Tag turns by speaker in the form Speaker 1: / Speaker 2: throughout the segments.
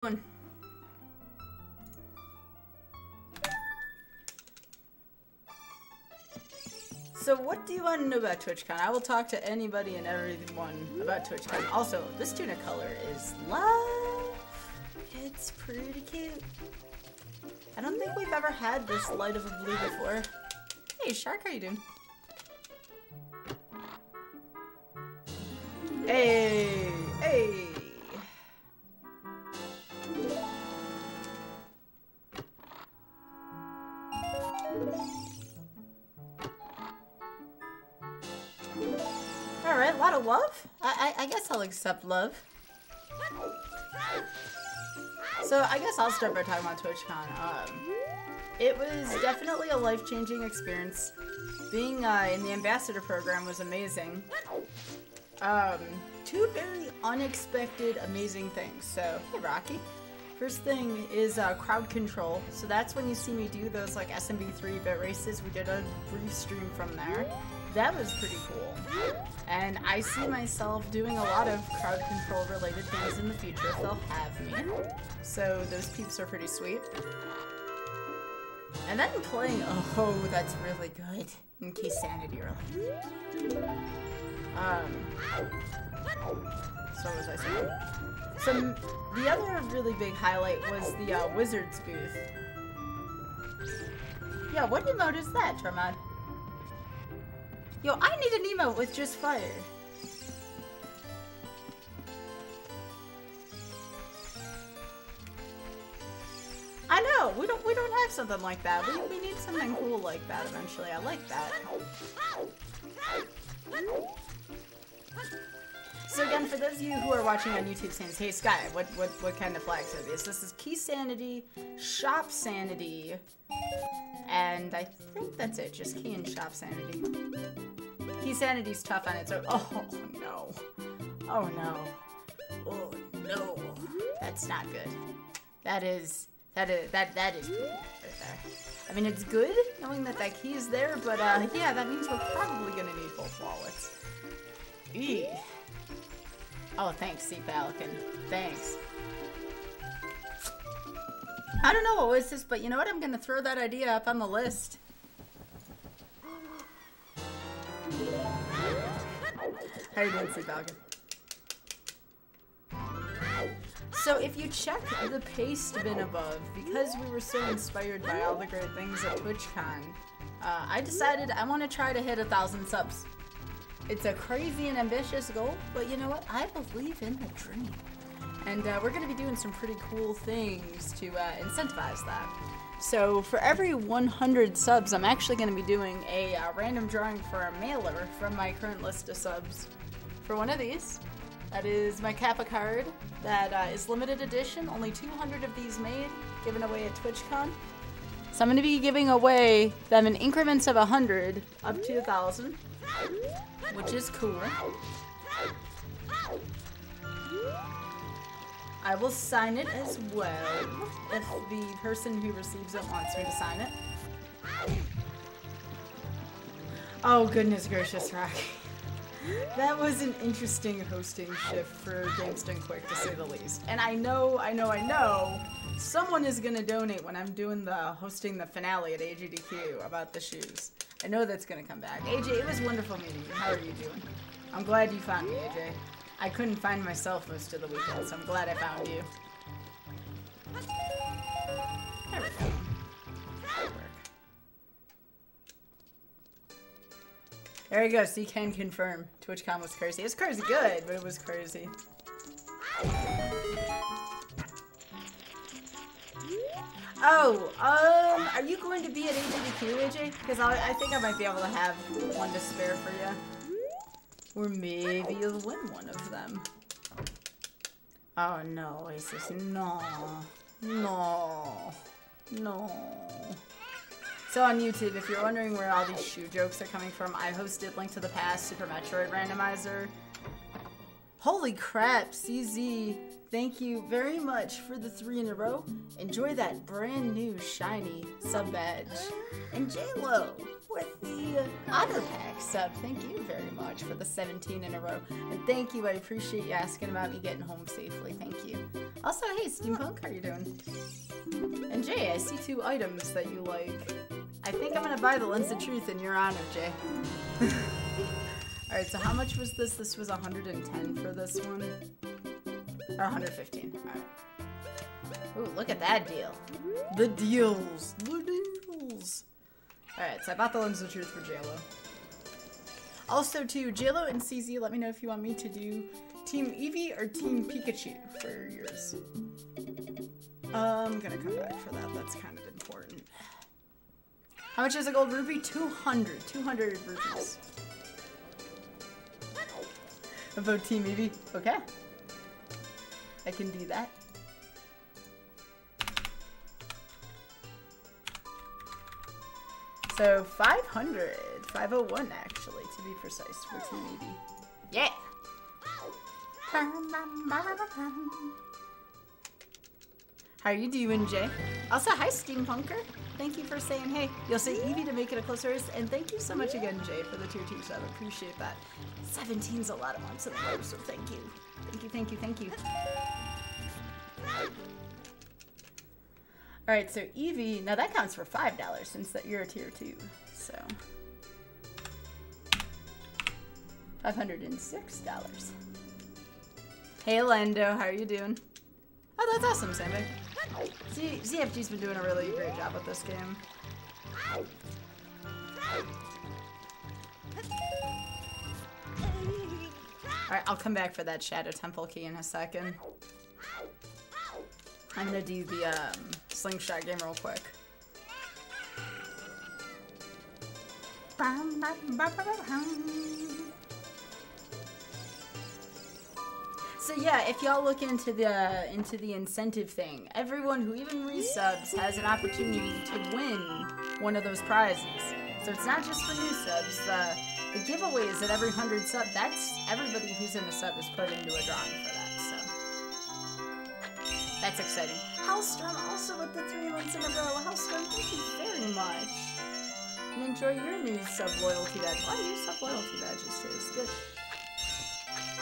Speaker 1: One. So what do you want to know about Twitchcon? I will talk to anybody and everyone about Twitchcon. Also, this tuna color is love. It's pretty cute. I don't think we've ever had this light of a blue before. Hey, Shark, how you doing? Hey, hey. Alright, a lot of love? I guess I'll accept love. So I guess I'll start by talking about TwitchCon. It was definitely a life-changing experience. Being in the ambassador program was amazing. Two very unexpected, amazing things. So, hey Rocky. First thing is crowd control. So that's when you see me do those like SMB 3-bit races. We did a brief stream from there. That was pretty cool. And I see myself doing a lot of crowd control related things in the future if they'll have me. So those peeps are pretty sweet. And then playing, oh, that's really good. In Keysanity really. So what was I saying? The other really big highlight was the Wizards booth. Yeah, what emote is that, Tormod? Yo, I need an emote with just fire. I know, we don't have something like that. We need something cool like that eventually. I like that. So again, for those of you who are watching on YouTube saying, hey Sky, what kind of flags are these? This is Keysanity, Shop Sanity, and I think that's it, just Key and Shop Sanity. Keysanity's tough on its own. Oh no. Oh no. Oh no. That's not good. That is good right there. I mean, it's good knowing that that key is there, but yeah, that means we're probably gonna need both wallets. Eee. Oh, thanks, Sea Falcon. Thanks. I don't know what was this, but you know what? I'm gonna throw that idea up on the list. How you doing, Sea Falcon? So if you check the paste bin above, because we were so inspired by all the great things at TwitchCon, I decided I want to try to hit 1,000 subs. It's a crazy and ambitious goal, but you know what? I believe in the dream. And we're going to be doing some pretty cool things to incentivize that. So for every 100 subs, I'm actually going to be doing a random drawing for a mailer from my current list of subs for one of these. That is my Kappa card that is limited edition, only 200 of these made, given away at TwitchCon. So I'm going to be giving away them in increments of 100 up to 1,000, which is cool. I will sign it as well if the person who receives it wants me to sign it. Oh, goodness gracious, Rocky. That was an interesting hosting shift for Gameston Quick, to say the least. And I know, someone is gonna donate when I'm doing hosting the finale at AGDQ about the shoes. I know that's gonna come back. AJ, it was wonderful meeting you. How are you doing? I'm glad you found me, AJ. I couldn't find myself most of the weekend, so I'm glad I found you. There we go. There you go, so you can confirm. TwitchCon was crazy. It was crazy good, but it was crazy. Oh, are you going to be at AGDQ, AJ? Because I think I might be able to have one to spare for you. Or maybe you'll win one of them. Oh no, Oasis, no. No. No. So on YouTube, if you're wondering where all these shoe jokes are coming from, I hosted Link to the Past Super Metroid Randomizer. Holy crap, CZ thank you very much for the 3 in a row. Enjoy that brand new shiny sub badge. And J-Lo with the Otter Pack sub. Thank you very much for the 17 in a row. And thank you, I appreciate you asking about me getting home safely. Thank you. Also, hey, Steampunk, how you doing? And Jay, I see 2 items that you like. I think I'm gonna buy the Lens of Truth in your honor, Jay. Alright, so how much was this? This was 110 for this one. Or 115. Alright. Ooh, look at that deal. The deals. The deals. Alright, so I bought the Lens of Truth for JLo. Also, too, JLo and CZ, let me know if you want me to do Team Eevee or Team Pikachu for yours. I'm gonna come back for that. That's kind of important. How much is a gold rupee? 200. 200 rupees. About Team Eevee. Okay. I can do that. So 500. 501 actually, to be precise, for Team Eevee. Yeah! How are you doing, Jay? Also, hi, Steampunker. Thank you for saying hey. You'll say Eevee to make it a closer race, and thank you so much again, Jay, for the tier 2 sub. Appreciate that. 17's a lot of months in a row, so thank you. Thank you, thank you, thank you. Alright, so Eevee, now that counts for $5 since that you're a tier 2, so. $506. Hey, Lando, how are you doing? Oh, that's awesome, Sandbag. ZFG's been doing a really great job with this game. Alright, I'll come back for that Shadow Temple key in a second. I'm gonna do the slingshot game real quick. So yeah, if y'all look into the incentive thing, everyone who even resubs has an opportunity to win one of those prizes. So it's not just for new subs. The giveaways at every 100 sub, that's everybody who's in the sub is put into a drawing for that. So that's exciting. Hellstorm also with the 3 months in a row. Hellstorm, thank you very much. And enjoy your new sub loyalty badge. Why new sub loyalty badges too? It's good.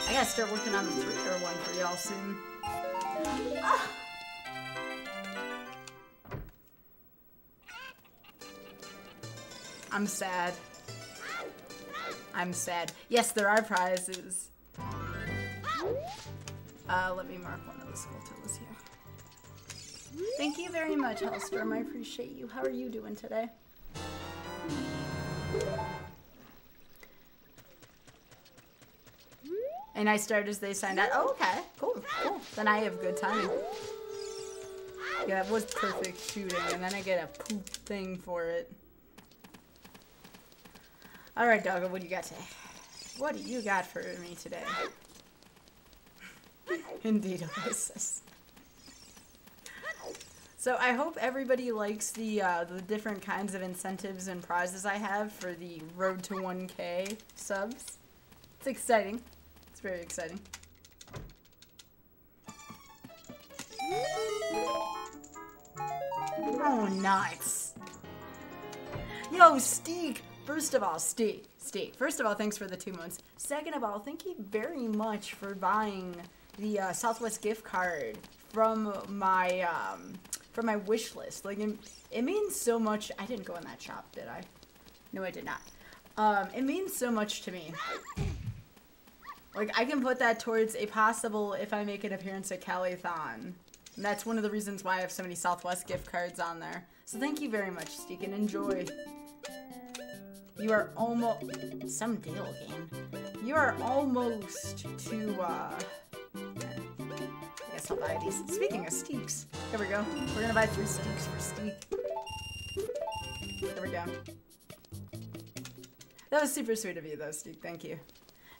Speaker 1: I gotta start working on the 3-year one for y'all soon. Ah. I'm sad. I'm sad. Yes, there are prizes. Let me mark one of the Skulltulas here. Thank you very much, Hellstorm. I appreciate you. How are you doing today? And I start as they signed out. Oh, okay. Cool, cool. Then I have good timing. Yeah, it was perfect shooting, and then I get a poop thing for it. Alright, Doggo, what do you got today? What do you got for me today? Indeed, Oasis. So I hope everybody likes the different kinds of incentives and prizes I have for the Road to 1K subs. It's exciting. It's very exciting. Oh, nice. Yo, Steak. First of all, Steak. First of all, thanks for the 2 months. Second of all, thank you very much for buying the Southwest gift card from my wish list. Like, it means so much. I didn't go in that shop, did I? No, I did not. It means so much to me. Like, I can put that towards a possible if I make an appearance at Cali-thon. And that's one of the reasons why I have so many Southwest gift cards on there. So thank you very much, Steak, and enjoy. You are almost... Some deal game. You are almost to, I guess I'll buy these. Speaking of Steaks, here we go. We're gonna buy 3 Steaks for Steak. There we go. That was super sweet of you, though, Steak. Thank you.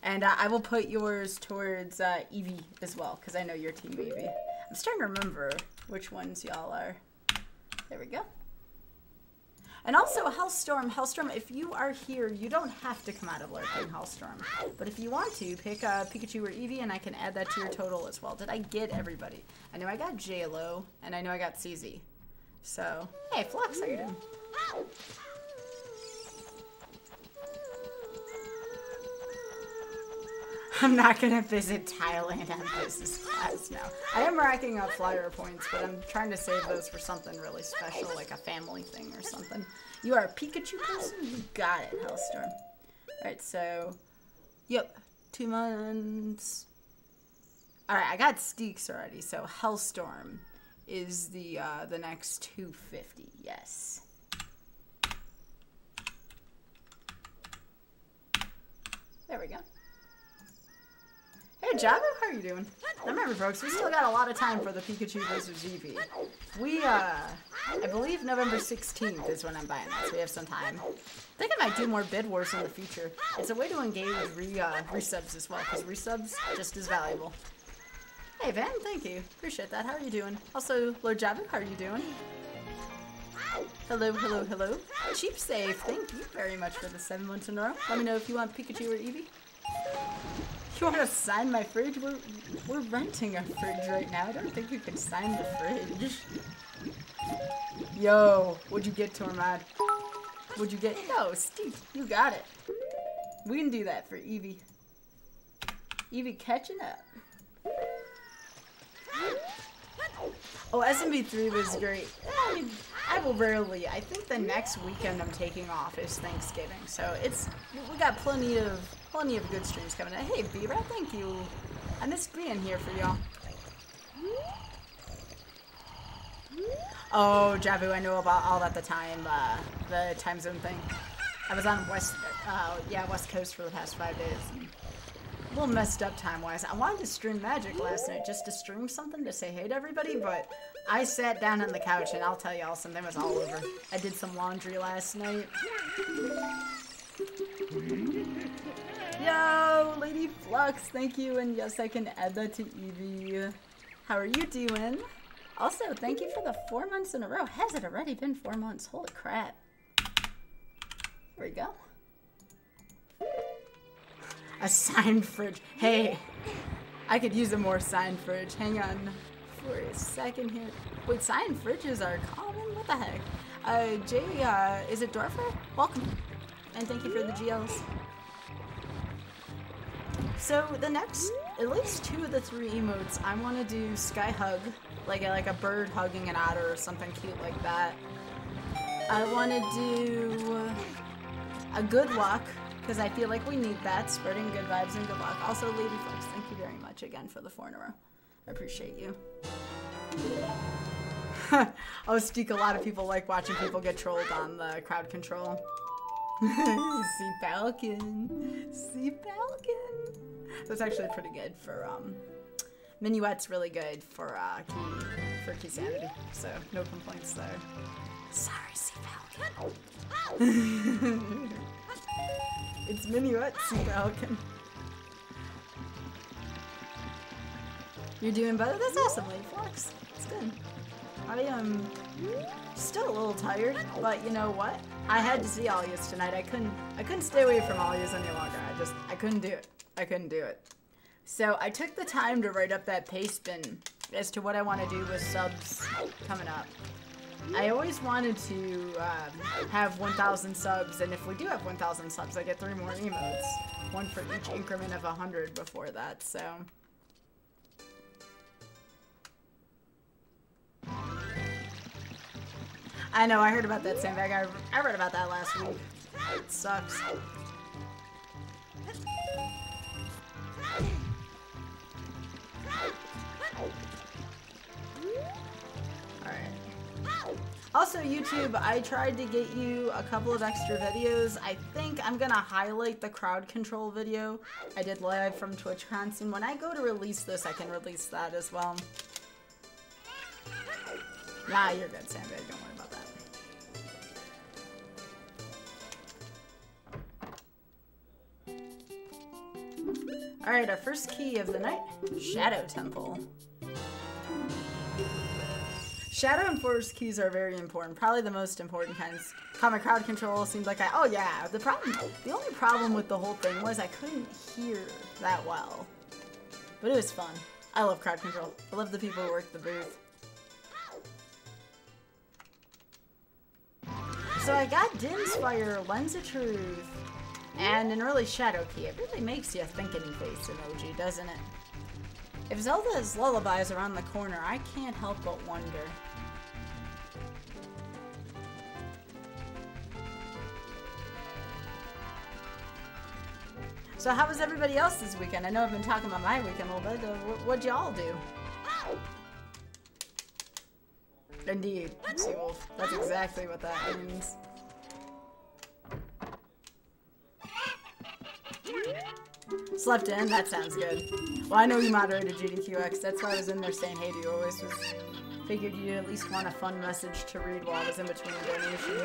Speaker 1: And I will put yours towards Eevee as well, because I know you're Team Eevee. I'm starting to remember which ones y'all are. There we go. And also, Hellstorm, if you are here, you don't have to come out of lurking, Hellstorm. But if you want to, pick Pikachu or Eevee, and I can add that to your total as well. Did I get everybody? I know I got JLo, and I know I got CZ. So, hey, Flux, how you doing? I'm not gonna visit Thailand on business class now. I am racking up flyer points, but I'm trying to save those for something really special, like a family thing or something. You are a Pikachu person? You got it, Hellstorm. Alright, so... Yep, 2 months. Alright, I got Steaks already, so Hellstorm is the next 250, yes. There we go. Hey, Jabu, how are you doing? Remember, folks, we still got a lot of time for the Pikachu versus Eevee. We, I believe November 16th is when I'm buying that, so we have some time. I think I might do more bid wars in the future. It's a way to engage resubs as well, because resubs just as valuable. Hey, Van, thank you. Appreciate that. How are you doing? Also, Lord Jabu, how are you doing? Hello, hello, hello. Cheap Save, thank you very much for the 7 months in a row. Let me know if you want Pikachu or Eevee. You want to sign my fridge? We're renting a fridge right now. I don't think you can sign the fridge. Yo, what'd you get, Tormod? What'd you get? Yo, Steve, you got it. We can do that for Eevee. Eevee catching up. Oh, SMB3 was great. I mean, I will rarely. I think the next weekend I'm taking off is Thanksgiving, so we got plenty of good streams coming in. Hey, B-Rat, thank you. I missed being here for y'all. Oh, Javu, I know about all that the time zone thing. I was on West Coast for the past 5 days. And a little messed up time-wise. I wanted to stream Magic last night, just to stream something to say hey to everybody, but I sat down on the couch and I'll tell y'all something was all over. I did some laundry last night. Yo, Lady Flux, thank you, and yes, I can add that to Eevee. How are you doing? Also, thank you for the 4 months in a row. Has it already been 4 months? Holy crap. There we go. A signed fridge. Hey, I could use a more signed fridge. Hang on for a second here. Wait, signed fridges are common? What the heck? Jay, is it Dorfer? Welcome. And thank you for the GLs. So the next, at least 2 of the 3 emotes, I want to do Sky Hug, like a bird hugging an otter or something cute like that. I want to do a Good Luck, because I feel like we need that, spreading good vibes and good luck. Also, Lady Flux, thank you very much again for the 4 in a row. I appreciate you. Oh, Steak, a lot of people like watching people get trolled on the crowd control. Sea Falcon. Sea Falcon. That's actually pretty good for, Minuet's really good for, Keysanity. So, no complaints there. Sorry, Sea Falcon. It's Minuet, Sea Falcon. You're doing better? That's awesome, Lady Flux. It's good. I am still a little tired, but you know what? I had to see Alias tonight. I couldn't stay away from Alias any longer. I couldn't do it. I couldn't do it. So I took the time to write up that paste bin as to what I want to do with subs coming up. I always wanted to have 1,000 subs, and if we do have 1,000 subs, I get 3 more emotes. 1 for each increment of 100 before that, so... I know, I heard about that sandbag. I read about that last week. It sucks. Alright. Also, YouTube, I tried to get you a couple of extra videos. I think I'm gonna highlight the crowd control video I did live from Twitchcon. And when I go to release this, I can release that as well. Nah, you're good, Sandbag. Don't worry about that. Alright, our first key of the night. Shadow Temple. Shadow and force keys are very important. Probably the most important kinds. Common crowd control seems like oh yeah. The only problem with the whole thing was I couldn't hear that well. But it was fun. I love crowd control. I love the people who work the booth. So I got Dim's Fire, Lens of Truth, and an early Shadow Key. It really makes you a thinking face emoji, doesn't it? If Zelda's lullabies are on the corner, I can't help but wonder. So how was everybody else this weekend? I know I've been talking about my weekend a little bit. What'd y'all do? Indeed, Seawolf. That's exactly what that means. Slept in? That sounds good. Well, I know you moderated GDQX. That's why I was in there saying hey to you always. Figured you'd at least want a fun message to read while I was in between donations.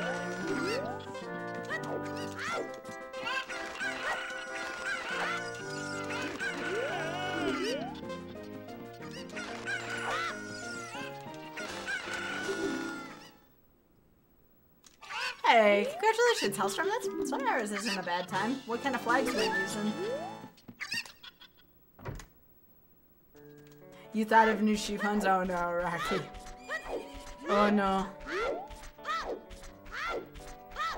Speaker 1: Hey, congratulations, Hellstrom. That's 20 hours isn't a bad time. What kind of flags were you using? You thought of new sheep hunts? Oh no, Rocky. Oh no.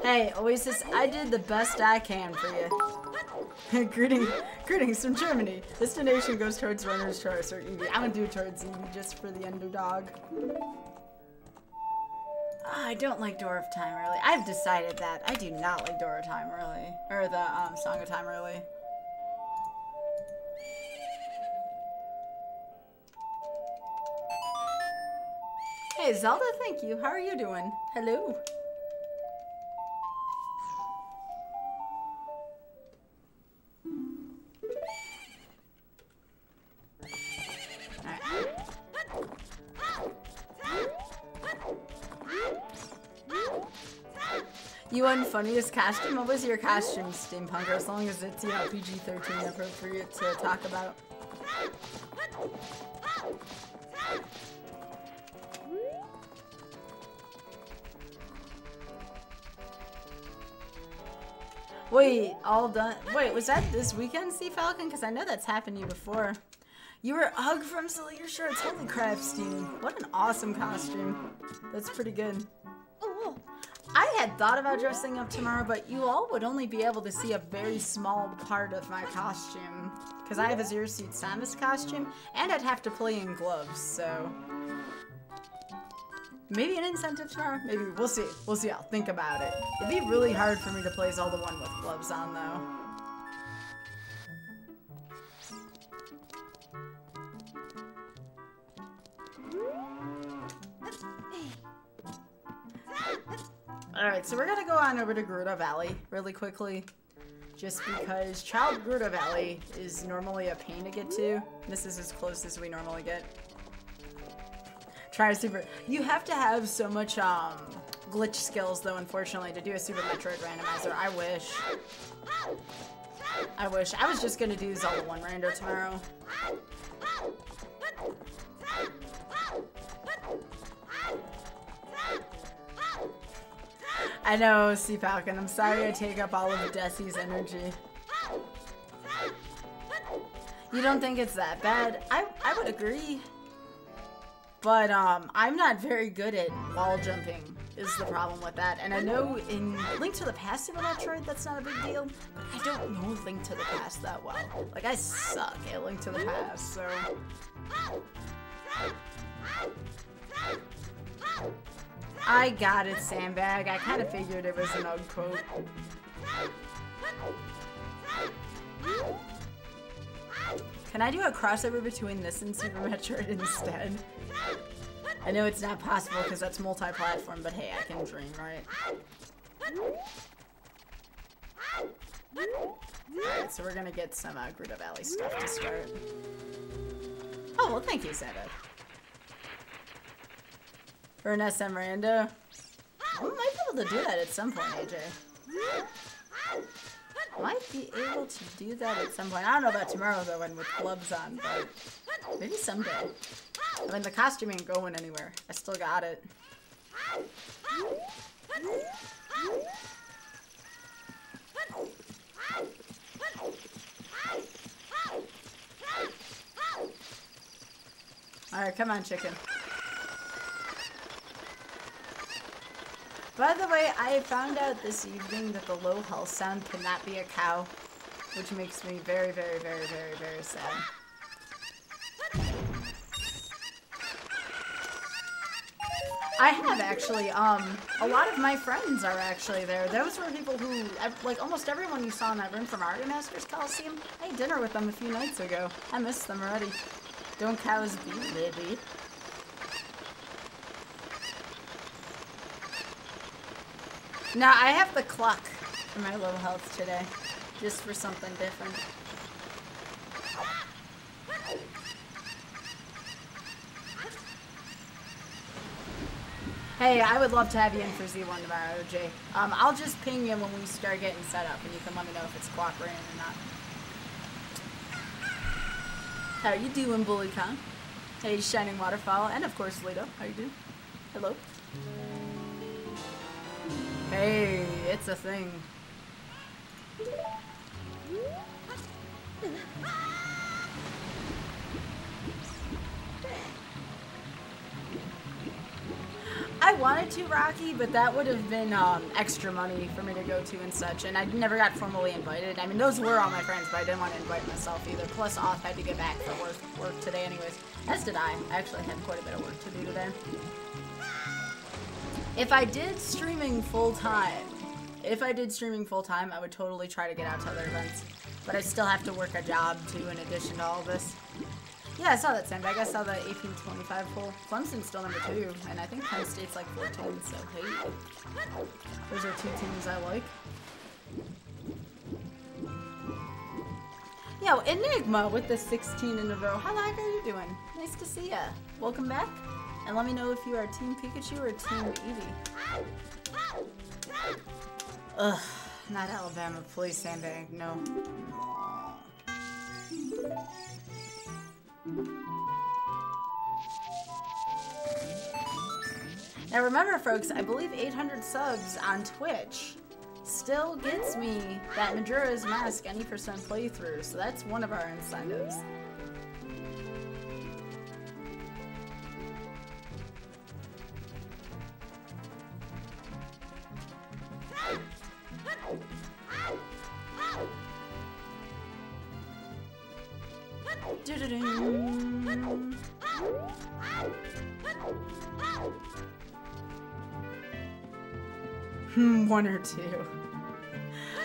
Speaker 1: Hey, Oasis, I did the best I can for you. Greetings from Germany. This donation goes towards Runner's Choice, or Evie. I'm gonna do it towards Evie just for the underdog. I don't like Door of Time early. I've decided that. I do not like Door of Time early. Or the Song of Time early. Hey Zelda, thank you. How are you doing? Hello. You won funniest costume? What was your costume, Steampunker? As long as it's, you know, PG-13 appropriate to talk about. Wait, all done? Wait, was that this weekend, Sea Falcon? Because I know that's happened to you before. You were Ugg from Salute Your Shirts. Holy crap, Steam. What an awesome costume. That's pretty good. I had thought about dressing up tomorrow, but you all would only be able to see a very small part of my costume. Because I have a Zero Suit Samus costume, and I'd have to play in gloves, so... Maybe an incentive tomorrow? Maybe. We'll see. We'll see. I'll think about it. It'd be really hard for me to play Zelda 1 with gloves on, though. Alright, so we're gonna go on over to Gerudo Valley really quickly. Just because Child Gerudo Valley is normally a pain to get to. This is as close as we normally get. Try a super... You have to have so much glitch skills, though, unfortunately, to do a Super Metroid randomizer. I wish. I wish. I was just gonna do Zelda 1 rando tomorrow. I know, Sea Falcon. I'm sorry I take up all of Desi's energy. You don't think it's that bad? I would agree. But, I'm not very good at wall jumping, is the problem with that. And I know in Link to the Past Super Metroid, that's not a big deal. But I don't know Link to the Past that well. Like, I suck at Link to the Past, so... I got it, Sandbag. I kind of figured it was an Ugg quote. Can I do a crossover between this and Super Metroid instead? I know it's not possible because that's multi-platform, but hey, I can dream, right? Alright, so we're gonna get some Gerudo Valley stuff to start. Oh, well, thank you, Sandbag. For an SM rando. I might be able to do that at some point, AJ. Might be able to do that at some point. I don't know about tomorrow, though, and with gloves on, but maybe someday. I mean, the costume ain't going anywhere. I still got it. Alright, come on, chicken. By the way, I found out this evening that the low health sound cannot be a cow, which makes me very, very, very, very, very sad. I have actually, a lot of my friends are actually there. Those were people who, like, almost everyone you saw in that room from Mario Masters Coliseum. I had dinner with them a few nights ago. I missed them already. Don't cows beat, baby? Now, I have the cluck for my low health today, just for something different. Hey, I would love to have you in for Z1 tomorrow, Jay. I'll just ping you when we start getting set up, and you can let me know if it's cooperating or not. How you doing, BullyCon? Hey, Shining Waterfall, and of course, Lito. How you doing? Hello. Hey, it's a thing. I wanted to, Rocky, but that would have been extra money for me to go to and such, and I never got formally invited. I mean, those were all my friends, but I didn't want to invite myself either. Plus, Off had to get back for work today anyways. As did I. I actually had quite a bit of work to do today. If I did streaming full-time, I would totally try to get out to other events. But I still have to work a job, too, in addition to all of this. Yeah, I saw that sandbag. I saw the 1825 poll. Clemson's still number 2, and I think Penn State's like 14, so hey. Those are 2 teams I like. Yo, Enigma with the 16 in a row. How the heck are you doing? Nice to see ya. Welcome back. And let me know if you are Team Pikachu or Team Eevee. Ugh, not Alabama. Please, sandbag. No. Now remember, folks, I believe 800 subs on Twitch still gets me that Majora's Mask any % playthrough, so that's one of our incentives. One or two.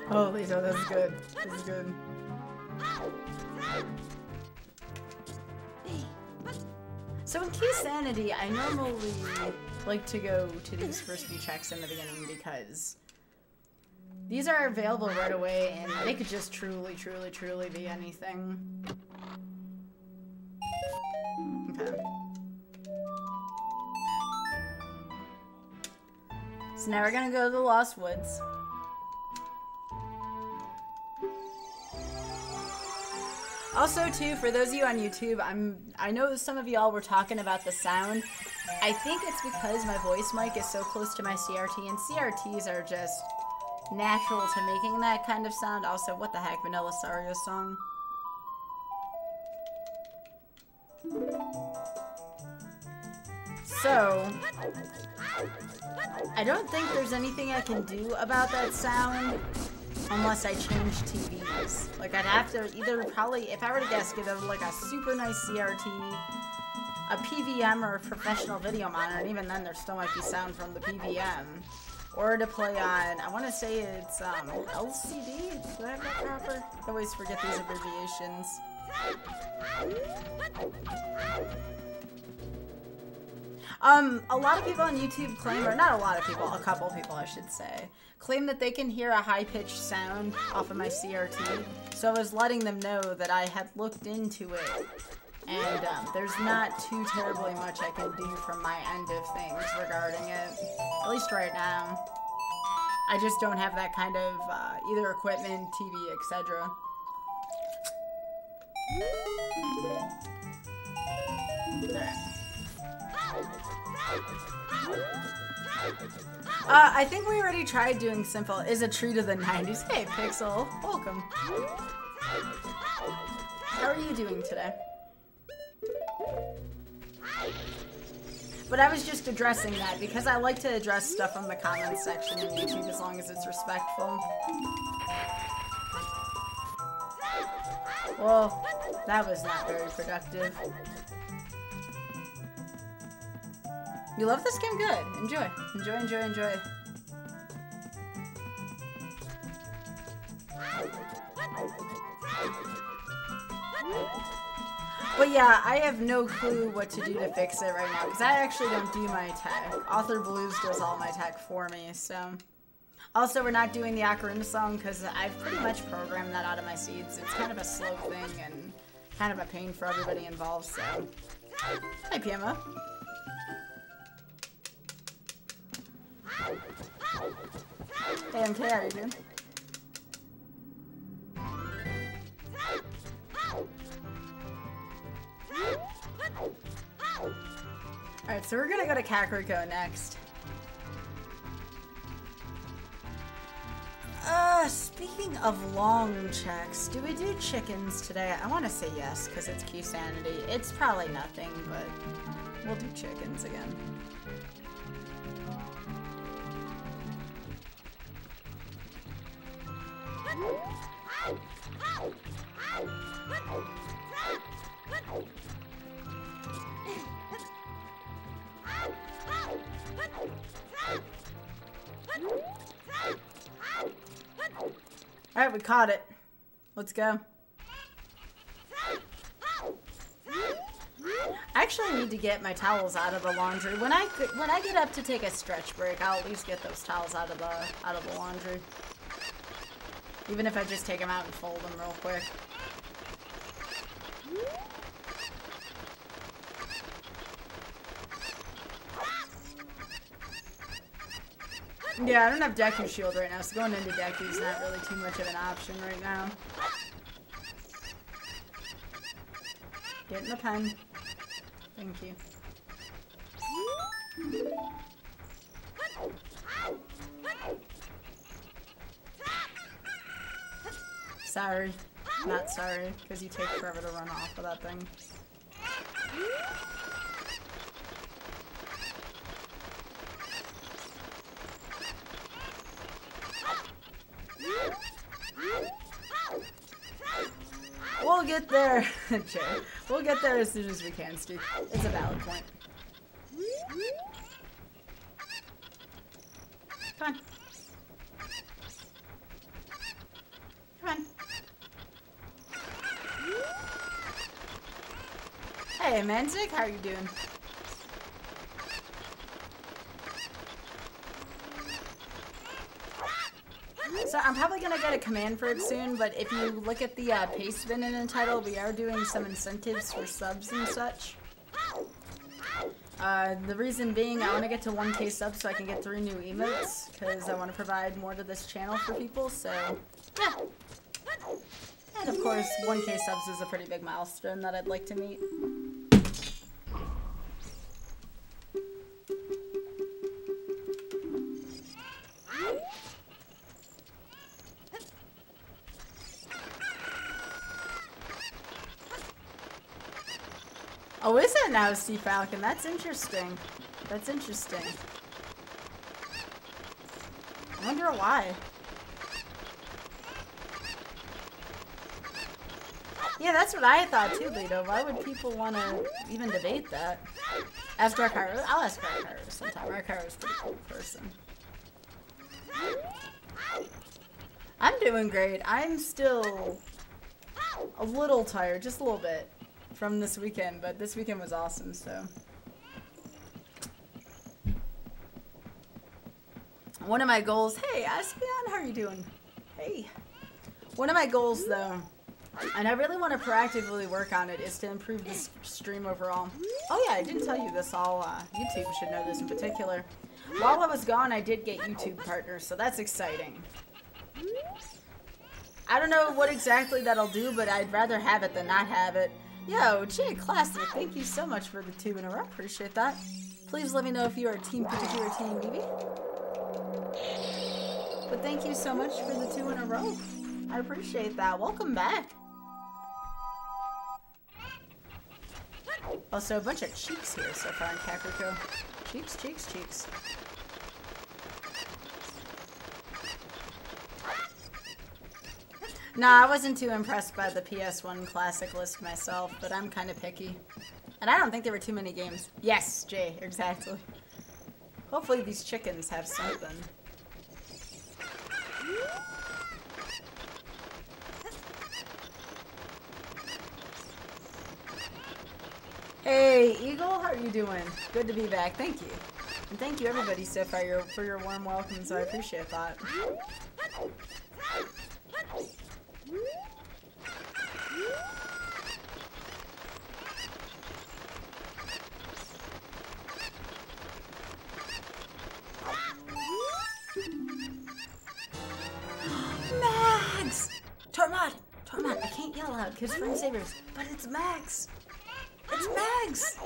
Speaker 1: Holy, so this is good. This is good. So in Keysanity, I normally like to go to these first few checks in the beginning because these are available right away and they could just truly, truly, truly be anything. Okay. So now we're gonna go to the Lost Woods. Also, too, for those of you on YouTube, I know some of y'all were talking about the sound. I think it's because my voice mic is so close to my CRT, and CRTs are just natural to making that kind of sound. Also, what the heck, Vanilla Saria song? So, I don't think there's anything I can do about that sound unless I change TVs. Like, I'd have to either probably, if I were to guess, get like a super nice CRT, a PVM, or a professional video monitor, and even then there still might be sound from the PVM. Or to play on, I want to say it's LCD? Did I have that proper? I always forget these abbreviations. A lot of people on YouTube claim, or not a lot of people, a couple people I should say, claim that they can hear a high-pitched sound off of my CRT. So I was letting them know that I had looked into it, and there's not too terribly much I can do from my end of things regarding it, at least right now. I just don't have that kind of either equipment, TV, etc. Alright. I think we already tried doing simple. Is a tree to the 90s. Hey, Pixel. Welcome. How are you doing today? But I was just addressing that because I like to address stuff from the comments section in YouTube as long as it's respectful. Well, that was not very productive. You love this game? Good. Enjoy. Enjoy, enjoy, enjoy. But yeah, I have no clue what to do to fix it right now, because I actually don't do my tech. Author Blues does all my tech for me, so... Also, we're not doing the Ocarina song, because I've pretty much programmed that out of my seeds. It's kind of a slow thing, and kind of a pain for everybody involved, so... Hi, PMO. Hey, MK, how are you doing? Alright, so we're gonna go to Kakariko next. Speaking of long checks, do we do chickens today? I want to say yes, because it's Keysanity. It's probably nothing, but we'll do chickens again. Alright, we caught it. Let's go. I actually need to get my towels out of the laundry. When I get up to take a stretch break, I'll at least get those towels out of the laundry. Even if I just take them out and fold them real quick. Yeah, I don't have Deku Shield right now, so going into Deku is not really too much of an option right now. Get in the pen. Thank you. Sorry. Not sorry, because you take forever to run off of that thing. We'll get there. We'll get there as soon as we can, Steve. It's a valid point. Come on. Come on. Hey, Manzik, how are you doing? So I'm probably gonna get a command for it soon, but if you look at the paste bin in the title, we are doing some incentives for subs and such. The reason being, I want to get to 1K subs so I can get 3 new emotes, because I want to provide more to this channel for people, so yeah. And of course, 1K subs is a pretty big milestone that I'd like to meet. Oh, is it now, Sea Falcon? That's interesting. That's interesting. I wonder why. Yeah, that's what I thought too, Lito. Why would people want to even debate that? Ask Arcaro. I'll ask Arcaro sometime. Arcaro's a pretty cool person. I'm doing great. I'm still a little tired, just a little bit, from this weekend, but this weekend was awesome, so. One of my goals, hey, Aspion, how are you doing? Hey. One of my goals, though, and I really want to proactively work on it, is to improve this stream overall. Oh yeah, I didn't tell you this, YouTube should know this in particular. While I was gone, I did get YouTube partners, so that's exciting. I don't know what exactly that'll do, but I'd rather have it than not have it. Yo, Jay Classic, thank you so much for the 2 in a row. Appreciate that. Please let me know if you are Team Pikachu or Team Eevee. But thank you so much for the 2 in a row. I appreciate that. Welcome back. Also, a bunch of cheeks here so far in Kakariko. Cheeks, cheeks, cheeks. Nah, I wasn't too impressed by the PS1 classic list myself, but I'm kind of picky. And I don't think there were too many games. Yes, Jay, exactly. Hopefully these chickens have something. Hey, Eagle, how are you doing? Good to be back. Thank you. And thank you everybody so far for your warm welcome, so I appreciate that. Max! Tormod! Tormod, I can't yell out because Friend Savers, but it's Max! It's Max!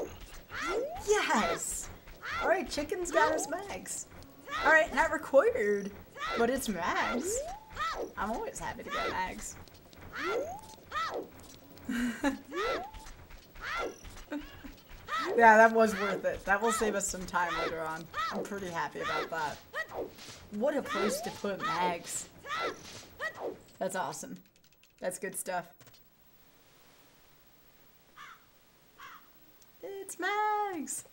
Speaker 1: Yes! Alright, chicken's got us Max. Alright, not required, but it's Max. I'm always happy to get Max. Yeah, that was worth it. That will save us some time later on. I'm pretty happy about that. What a place to put Max. That's awesome. That's good stuff. It's Max!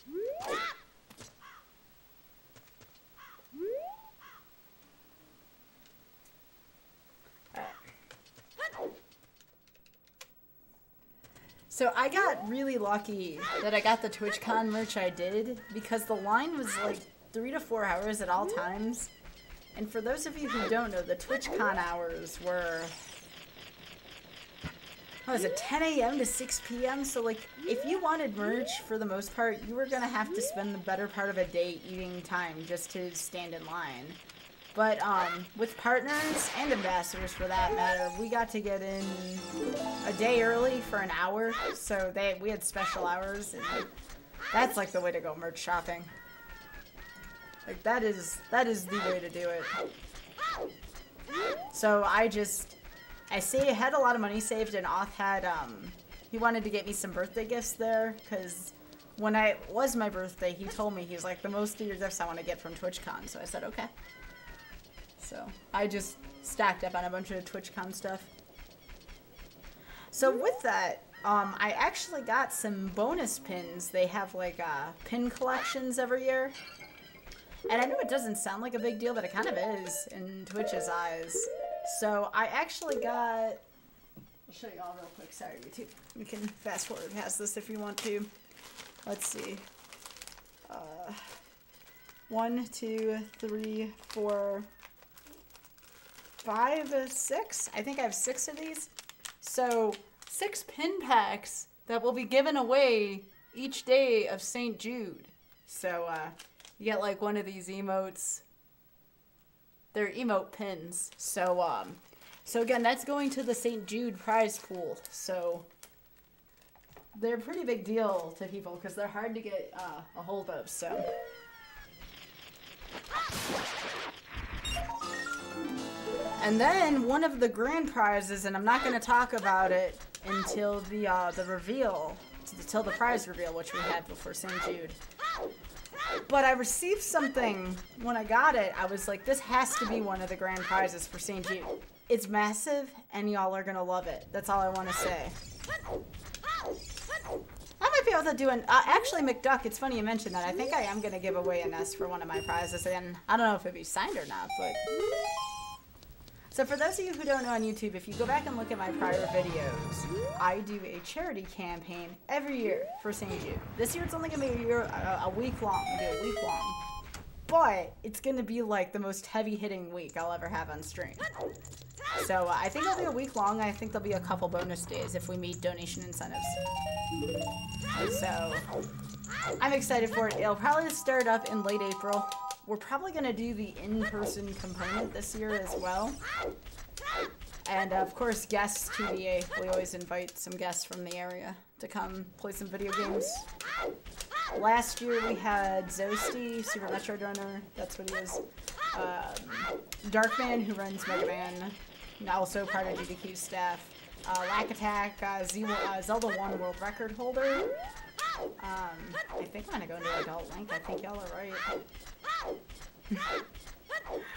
Speaker 1: So I got really lucky that I got the Twitchcon merch I did because the line was like 3 to 4 hours at all times. And for those of you who don't know, the Twitchcon hours were, what was it, 10 a.m. to 6 p.m.? So like, if you wanted merch, for the most part, you were gonna have to spend the better part of a day eating time just to stand in line. But with partners and ambassadors for that matter, we got to get in a day early for an hour. So we had special hours, and that's like the way to go merch shopping. Like that is the way to do it. So I had a lot of money saved, and Oth had he wanted to get me some birthday gifts there, because when it was my birthday, he told me, he's like, the most of your gifts I want to get from TwitchCon. So I said, okay. So I just stacked up on a bunch of TwitchCon stuff. So with that, I actually got some bonus pins. They have like pin collections every year. And I know it doesn't sound like a big deal, but it kind of is in Twitch's eyes. So I actually got, I'll show you all real quick. Sorry, YouTube. You can fast forward past this if you want to. Let's see. 1, 2, 3, 4, 5, 6. I think I have 6 of these. So 6 pin packs that will be given away each day of St. Jude. So you get like one of these emotes. They're emote pins. So so again, that's going to the St. Jude prize pool. So they're a pretty big deal to people because they're hard to get a hold of. So. And then one of the grand prizes, and I'm not going to talk about it until the reveal, until the prize reveal, which we had before St. Jude. But I received something when I got it. I was like, this has to be one of the grand prizes for St. Jude. It's massive, and y'all are going to love it. That's all I want to say. I might be able to do an... actually, McDuck, it's funny you mentioned that. I think I am going to give away a nest for one of my prizes. And I don't know if it'd be signed or not, but... So for those of you who don't know on YouTube, if you go back and look at my prior videos, I do a charity campaign every year for St. Jude. This year it's only going to be a week long. It'll be a week long. But it's going to be like the most heavy-hitting week I'll ever have on stream. So I think it'll be a week long. I think there'll be a couple bonus days if we meet donation incentives. So I'm excited for it. It'll probably start up in late April. We're probably going to do the in-person component this year as well. And of course, guests TVA. We always invite some guests from the area to come play some video games. Last year we had Zosty, Super Metroid Runner, that's what he is. Darkman, who runs Mega Man, also part of GDQ's staff. Lack Attack, Zelda 1 world record holder. I think I'm gonna go into Adult Link. I think y'all are right.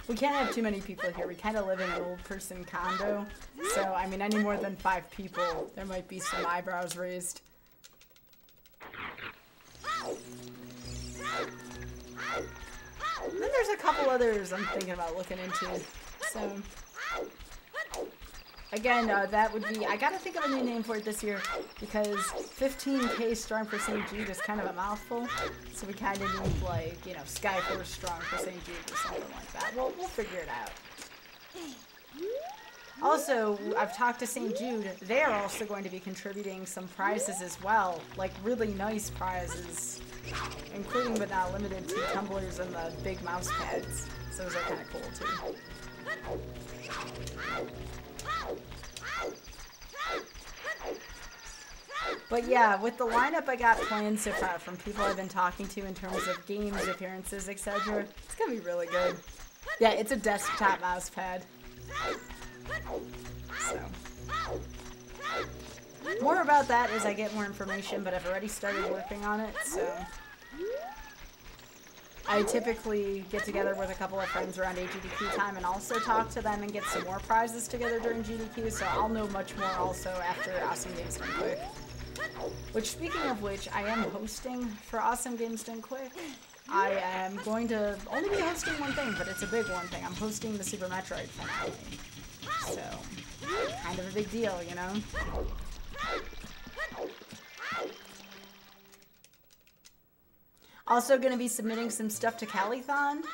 Speaker 1: We can't have too many people here. We kind of live in an old person condo. So, I mean, any more than 5 people, there might be some eyebrows raised. And then there's a couple others I'm thinking about looking into. So, again, that would be, I gotta think of a new name for it this year, because 15K strong for St. Jude is kind of a mouthful, so we kind of need, like, you know, Skyforce strong for St. Jude or something like that. We'll figure it out. Also, I've talked to St. Jude. They are also going to be contributing some prizes as well, like really nice prizes, including but not limited to tumblers and the big mouse pads. So those are kind of cool too. But yeah, with the lineup I got planned so far from people I've been talking to in terms of games, appearances, etc., it's gonna be really good. Yeah, it's a desktop mouse pad. So, more about that as I get more information, but I've already started working on it, so I typically get together with a couple of friends around GDQ time and also talk to them and get some more prizes together during GDQ, so I'll know much more also after Awesome Games Done Quick. Which, speaking of which, I am hosting for Awesome Games Done Quick. I am going to only be hosting one thing, but it's a big one thing. I'm hosting the Super Metroid finale. So, kind of a big deal, you know? Also gonna be submitting some stuff to Calithon.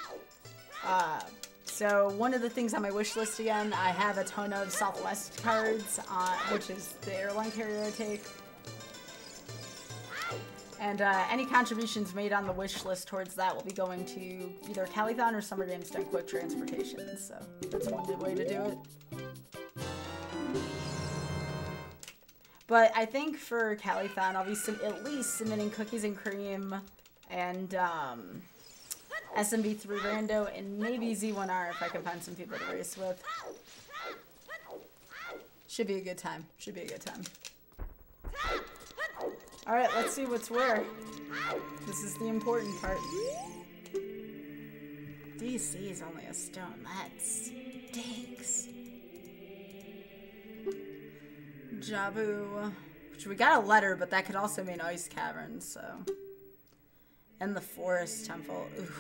Speaker 1: So one of the things on my wish list again, I have a ton of Southwest cards, which is the airline carrier I take. And any contributions made on the wish list towards that will be going to either Calithon or Summer Games Done Quick transportation. So that's one good way to do it. But I think for Calithon, I'll be at least submitting Cookies and Cream and SMB3 Rando and maybe Z1R if I can find some people to race with. Should be a good time. Should be a good time. Alright, let's see what's where. This is the important part. DC is only a stone. That stinks. Jabu. Which we got a letter, but that could also mean ice caverns, so. And the forest temple. Ooh.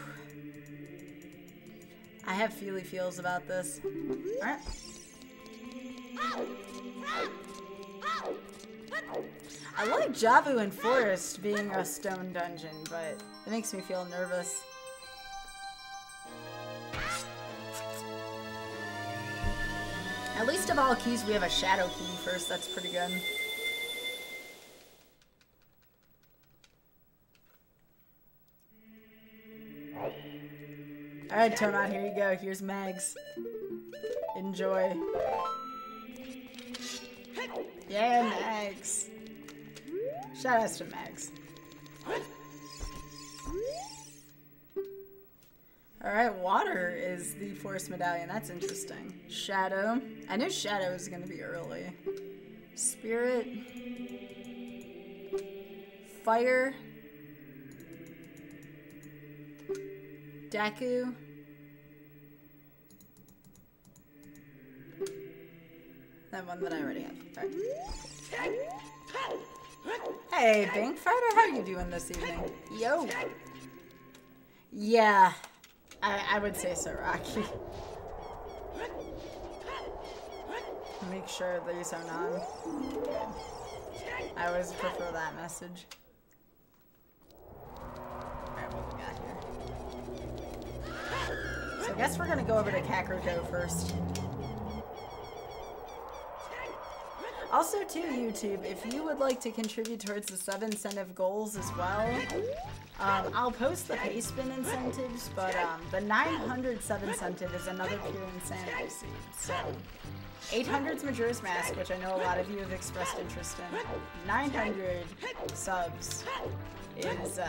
Speaker 1: I have feely feels about this. Alright. I like Jabu and Forest being a stone dungeon, but it makes me feel nervous. At least of all keys, we have a shadow key first. That's pretty good. Alright, Tomat, here you go. Here's Mags. Enjoy. Yeah, Mags. Shout outs to Mags. Alright, water is the forest medallion. That's interesting. Shadow. I knew Shadow was going to be early. Spirit. Fire. Deku. That one that I already have. Right. Hey, Bank Fighter, how you doing this evening? Yo. Yeah, I would say so, Rocky. Make sure these are none. Good. I always prefer that message. Alright, what we got here? So I guess we're gonna go over to Kakariko first. Also, too, YouTube, if you would like to contribute towards the sub incentive goals as well, I'll post the pay spin incentives, but the 900 sub incentive is another pure insanity seed. So 800's Majora's Mask, which I know a lot of you have expressed interest in. 900 subs is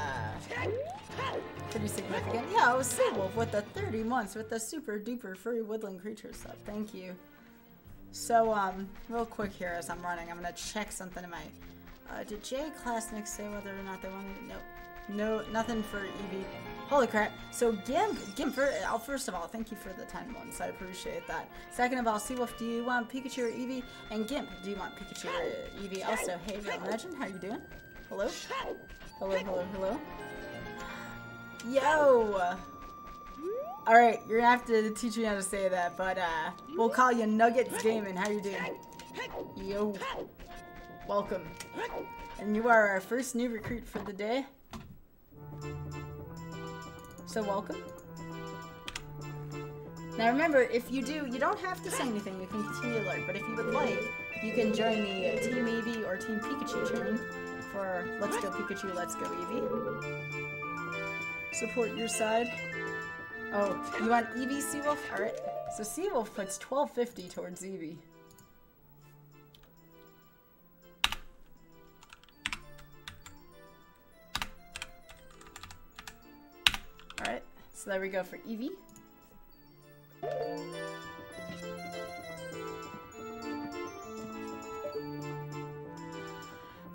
Speaker 1: pretty significant. Yeah, it was Seawolf with the 30 months with the super duper furry woodland creature sub. Thank you. So, real quick here as I'm running, I'm gonna check something in my, did J Classnick say whether or not they wanted to, nope. No, nothing for Eevee. Holy crap. So, Gimp, first of all, thank you for the 10 months, I appreciate that. Second of all, Seawolf, do you want Pikachu or Eevee? And Gimp, do you want Pikachu or Eevee? Also, hey, Real Legend, how you doing? Hello? Hello, hello, hello? Yo! Alright, you're gonna have to teach me how to say that, but we'll call you Nuggets Gaming. How you doing? Yo. Welcome. And you are our first new recruit for the day. So welcome. Now remember, if you do, you don't have to say anything, you can continue to learn, but if you would like, you can join the Team Eevee or Team Pikachu turn for Let's Go Pikachu, Let's Go Eevee. Support your side. Oh, you want Eevee, Seawolf? Alright. So Seawolf puts 1250 towards Eevee. Alright, so there we go for Eevee.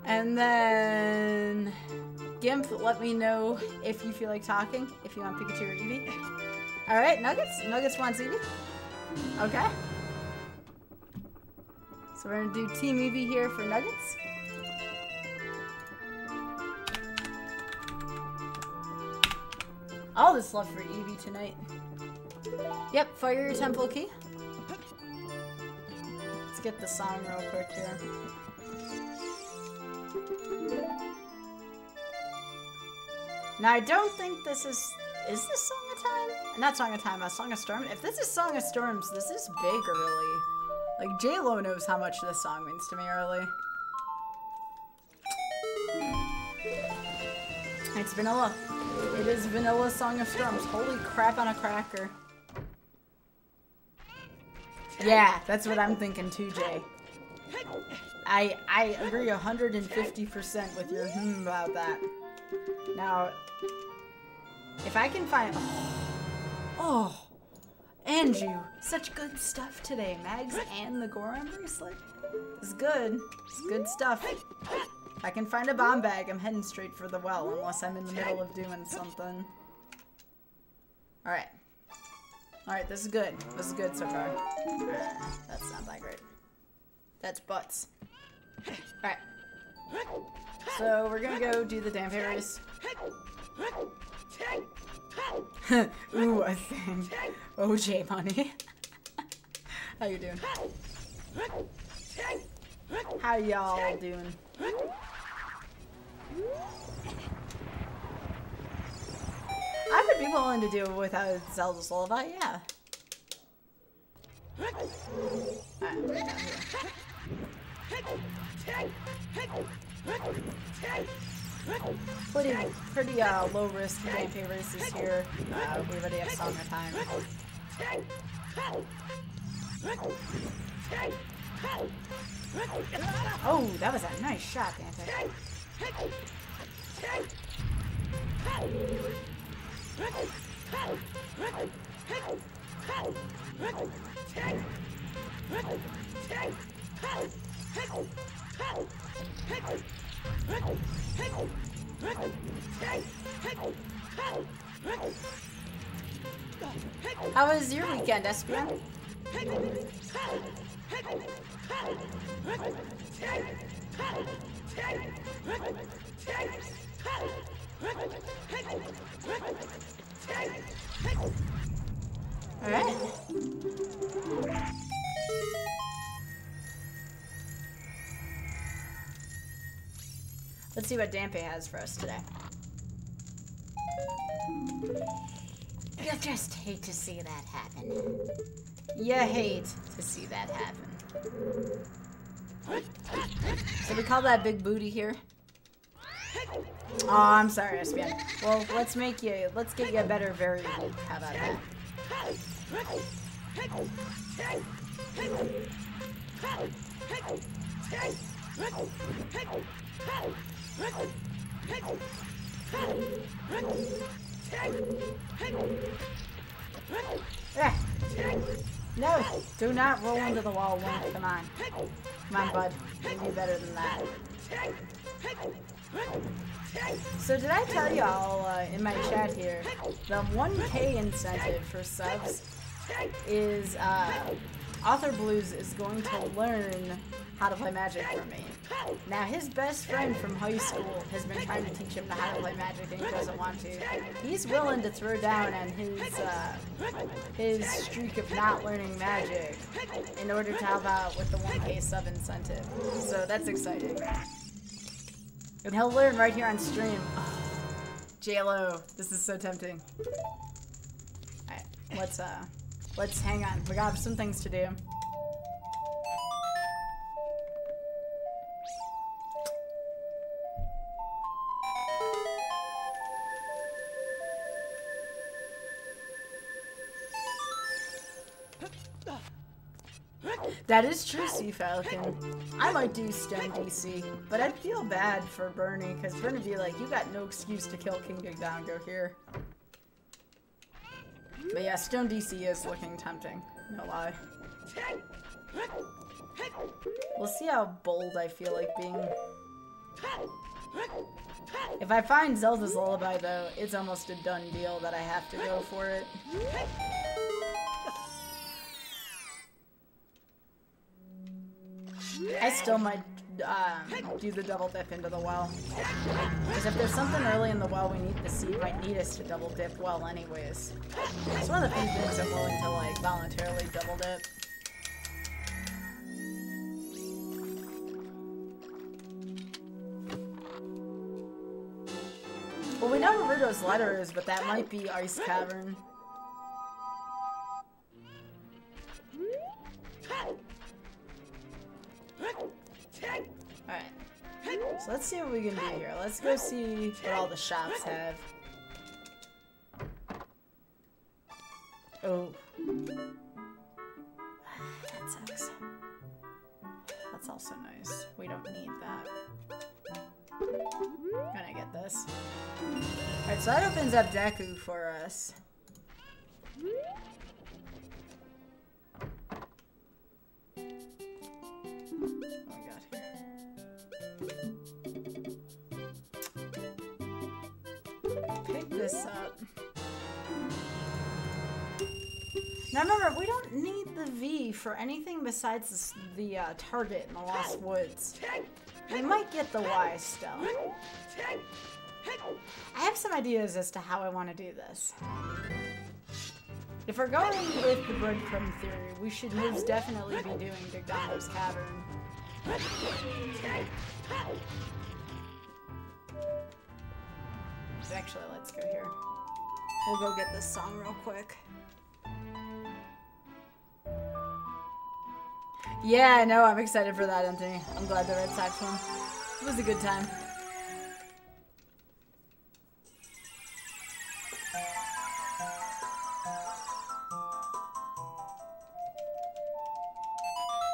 Speaker 1: And then Gimp, let me know if you feel like talking, if you want Pikachu or Eevee. Alright, Nuggets. Nuggets wants Eevee. Okay. So we're gonna do Team Eevee here for Nuggets. All this love for Eevee tonight. Yep, fire your temple key. Let's get the song real quick here. Now I don't think this is this Song of Time? Not Song of Time, a Song of Storm. If this is Song of Storms, this is big early. Like, J-Lo knows how much this song means to me early. It's vanilla. It is vanilla Song of Storms. Holy crap on a cracker. Yeah, that's what I'm thinking too, Jay. I agree 150% with your about that. Now, if I can find... Oh, Andrew, such good stuff today. Mags and the Goron bracelet. It's good. It's good stuff. If I can find a bomb bag, I'm heading straight for the well, unless I'm in the middle of doing something. Alright. Alright, this is good. This is good so far. That's not that great. That's butts. Alright. So, we're gonna go do the Dampe race. Ooh, I think. OJ money. How you doing? How y'all doing? I would be willing to do it without Zelda's Lullaby, yeah. Alright, we're down here. Pretty low risk gameplay races here. We already have Song of Time. Oh, that was a nice shot, Dante. How was your weekend, Espion? Alright. Let's see what Dampe has for us today. You just hate to see that happen. You hate to see that happen. So we call that big booty here. Oh, I'm sorry, Espion. Well, let's get you a better variable. How about that? Yeah. No, do not roll into the wall, Link. Come on. Come on, bud. You can do better than that. So did I tell y'all in my chat here, the 1K incentive for subs is Author Blues is going to learn how to play Magic from me. Now his best friend from high school has been trying to teach him how to play Magic and he doesn't want to. He's willing to throw down on his streak of not learning Magic in order to help out with the 1K sub incentive. So that's exciting. And he'll learn right here on stream. Oh, JLo, this is so tempting. Alright, let's hang on. We got some things to do. That is true, Sea Falcon. I might do Stone DC, but I'd feel bad for Bernie, because Bernie would be like, you got no excuse to kill King Digdongo here. But yeah, Stone DC is looking tempting, no lie. We'll see how bold I feel like being. If I find Zelda's Lullaby, though, it's almost a done deal that I have to go for it. I still might do the double dip into the well. Because if there's something early in the well we need to see, it might need us to double dip well anyways. It's one of the few things I'm willing to like voluntarily double dip. Well, we know where Ruto's letter is, but that might be Ice Cavern. Alright, so let's see what we can do here. Let's go see what all the shops have. Oh. That sucks. That's also nice. We don't need that. I'm gonna get this. Alright, so that opens up Deku for us. Pick this up. Now remember, we don't need the V for anything besides the target in the Lost Woods. We might get the Y still. I have some ideas as to how I want to do this. If we're going with the breadcrumb theory, we should most definitely be doing Digdongo's Cavern. Actually, let's go here. We'll go get this song real quick. Yeah, no, I'm excited for that, Anthony. I'm glad the Red Sox won. It was a good time.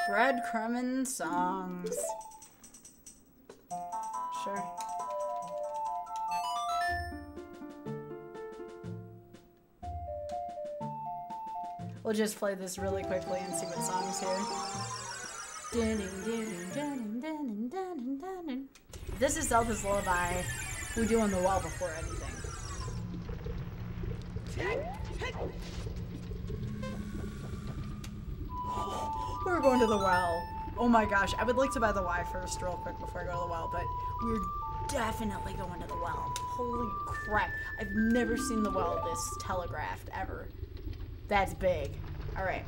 Speaker 1: Breadcrumbin' songs. Sure. We'll just play this really quickly and see what song's here. This is Zelda's Lullaby. We do on the well before anything. We're going to the well. Oh my gosh, I would like to buy the Y first real quick before I go to the well, but we're definitely going to the well. Holy crap. I've never seen the well this telegraphed ever. That's big. Alright.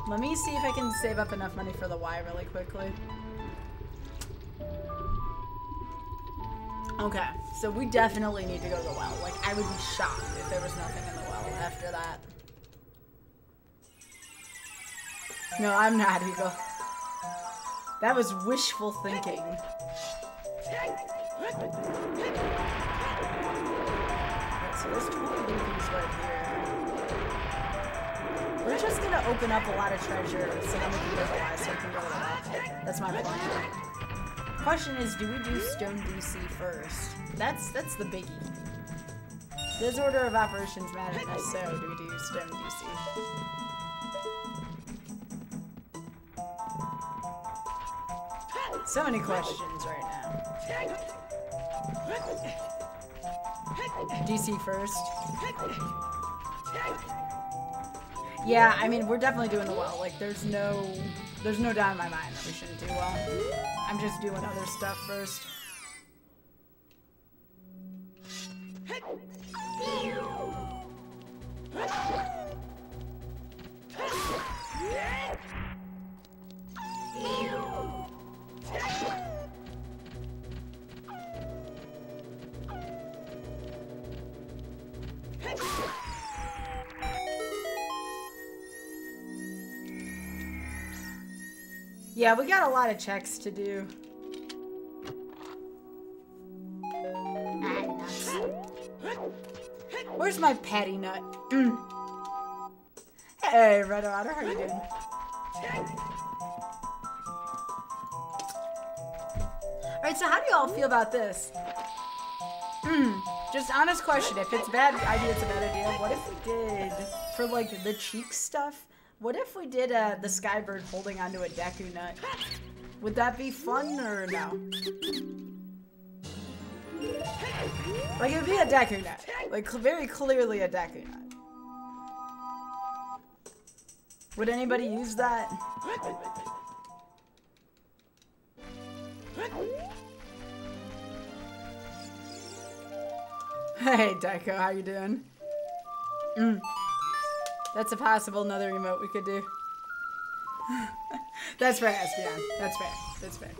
Speaker 1: Let me see if I can save up enough money for the Y really quickly. Okay, so we definitely need to go to the well. Like, I would be shocked if there was nothing in the well after that. No, I'm not, Eagle. That was wishful thinking. So there's 20 rupees right here. We're just gonna open up a lot of treasure so then we can go to the last so we can go to the left. That's my plan. Question is, do we do Stone DC first? That's the biggie. Does order of operations matter? If so, do we do Stone DC? So many questions right now. DC first. Yeah, I mean, we're definitely doing the well. Like, there's no doubt in my mind that we shouldn't do well. I'm just doing other stuff first. Yeah, we got a lot of checks to do. Ah, nuts. Where's my patty nut? Hey, Red Otter, how you doing? Alright, so how do y'all feel about this? Just honest question. If it's a bad idea, it's a bad idea. What if we did, for like the cheek stuff, what if we did the Skybird holding onto a Deku Nut? Would that be fun or no? Like, it would be a Deku Nut. Like, very clearly a Deku Nut. Would anybody use that? Hey, Deku, how you doing? That's a possible another emote we could do. That's fair, Espion. That's fair. That's fair.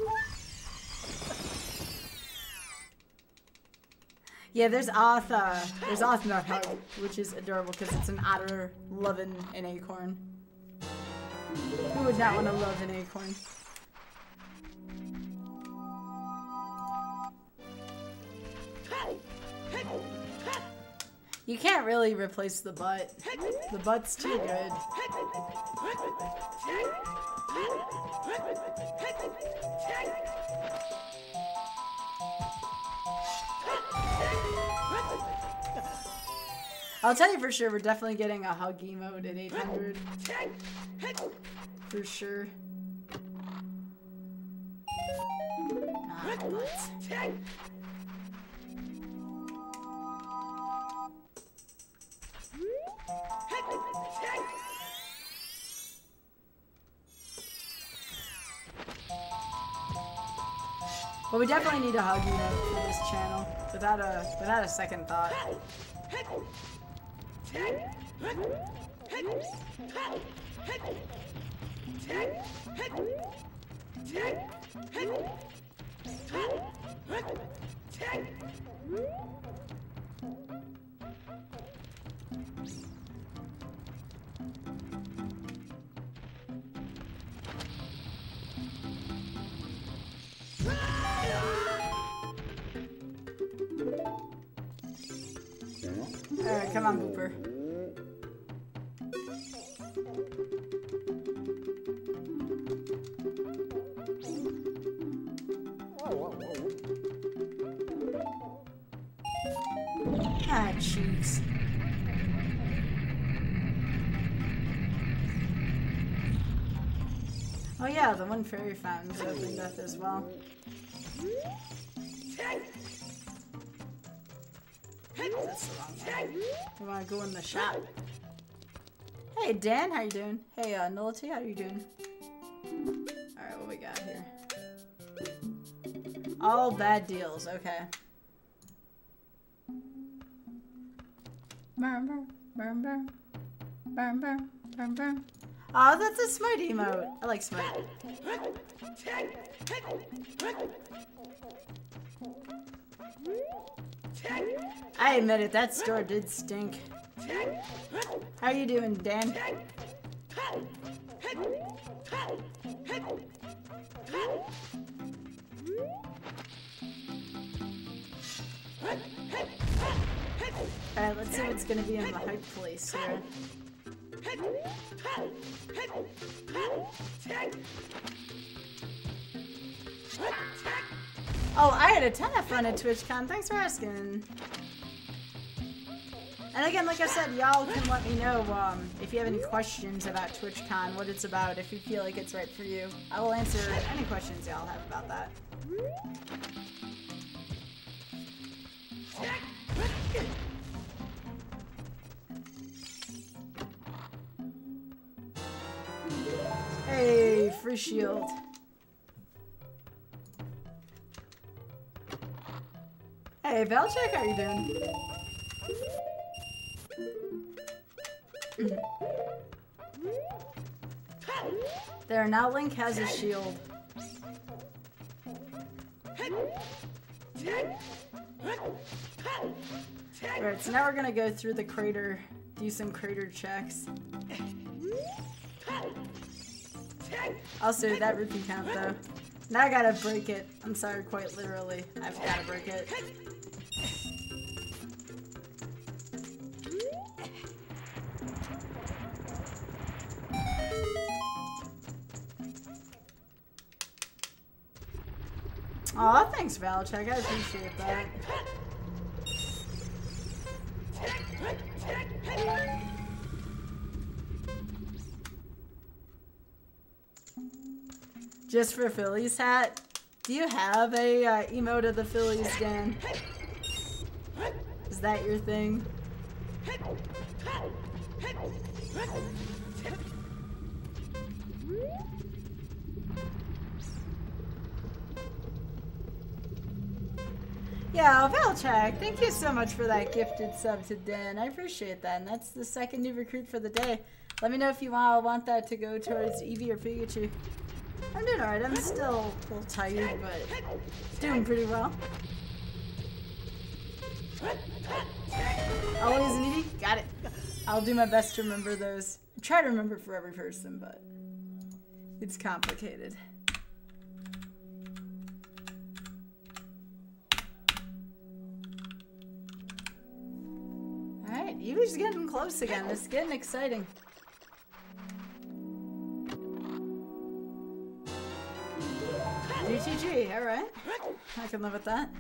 Speaker 1: Yeah, there's Oth Nut Hug, which is adorable because it's an otter loving an acorn. Who would not want to love an acorn? You can't really replace the butt. The butt's too good. I'll tell you for sure, we're definitely getting a hug emote at 800. For sure. Ah, butts. But we definitely need a hug emote for this channel, without a second thought. Alright, come on, Booper. Ah, cheeks. Oh yeah, the one fairy fountain's opened up as well. That's the wrong one. We want to go in the shop. Hey Dan, how you doing? Hey Nullity, how you doing? Alright, what we got here? All bad deals, okay. Oh, that's a Smite emote. I like Smite. I admit it, that store did stink. How you doing, Dan? Alright, let's see what's gonna be in the hype place here. Oh, I had a ton of fun at TwitchCon. Thanks for asking. And again, like I said, y'all can let me know if you have any questions about TwitchCon, what it's about, if you feel like it's right for you. I will answer any questions y'all have about that. Hey, free shield. Hey, Velchek, how you doing? There, now Link has a shield. Alright, so now we're gonna go through the crater, do some crater checks. Also, that rupee count though. Now I gotta break it. I'm sorry, quite literally. I've gotta break it. Aw, thanks, Valchek. I appreciate that. Just for Phillies hat? Do you have a emote of the Phillies, Dan? Is that your thing? Yeah, Valchak, thank you so much for that gifted sub to Dan. I appreciate that, and that's the second new recruit for the day. Let me know if you want that to go towards Eevee or Pikachu. I'm doing alright, I'm still a little tired, but doing pretty well. Always an Eevee? Got it. I'll do my best to remember those. I try to remember for every person, but it's complicated. Alright, Eevee's getting close again. It's getting exciting. GTG, alright. I can live with that.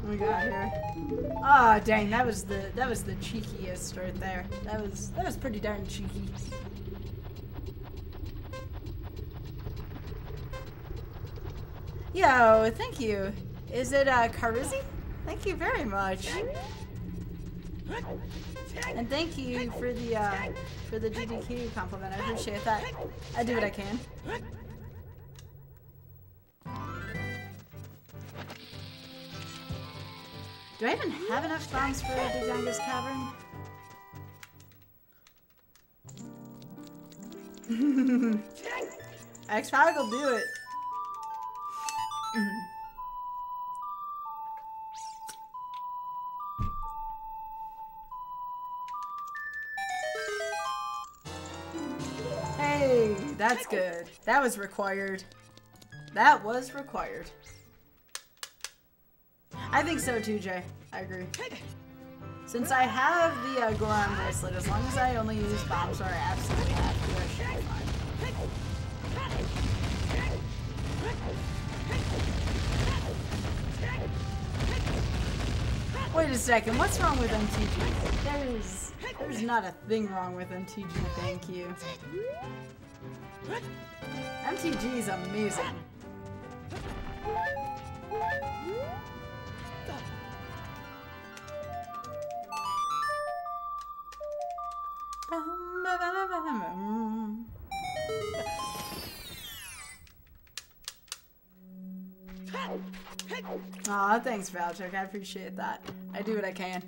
Speaker 1: What we got here? Ah, oh, dang, that was the cheekiest right there. That was pretty darn cheeky. Yo, thank you. Is it Karizi? Thank you very much. And thank you for the GDQ compliment. I appreciate that. I do what I can. Do I even have enough bombs for Django's Cavern? X-Pac will do it. Hey, that's good. That was required. That was required. I think so too, Jay. I agree. Since I have the Goron bracelet, as long as I only use bombs where I absolutely have to, I should be fine. Wait a second, what's wrong with MTG? There's not a thing wrong with MTG, thank you. MTG is amazing. Aw, thanks, Valchuk. I appreciate that. I do what I can.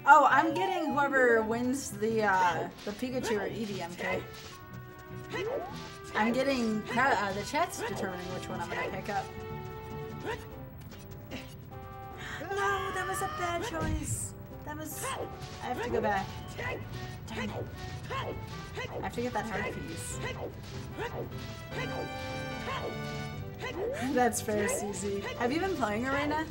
Speaker 1: Oh, I'm getting whoever wins the Pikachu or EDMK. I'm getting the chat's determining which one I'm gonna pick up. No, that was a bad choice. That was. I have to go back. Darn it. I have to get that heart piece. That's fair, Susie. Have you been playing Arena?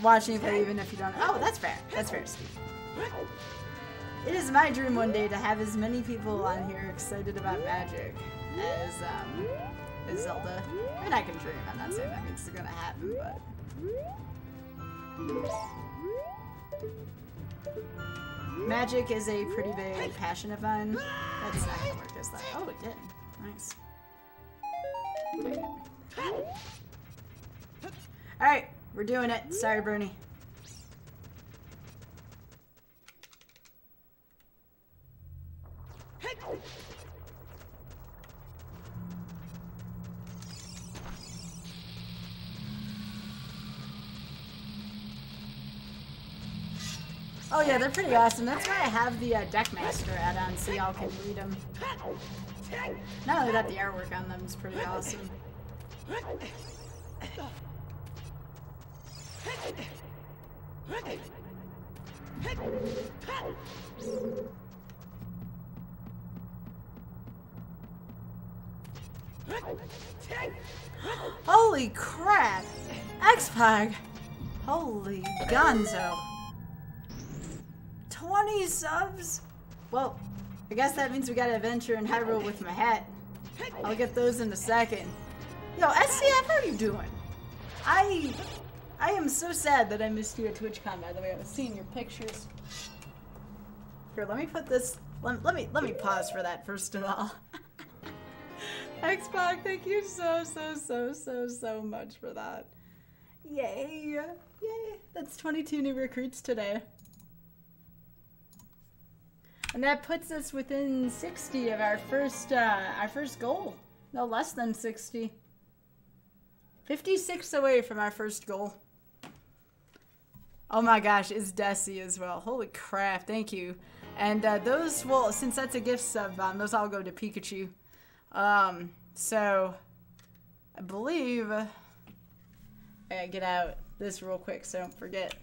Speaker 1: Watching you play even if you don't. Oh, that's fair. That's fair, Steve. It is my dream one day to have as many people on here excited about Magic as Zelda. I mean, I can dream. I'm not saying that means it's gonna happen, but. Magic is a pretty big passion of mine. That's not gonna work as that. Oh, it did. Nice. Alright, we're doing it. Sorry, Bernie. Oh yeah, they're pretty awesome. That's why I have the Deckmaster add-on so y'all can read them. Not only that, the artwork on them is pretty awesome. Holy crap! X-Pog! Holy gonzo! 20 subs? Well, I guess that means we got an adventure in Hyrule with my hat. I'll get those in a second. Yo, SCF, how are you doing? I am so sad that I missed you at Twitchcon, by the way. I was seeing your pictures. Here, let me put this. Let me pause for that first of all. Xbox, thank you so much for that. Yay! Yay! That's 22 new recruits today. And that puts us within 60 of our first goal. No, less than 60. 56 away from our first goal. Oh my gosh, it's Desi as well. Holy crap, thank you. And those will, since that's a gift sub, those all go to Pikachu. So, I believe, I gotta get out this real quick so I don't forget.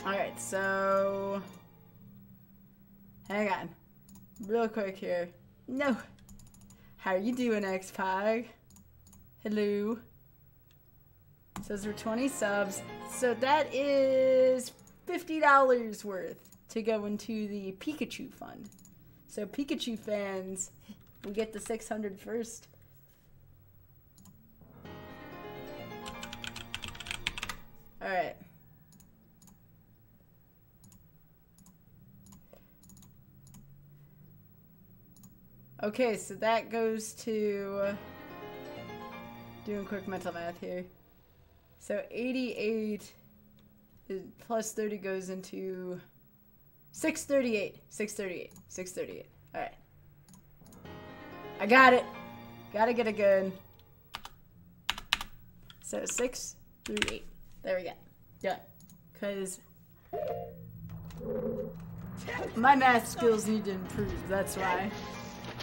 Speaker 1: Alright, so, hang on, real quick here. No, how are you doing, X-Pog? Hello. So those are 20 subs, so that is $50 worth to go into the Pikachu fund. So Pikachu fans, we get the 600 first. Alright. Okay, so that goes to, doing quick mental math here. So 88 plus 30 goes into 638. 638. Alright. I got it. Gotta get a gun. So 638. There we go. Done. Because my math skills need to improve. That's why.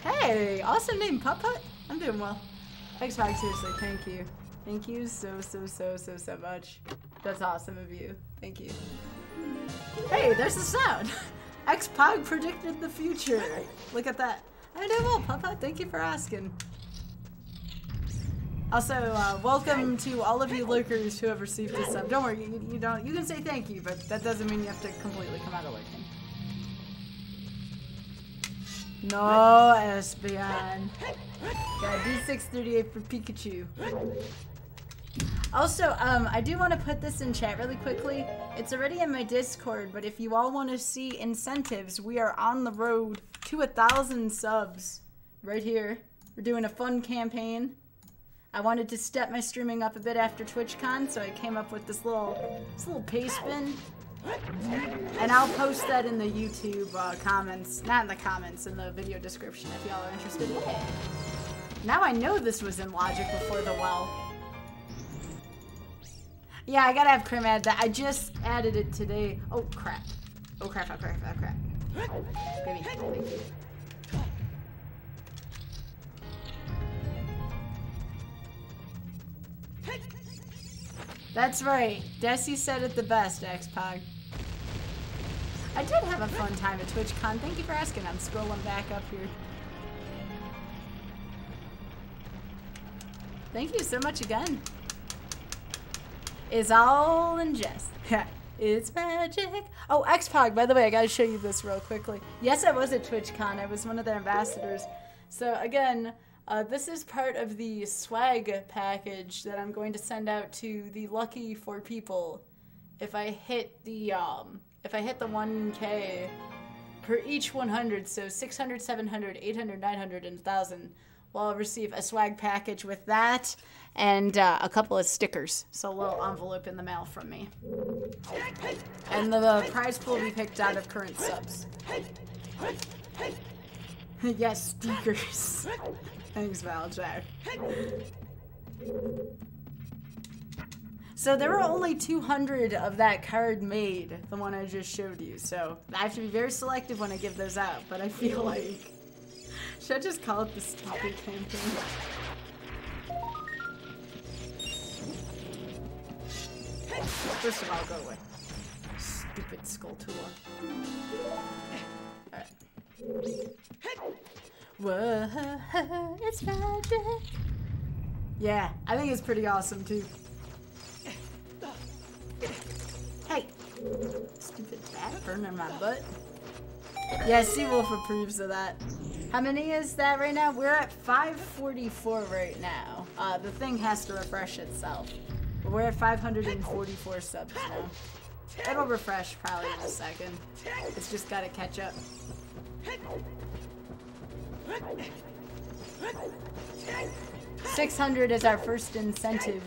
Speaker 1: Hey, awesome name, Putt Putt. I'm doing well. Xbox, seriously, thank you. Thank you so much. That's awesome of you. Thank you. Hey, there's the sound. X-Pog predicted the future. Look at that. I know well, Putt Putt. Thank you for asking. Also, welcome to all of you lurkers who have received this sub. Don't worry, you can say thank you, but that doesn't mean you have to completely come out of lurking. No, Espeon. Got D638 for Pikachu. Also, I do want to put this in chat really quickly. It's already in my Discord, but if you all want to see incentives, we are on the road to 1,000 subs right here. We're doing a fun campaign. I wanted to step my streaming up a bit after TwitchCon, so I came up with this little paste bin. And I'll post that in the YouTube comments, not in the comments, in the video description if y'all are interested. Yeah. Now I know this was in Logic before the well. Yeah, I gotta have Crim add that. I just added it today. Oh crap. Oh crap, oh crap, oh crap. Baby, thank you. That's right. Desi said it the best, Xpog. I did have a fun time at TwitchCon. Thank you for asking. I'm scrolling back up here. Thank you so much again. It's all in jest. It's magic. Oh, Xpog, by the way, I gotta show you this real quickly. Yes, I was at TwitchCon. I was one of their ambassadors. So again, this is part of the swag package that I'm going to send out to the lucky 4 people. If I hit the 1K per each 100, so 600, 700, 800, 900, and 1,000, well, I'll receive a swag package with that and a couple of stickers. So a little envelope in the mail from me. And the prize pool will be picked out of current subs. Yes, stickers. Thanks, Valjack. So there were only 200 of that card made, the one I just showed you. So I have to be very selective when I give those out, but I feel like... Should I just call it the sticker campaign? First of all, go away. Stupid skull tool. Alright. Whoa, it's magic. Yeah, I think it's pretty awesome too. Hey, stupid bat burning my butt. Yeah, Seawolf approves of that. How many is that right now? We're at 544 right now. The thing has to refresh itself. But we're at 544 subs now. It'll refresh probably in a second. It's just gotta catch up. 600 is our first incentive.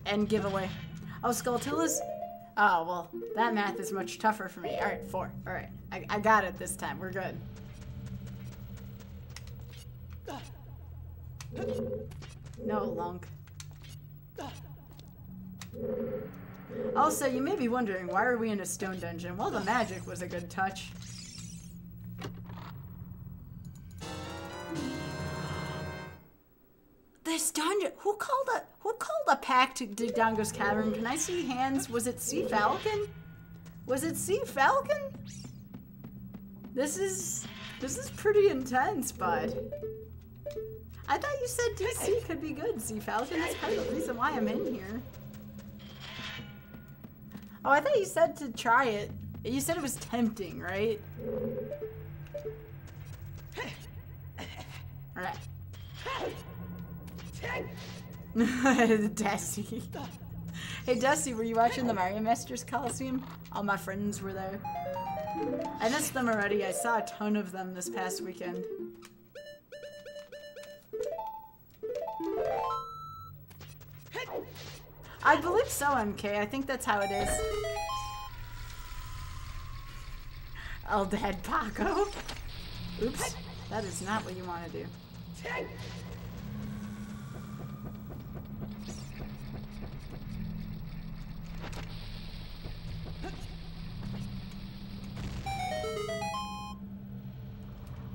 Speaker 1: And giveaway. Oh, Skulltulas? Oh, well, that math is much tougher for me. Alright, 4. Alright, I got it this time. We're good. No, Lunk. Also, you may be wondering, why are we in a stone dungeon? Well, the magic was a good touch. This dungeon. Who called a pack to dig Dongo's Cavern? Can I see hands? Was it Sea Falcon? Was it Sea Falcon? This is pretty intense, bud. I thought you said DC could be good, Sea Falcon. That's part of the reason why I'm in here. Oh, I thought you said to try it. You said it was tempting, right? Alright. Dusty. Hey Dusty, were you watching the Mario Masters Coliseum? All my friends were there. I missed them already. I saw a ton of them this past weekend. I believe so, MK. I think that's how it is. Oh, Dad Paco. Oops. That is not what you want to do.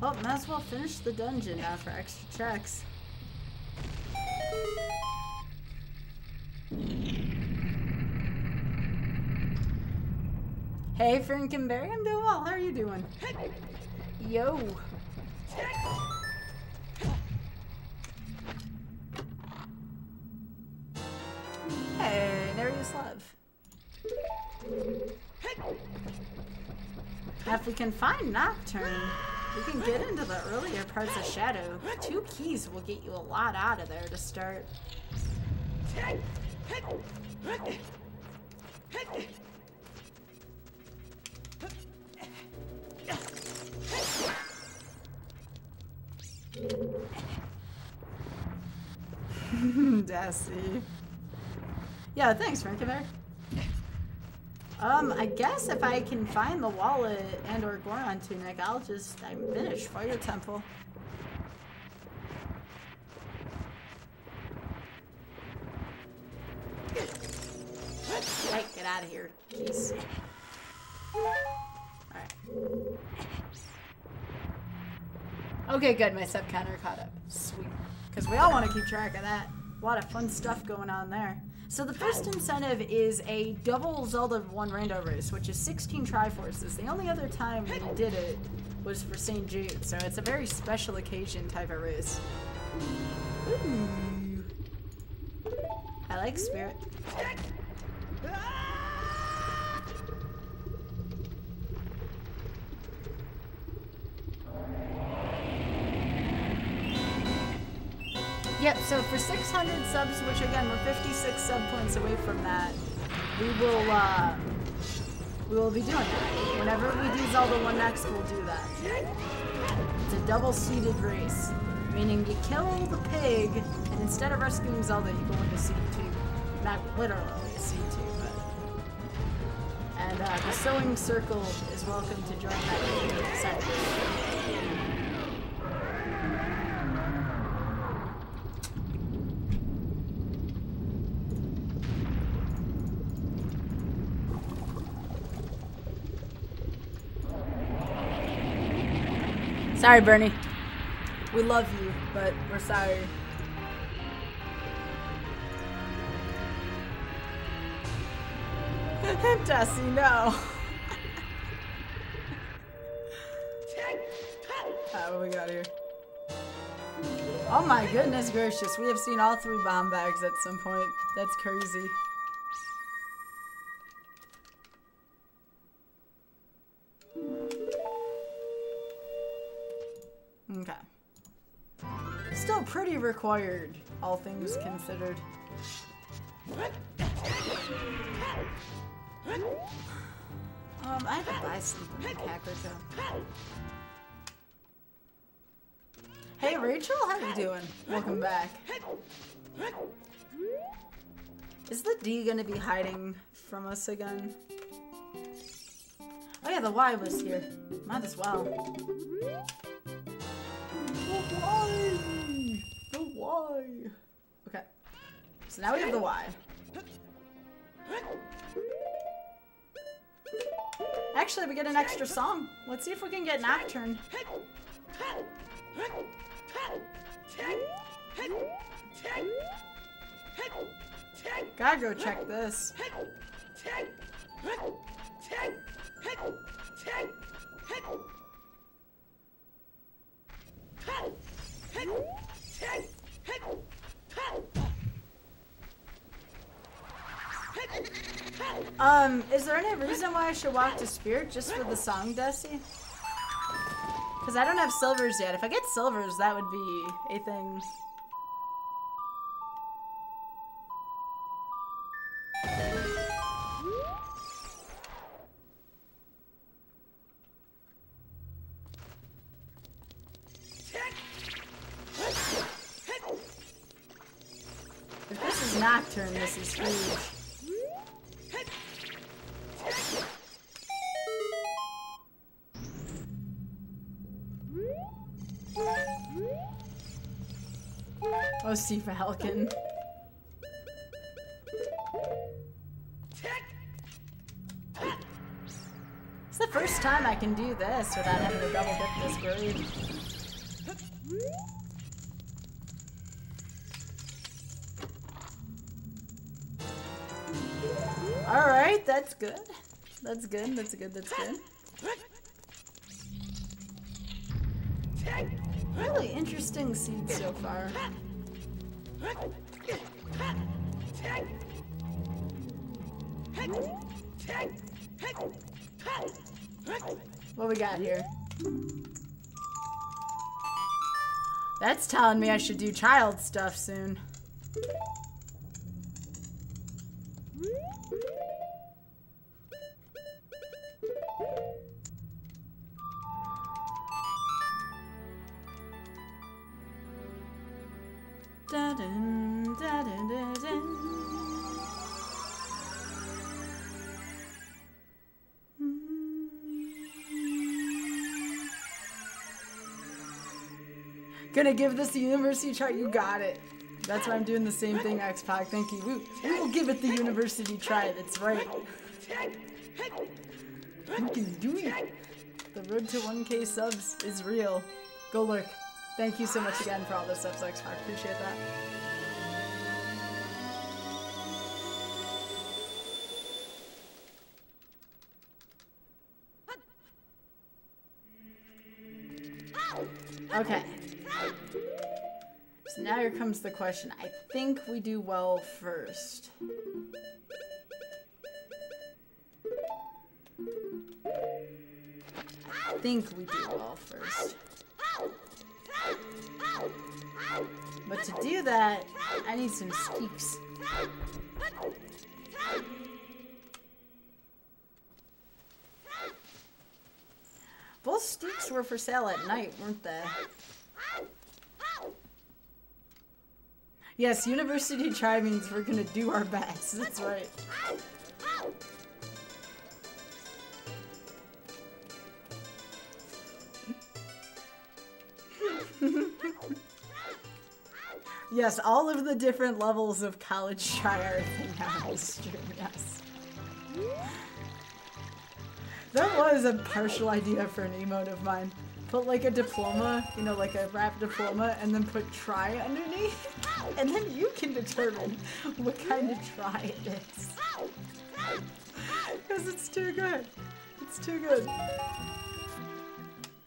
Speaker 1: Well, might as well finish the dungeon now for extra checks. Hey, Frankenberry, I'm doing well. How are you doing? Yo. Hey, Narius Love. Now, if we can find Nocturne, we can get into the earlier parts of Shadow. 2 keys will get you a lot out of there to start. Desi. Yeah, thanks, Frankie Bear. I guess if I can find the wallet and or Goron tunic, I'll just finish Fire Temple. Hey, get out of here. Jeez. Alright. Okay, good. My sub counter caught up. Sweet. Because we all want to keep track of that. A lot of fun stuff going on there. So the first incentive is a double Zelda 1 rando race, which is 16 Triforces. The only other time we did it was for St. Jude, so it's a very special occasion type of race. Ooh. I like Spirit. Yep, so for 600 subs, which again, we're 56 sub points away from that, we will be doing it. Whenever we do Zelda 1 next, we'll do that. It's a double-seeded race, meaning you kill the pig, and instead of rescuing Zelda, you go into seed 2. Not literally a seed 2, but... And the sewing circle is welcome to join that side. Sorry, Bernie. We love you, but we're sorry. Dusty, no. What we got here? Oh my goodness gracious, we have seen all 3 bomb bags at some point. That's crazy. Okay. Still pretty required, all things considered. I had to buy something at Kakariko. Hey Rachel, how you doing? Welcome back. Is the D gonna be hiding from us again? Oh yeah, the Y was here. Might as well. The Y! The Y! Okay. So now we have the Y. Actually, we get an extra song. Let's see if we can get Nocturne. Gotta go check this. Is there any reason why I should walk to Spirit just for the song, Desi? Because I don't have silvers yet. If I get silvers, that would be a thing. If this is Nocturne, this is huge. Oh, Steve Falcon. It's the first time I can do this without having to double dip this grade. Alright, that's good. That's good, that's good, that's good. Really interesting seed so far. What we got here? That's telling me I should do child stuff soon. Da-dun, da-dun, Gonna give this the university try. You got it. That's why I'm doing the same thing, X-Pac. Thank you. We will give it the university try. That's right. You can do it. The road to 1K subs is real. Go lurk. Thank you so much again for all the subs, X-Pac. Appreciate that. Okay. So now here comes the question. I think we do well first. I think we do well first. But to do that, I need some steaks. Both steaks were for sale at night, weren't they? Yes, university try means we're gonna do our best. That's right. Yes, all of the different levels of college try are a thing now on stream, yes. That was a partial idea for an emote of mine. Put like a diploma, you know, like a rap diploma, and then put try underneath. And then you can determine what kind of try it is. Because it's too good. It's too good.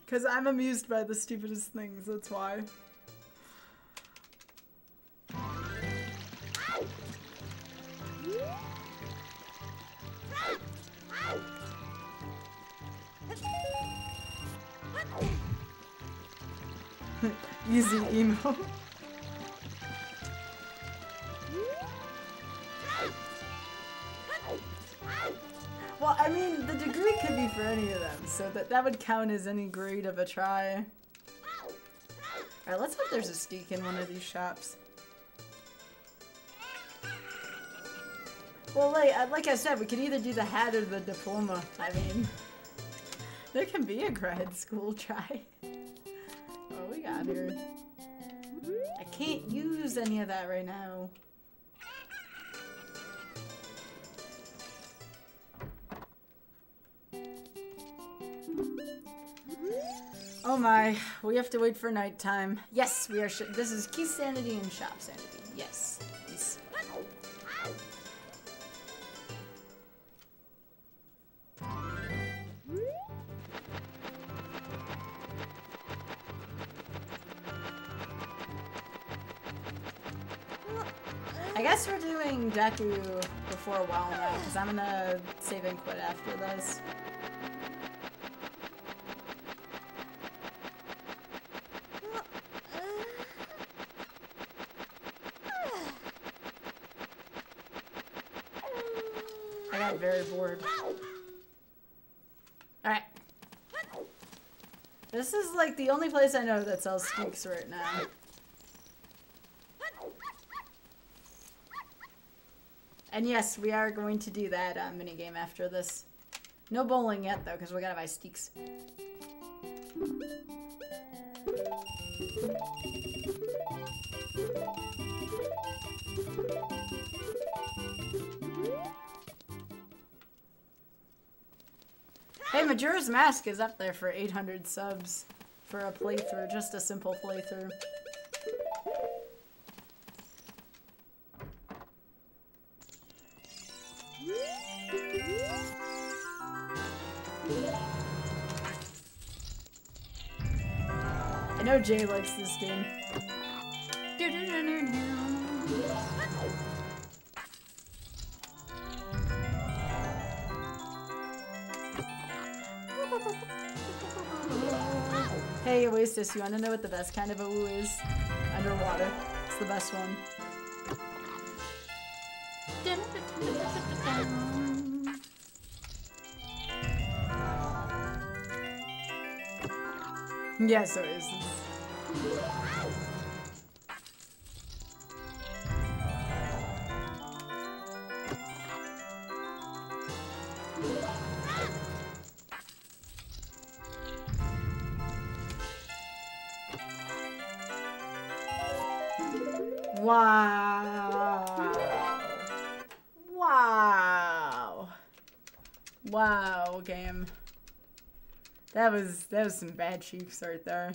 Speaker 1: Because I'm amused by the stupidest things, that's why. Easy emo. Well, I mean, the degree could be for any of them, so that would count as any grade of a try. Alright, let's hope there's a steak in one of these shops. Well, like I said, we could either do the hat or the diploma. I mean, there can be a grad school try. What we got here? I can't use any of that right now. Oh my, we have to wait for nighttime. Yes, we are. This is Keysanity and Shop Sanity. Yes. Yes. I guess we're doing Deku before a while now, because I'm gonna save and quit after this. I got very bored. Alright. This is like the only place I know that sells steaks right now. And yes, we are going to do that minigame after this. No bowling yet, though, because we gotta buy steaks. Hey, Majora's Mask is up there for 800 subs for a playthrough, just a simple playthrough. I know Jay likes this game. Hey Oasis, you wanna know what the best kind of a woo is? Underwater. It's the best one. Yes, Oasis. Wow. Wow. Wow, game. That was some bad cheeks right there.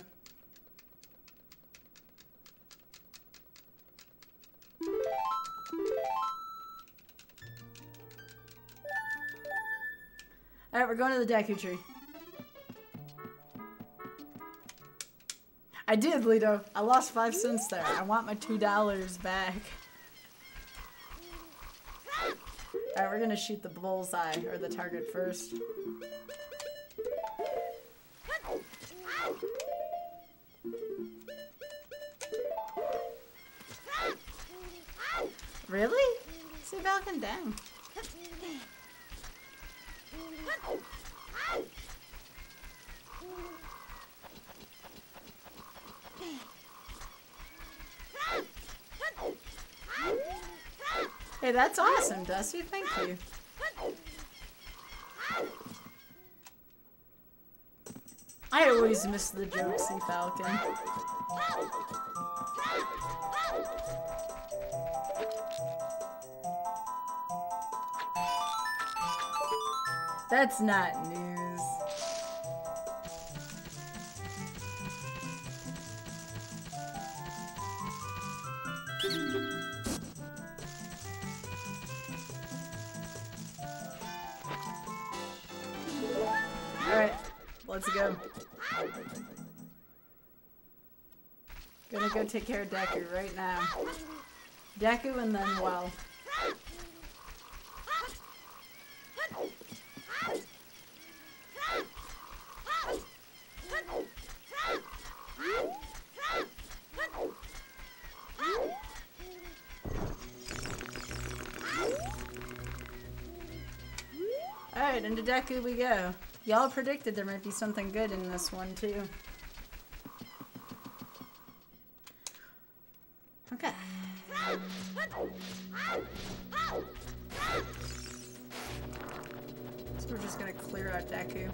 Speaker 1: Alright, we're going to the Deku tree. I did, Lito. I lost 5 cents there. I want my $2 back. Alright, we're gonna shoot the bullseye, or the target first. Really? See Falcon down. Hey, that's awesome, Dusty. Thank you. I always miss the jokesy Falcon. That's not news. Alright, let's go. Gonna go take care of Deku right now. Deku and then well. Alright, into Deku we go. Y'all predicted there might be something good in this one too. Okay. So we're just gonna clear out Deku.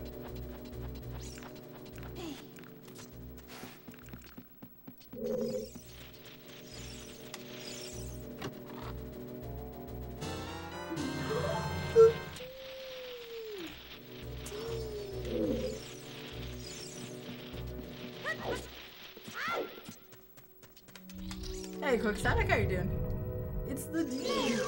Speaker 1: Hey, Quickstatic, how you doing? It's the D.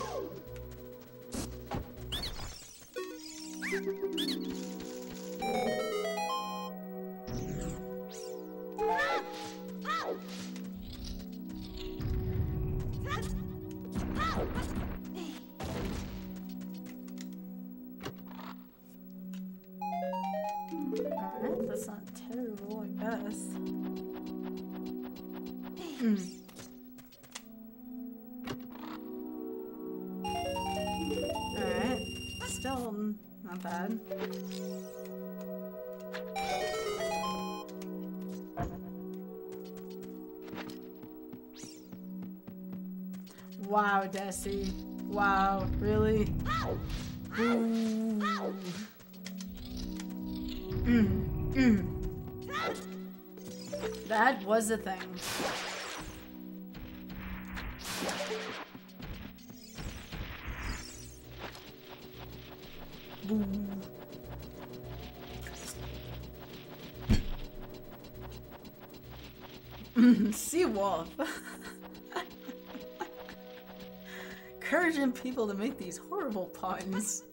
Speaker 1: Alright, that's not terrible, I guess. Alright, still not bad. Wow, Desi. Wow, really? Ooh. That was a thing. Seawolf. Encouraging people to make these horrible puns.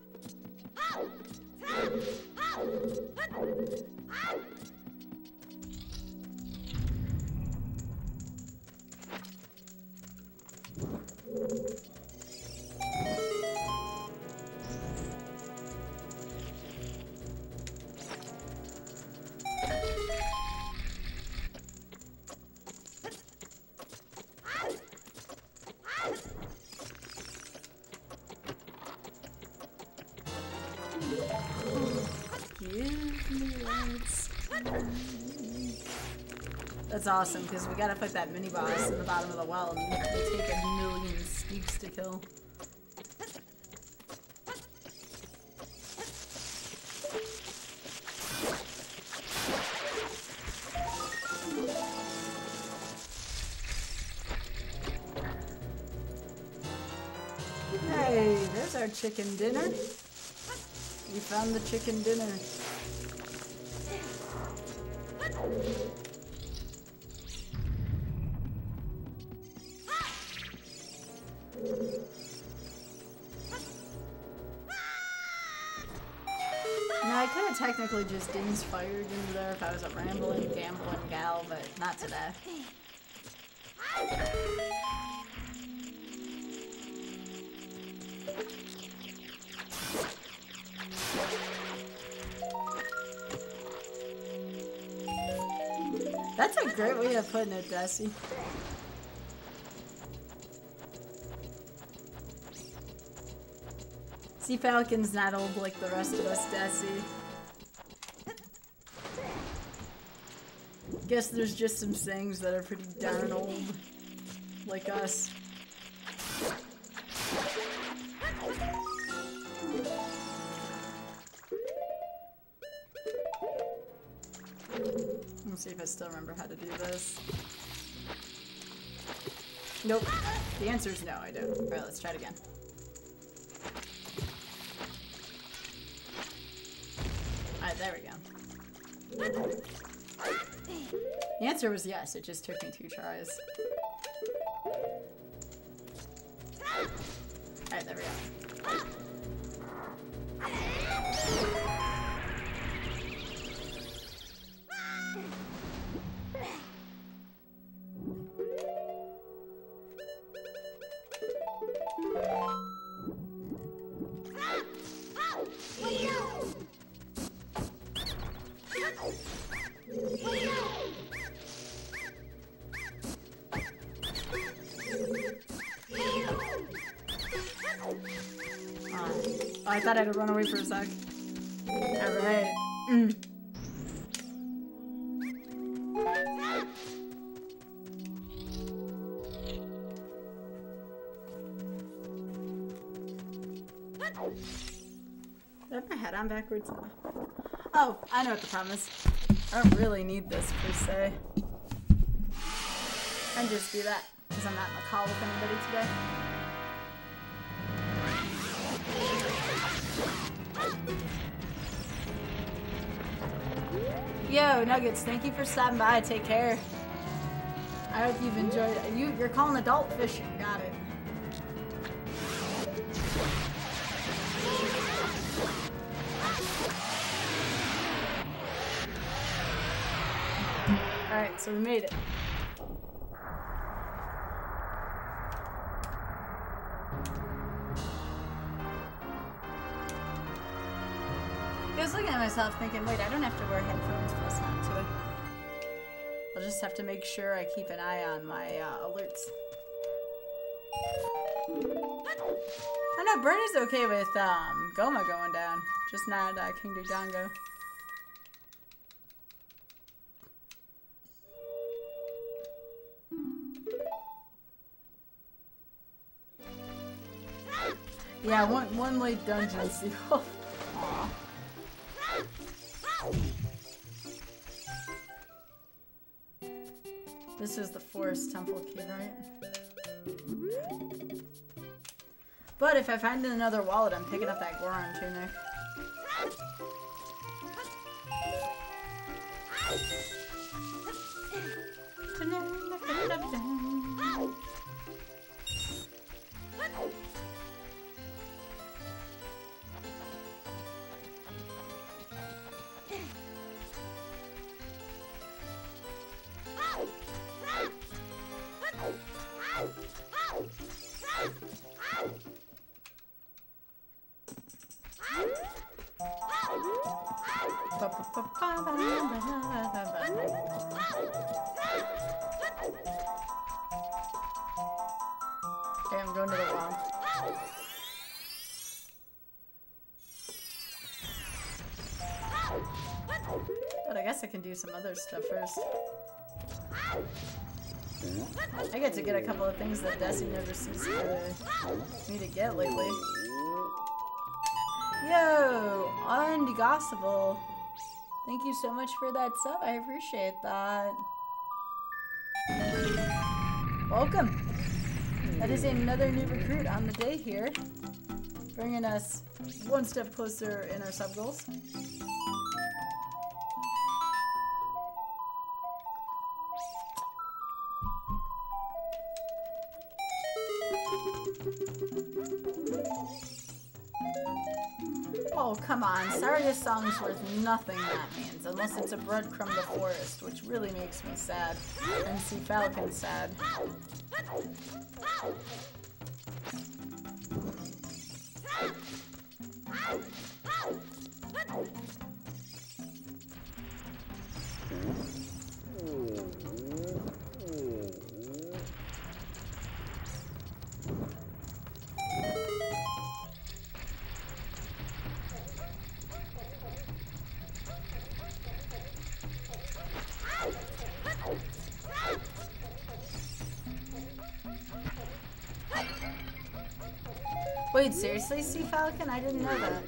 Speaker 1: That's awesome, because we gotta fight that mini-boss in the bottom of the well, and they take 1,000,000 sneaks to kill. our chicken dinner. We found the chicken dinner. Now, I could have technically just inspired into there if I was a rambling, gambling gal, but not today. That's a great way of putting it, Desi. See, Falcon's not old like the rest of us, Desi. Guess there's just some things that are pretty darn old, like us. Let's see if I still remember how to do this. Nope. The answer is no, I don't. Alright, let's try it again. Alright, there we go. The answer was yes, it just took me 2 tries. Alright, there we go. I thought I had to run away for a sec. Alright. Did I have my head on backwards? Oh, I know what the problem is. I don't really need this per se. I can just do that because I'm not in a call with anybody today. Yo, Nuggets, thank you for stopping by. Take care. I hope you've enjoyed it. You're calling adult fishing. Got it. Alright, so we made it. I was looking at myself thinking, wait, I don't have to wear headphones plus not today. I'll just have to make sure I keep an eye on my alerts. I know Bernie's okay with Goma going down, just not King Dodongo. Yeah, one late dungeon sequel. Aww. This is the Forest Temple key, right? But if I find another wallet, I'm picking up that Goron tunic. Okay, I'm going to the wall. But I guess I can do some other stuff first. I get to get a couple of things that Desi never sees me to get lately. Yo! Undegossable. Thank you so much for that sub. I appreciate that. Welcome. That is another new recruit on the day here. Bringing us one step closer in our sub goals. Oh, come on. Serious song's worth nothing, that means. Unless it's a breadcrumb the forest, which really makes me sad. And see Falcon sad. Wait, seriously, Sea Falcon? I didn't know that.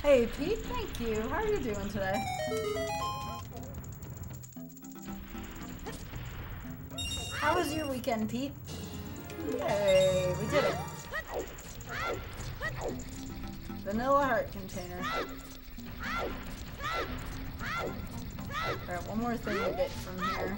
Speaker 1: Hey, Pete, thank you. How are you doing today? How was your weekend, Pete? Hey, we did it. Vanilla heart container. Alright, one more thing to get from here.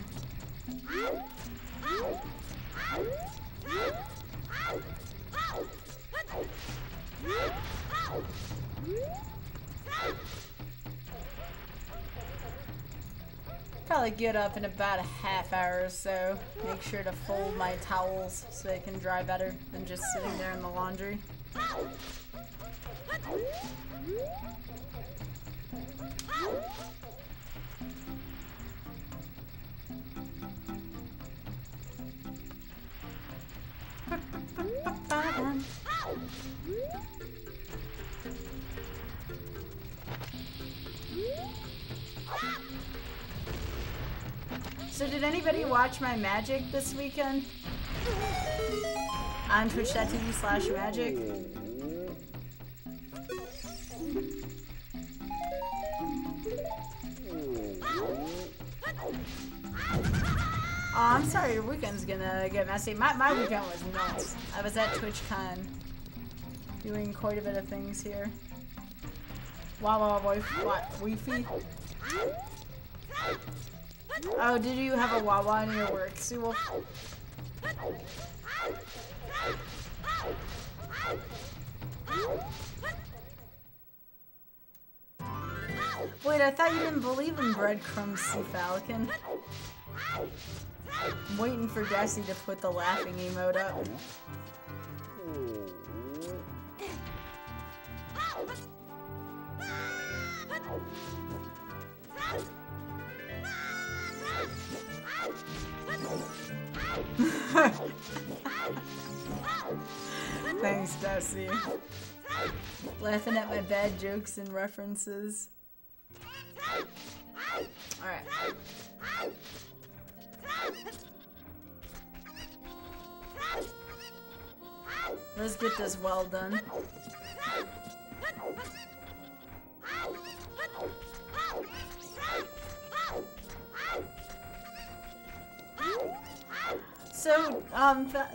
Speaker 1: Probably get up in about a half hour or so. Make sure to fold my towels so they can dry better than just sitting there in the laundry. So did anybody watch my magic this weekend? On twitch.tv/magic? Oh, I'm sorry, your weekend's gonna get messy. My weekend was nuts. I was at Twitchcon doing quite a bit of things here. Wow, Wi-Fi. Oh, did you have a Wawa in your work, Sewell? Wait, I thought you didn't believe in breadcrumbs, Sea Falcon. I'm waiting for Jesse to put the laughing emote up. Thanks, Dusty. Laughing at my bad jokes and references. Alright. Let's get this well done. So,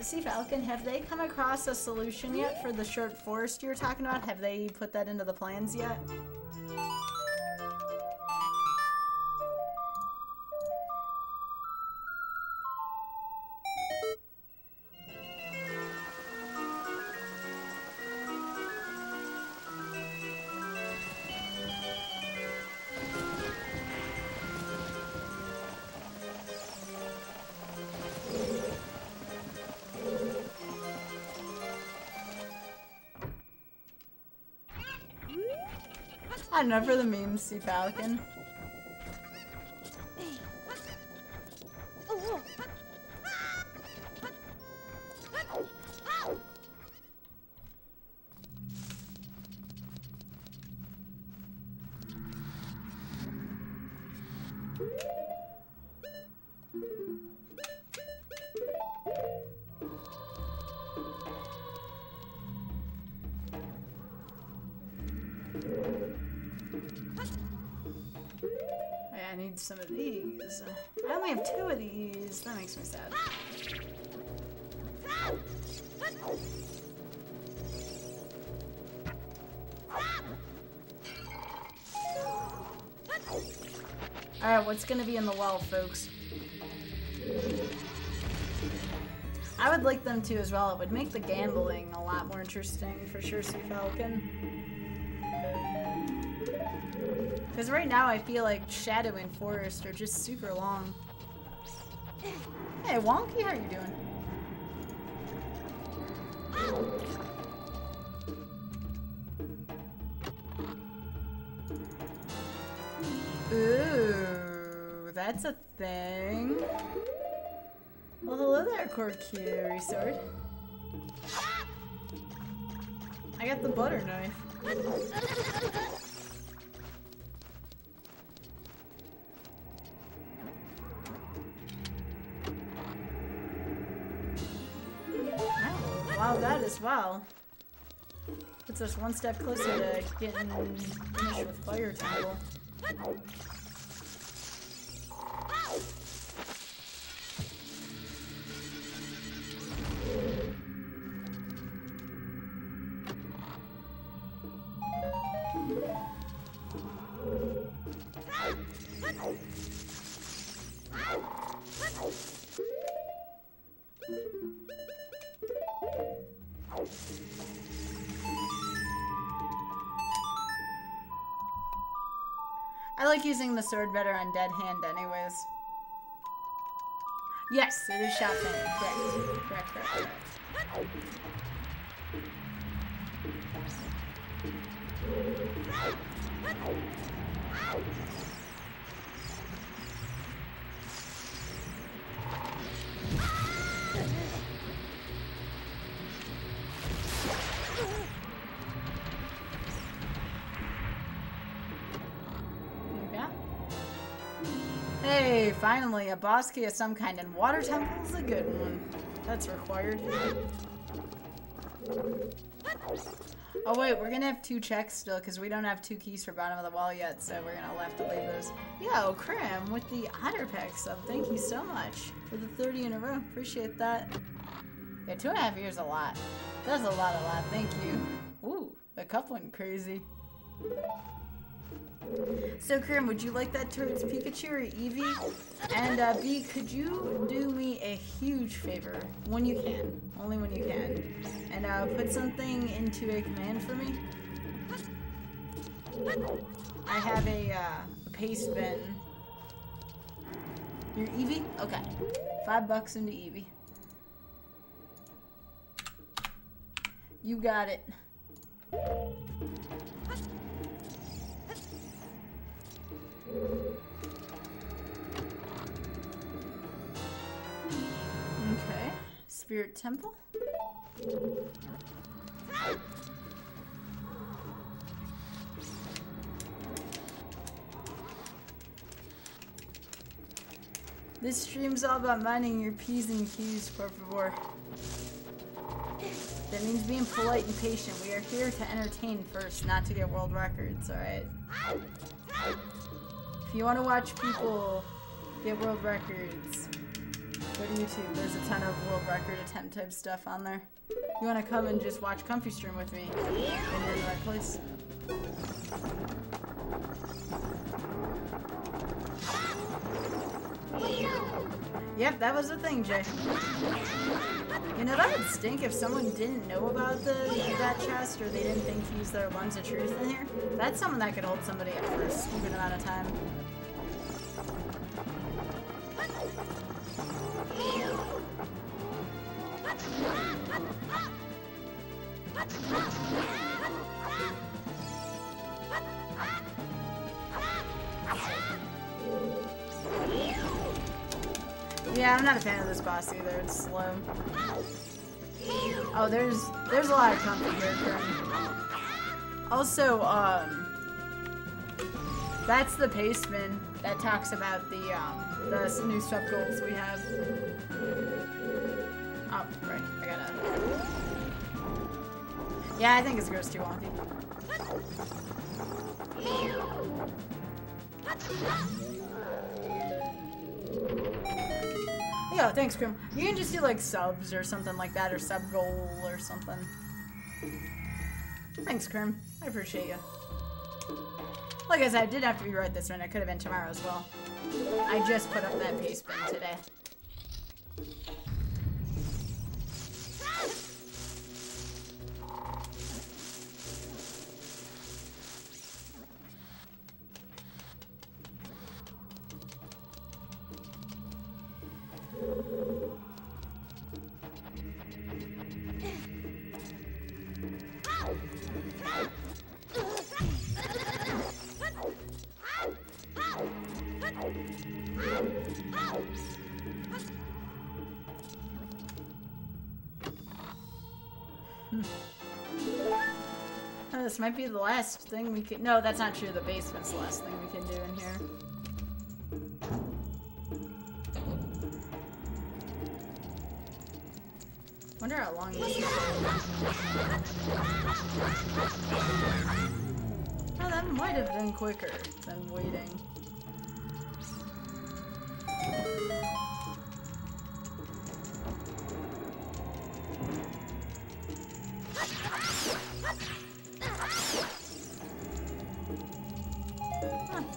Speaker 1: Sea Falcon, have they come across a solution yet for the short forest you were talking about? Have they put that into the plans yet? I don't know, for the memes, Sea Falcon. I need some of these. I only have 2 of these. That makes me sad. Alright, what's gonna be in the well, folks? I would like them to as well. It would make the gambling a lot more interesting for sure, Sea Falcon. Because right now I feel like Shadow and Forest are just super long. Hey, Wonky, how you doing? Ooh, that's a thing. Well, hello there, Corcury Sword. I got the butter knife. Wow, that as well. Puts us one step closer to getting finished with Fire Temple. I like using the sword better on dead hand anyways. Yes, it is shot fan. Correct. Hey, finally, a boss key of some kind, and Water Temple's a good one. That's required. Oh wait, we're gonna have 2 checks still, because we don't have 2 keys for bottom of the wall yet, so we're gonna have to leave those. Yo, Krim, with the Otter Pack sub, thank you so much for the 30 in a row. Appreciate that. Yeah, 2.5 years a lot. That's a lot, thank you. Ooh, the cup went crazy. So, Krim, would you like that towards Pikachu or Eevee? And, B, could you do me a huge favor? When you can. Only when you can. And, put something into a command for me? I have a paste bin. Your Eevee? Okay. $5 into Eevee. You got it. Okay, Spirit Temple. This stream's all about minding your P's and Q's, por favor. That means being polite and patient. We are here to entertain first, not to get world records, alright? If you want to watch people get world records, go to YouTube. There's a ton of world record attempt type stuff on there. If you want to come and just watch Comfy Stream with me, then you're in the right place. Yep, that was the thing, Jay. You know, that would stink if someone didn't know about that chest, or they didn't think to use their lungs of truth in here. That's something that could hold somebody up for a stupid amount of time. Yeah, I'm not a fan of this boss either. It's slow. Oh, there's a lot of comfy here, Karen. Also, that's the paste bin that talks about the new sub goals we have. Oh, right. I gotta. Yeah, I think it's gross too wonky. Yeah, thanks, Grim. You can just do like subs or something like that, or sub goal or something. Thanks, Grim. I appreciate you. Like I said, it didn't have to be right this minute. It could have been tomorrow as well. I just put up that paste bin today. This might be the last thing we can— no, that's not true. The basement's the last thing we can do in here. Wonder how long this is. Oh, that might have been quicker than waiting.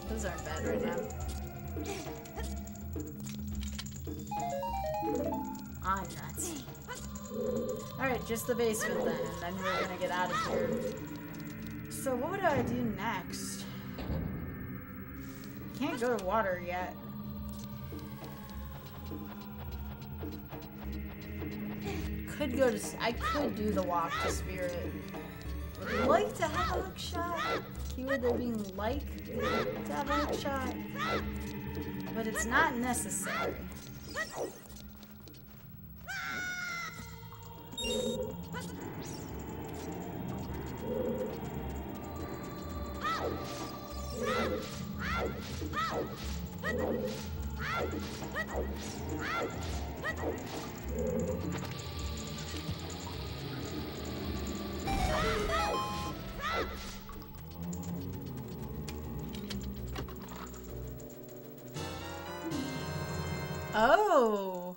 Speaker 1: Those aren't bad right now. Ah, nuts. Alright, just the basement then, and then we're gonna get out of here. So what would I do next? Can't go to water yet. Could go to— I could do the walk to Spirit. Would like to have a hook shot. Keyword there being like to have a hook shot. But it's not necessary. Oh.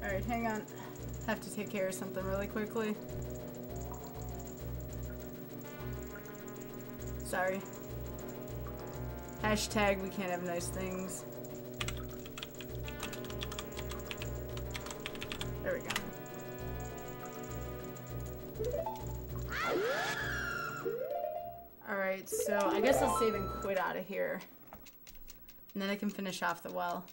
Speaker 1: Alright, hang on. Have to take care of something really quickly. Sorry. Hashtag we can't have nice things. There we go. Alright, so I guess I'll save and quit out of here. And then I can finish off the well.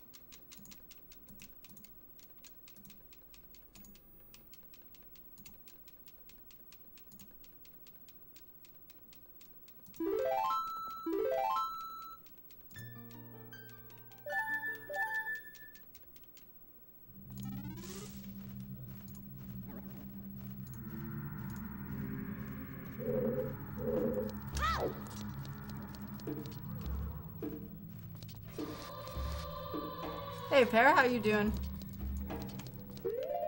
Speaker 1: Hey, Para, how you doing?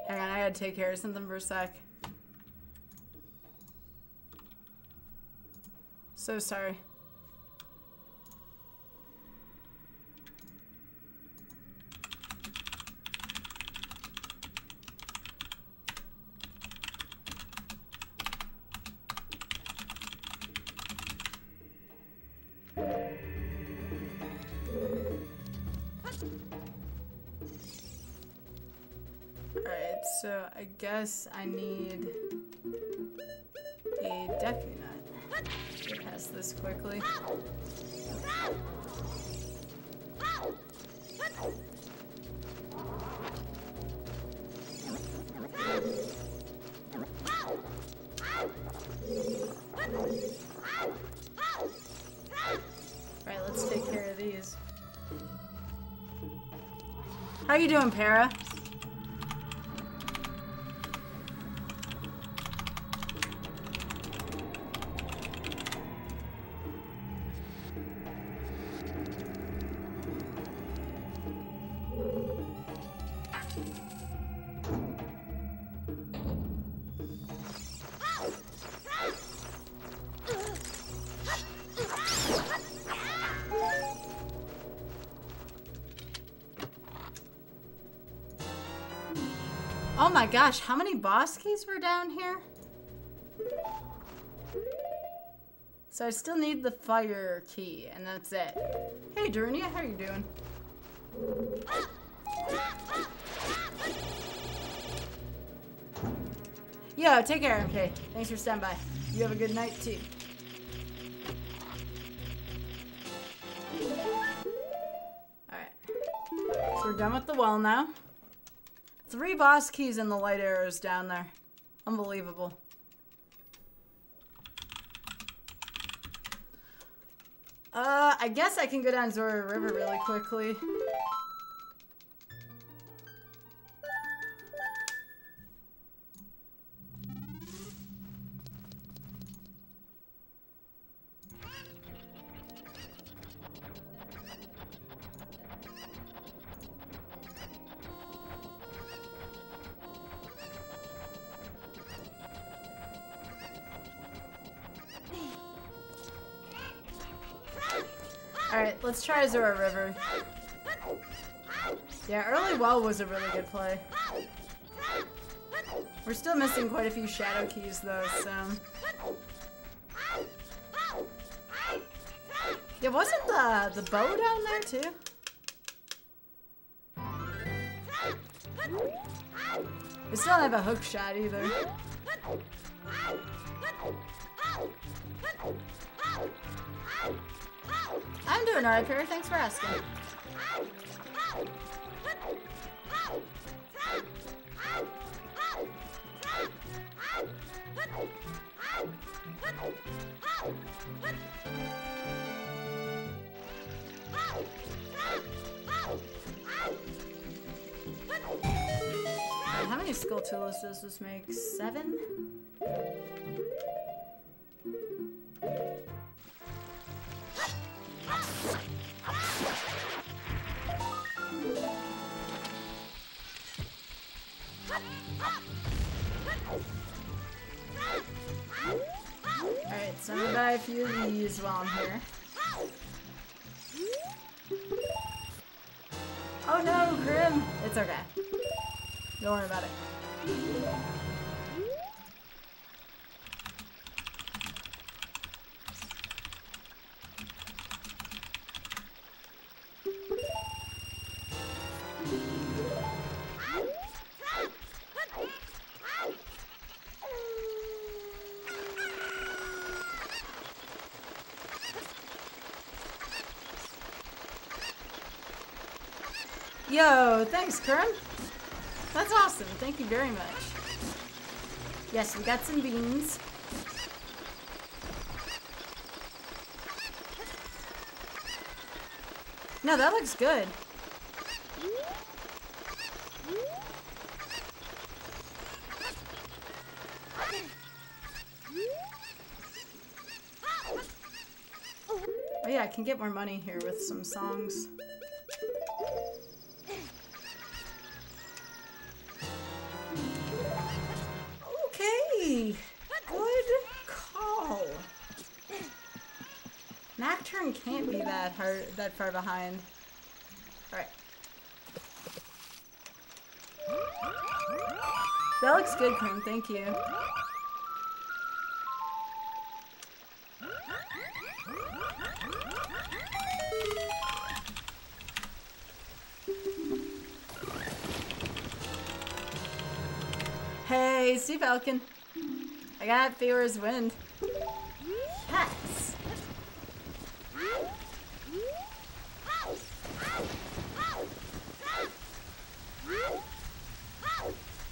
Speaker 1: Hang on, I gotta take care of something for a sec. So sorry. So I guess I need a deku nut. Get past this quickly. Right, let's take care of these. How you doing, Para? my gosh, how many boss keys were down here? So I still need the fire key, and that's it. Hey, Durunia, how are you doing? Yo, take care, MK. Thanks for standing by. You have a good night, too. Alright. So we're done with the well now. 3 boss keys and the light arrows down there. Unbelievable. I guess I can go down Zora River really quickly. Alright, let's try Zora River. Yeah, early well was a really good play. We're still missing quite a few shadow keys though, so... Yeah, wasn't the bow down there too? We still don't have a hook shot either. I'm doing alright, Perry. Thanks for asking. How many skull tools does this make? 7? Alright, so I'm gonna buy a few of these while I'm here. Oh no, Grim! It's okay. Don't worry about it. Yo, thanks, Kern. That's awesome. Thank you very much. Yes, we got some beans. No, that looks good. Oh yeah, I can get more money here with some songs. Good call. Nocturne can't be that far behind. Alright. That looks good, Cream. Thank you. Hey, Sea Falcon. I got Fear's Wind. Yes!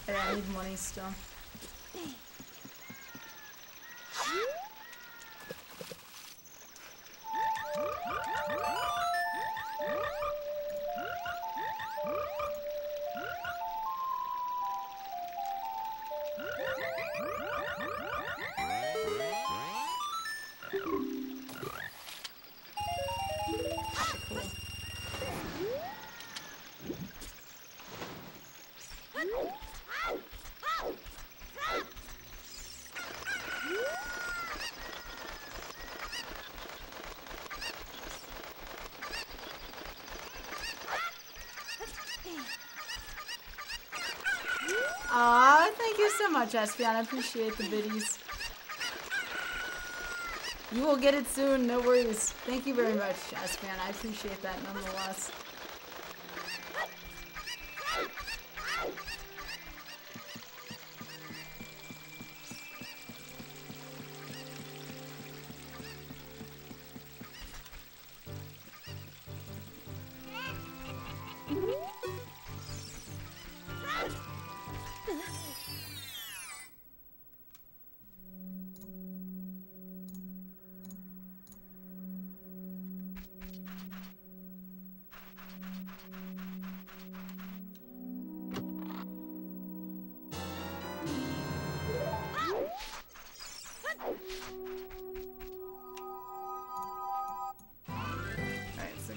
Speaker 1: I need money still. thank you so much, Espion. I appreciate the biddies. You will get it soon, no worries. Thank you very much, Espion. I appreciate that nonetheless.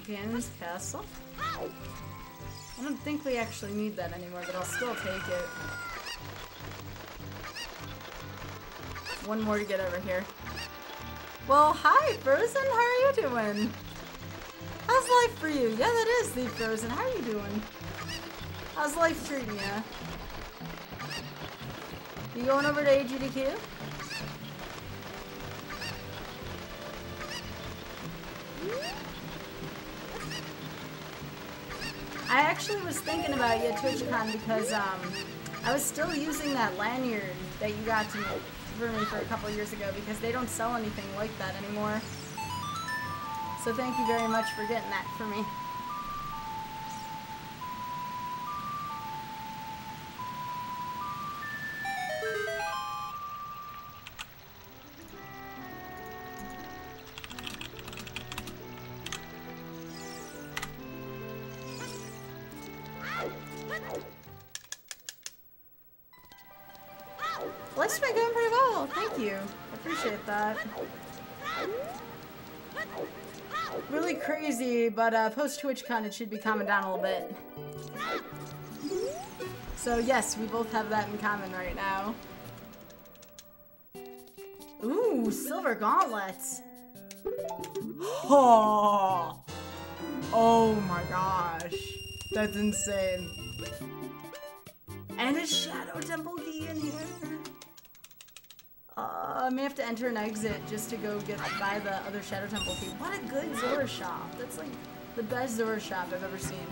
Speaker 1: Ganon's castle. I don't think we actually need that anymore, but I'll still take it. One more to get over here. Well, hi, Frozen. How are you doing? How's life for you? Yeah, that is the Frozen. How are you doing? How's life treating you? You going over to AGDQ? I actually was thinking about you at Twitchcon because I was still using that lanyard that you got for me for a couple years ago because they don't sell anything like that anymore. So thank you very much for getting that for me. Life's been going pretty well, thank you. I appreciate that. Really crazy, but post TwitchCon it should be calming down a little bit. So yes, we both have that in common right now. Ooh, silver gauntlets. Oh, oh my gosh, that's insane. And a shadow temple key in here. I may have to enter and exit just to go buy the other Shadow Temple key. What a good Zora shop. That's like the best Zora shop I've ever seen.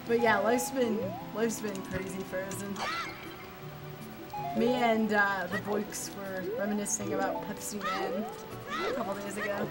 Speaker 1: But yeah, life's been crazy, Frozen. Me and the Boyks were reminiscing about Pepsi Man a couple days ago.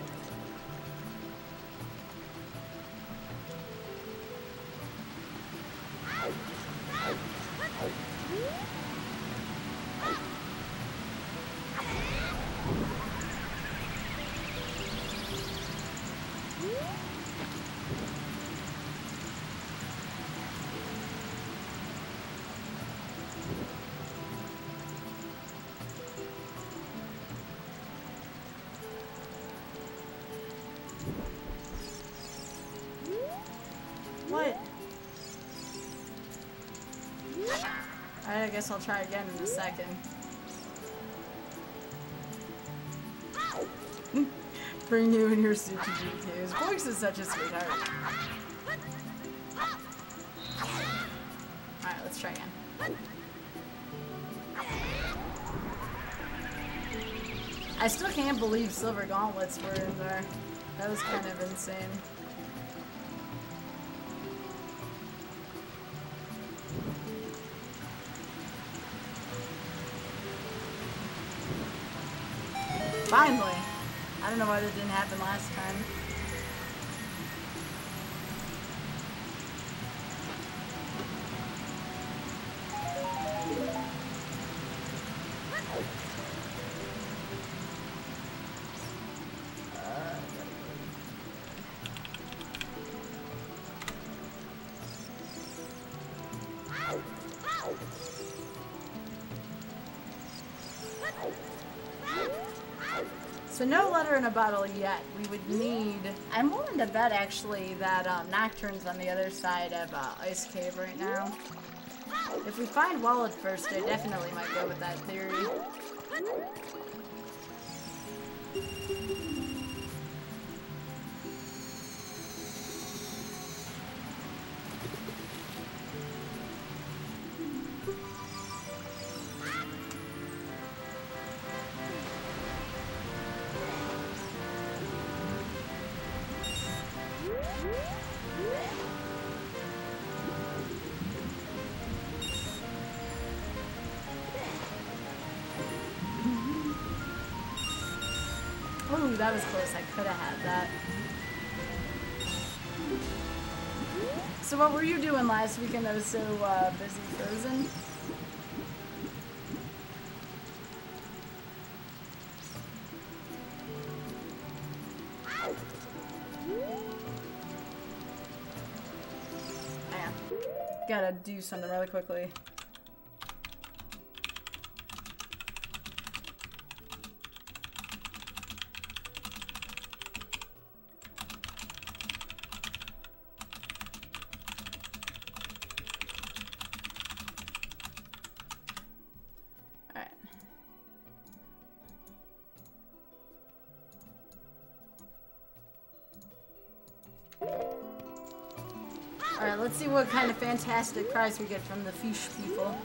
Speaker 1: What? Alright, I guess I'll try again in a second. Bring you and your Suki GQs. Boyks is such a sweetheart. Alright, let's try again. I still can't believe silver gauntlets were in there. That was kind of insane. Finally! I don't know why that didn't happen last time. So no letter in a bottle yet. We would need... I'm willing to bet, actually, that Nocturne's on the other side of Ice Cave right now. If we find Wallet first, I definitely might go with that theory. Ooh, that was close. I could have had that. So what were you doing last weekend that was so busy frozen? Man, gotta do something really quickly. Alright, let's see what kind of fantastic prize we get from the fish people.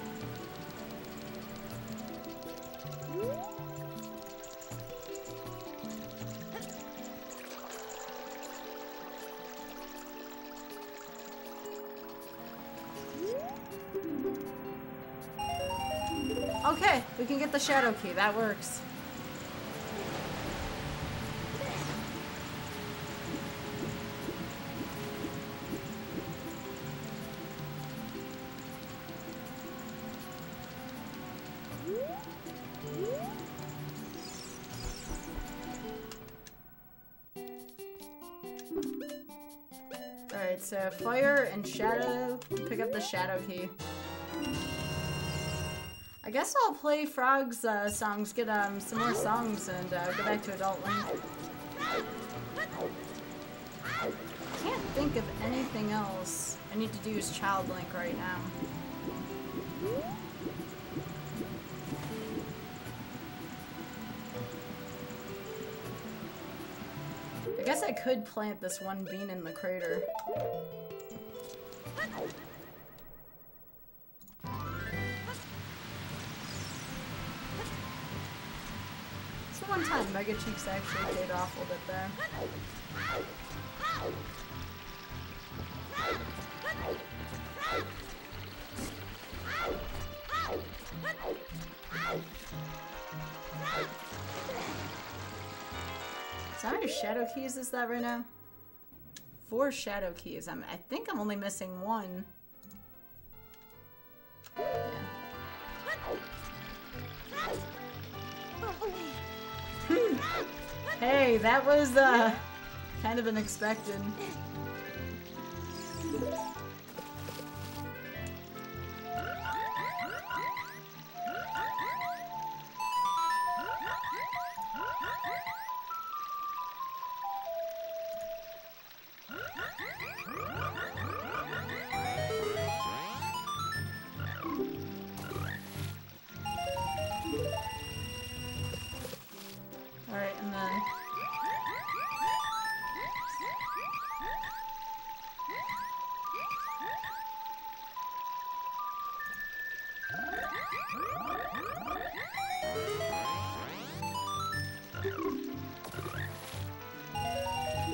Speaker 1: Okay, we can get the shadow key. That works. So fire and shadow, pick up the shadow key. I guess I'll play Frog's songs, get some more songs, and go back to Adult Link. I can't think of anything else I need to do as Child Link right now. I guess I could plant this one bean in the crater. So one time Mega Cheeks actually paid off a little bit there. So how many shadow keys is that right now? 4 shadow keys. I think I'm only missing 1. Yeah. Hey, that was kind of unexpected. Alright, and then...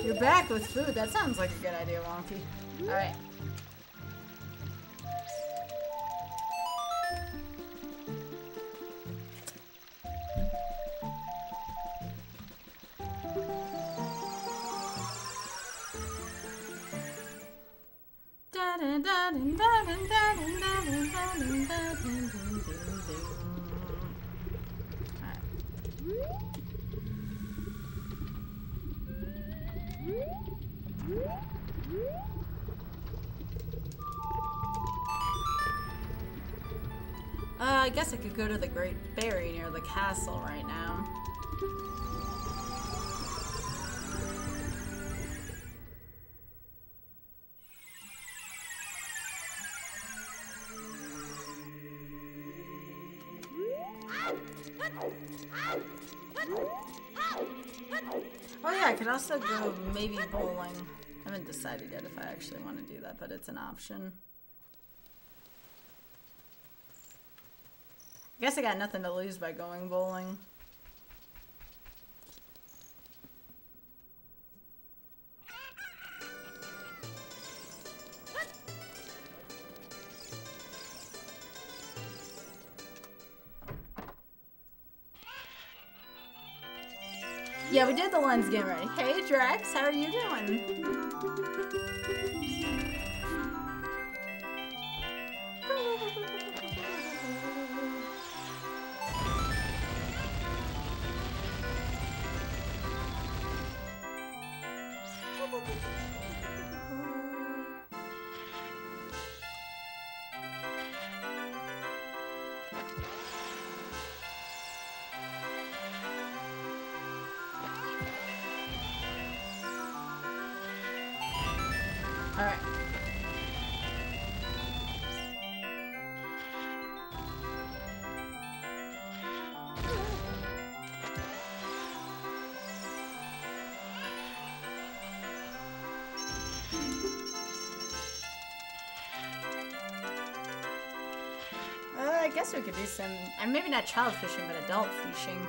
Speaker 1: You're back with food. That sounds like a good idea, Wonky. Alright. I guess I could go to the Great Ferry near the castle right now. Oh yeah, I could also go maybe bowling. I haven't decided yet if I actually want to do that, but it's an option. I guess I got nothing to lose by going bowling. Yeah, we did the lens game already. Hey, Drax, how are you doing? Alright. I guess we could do some, maybe not child fishing, but adult fishing.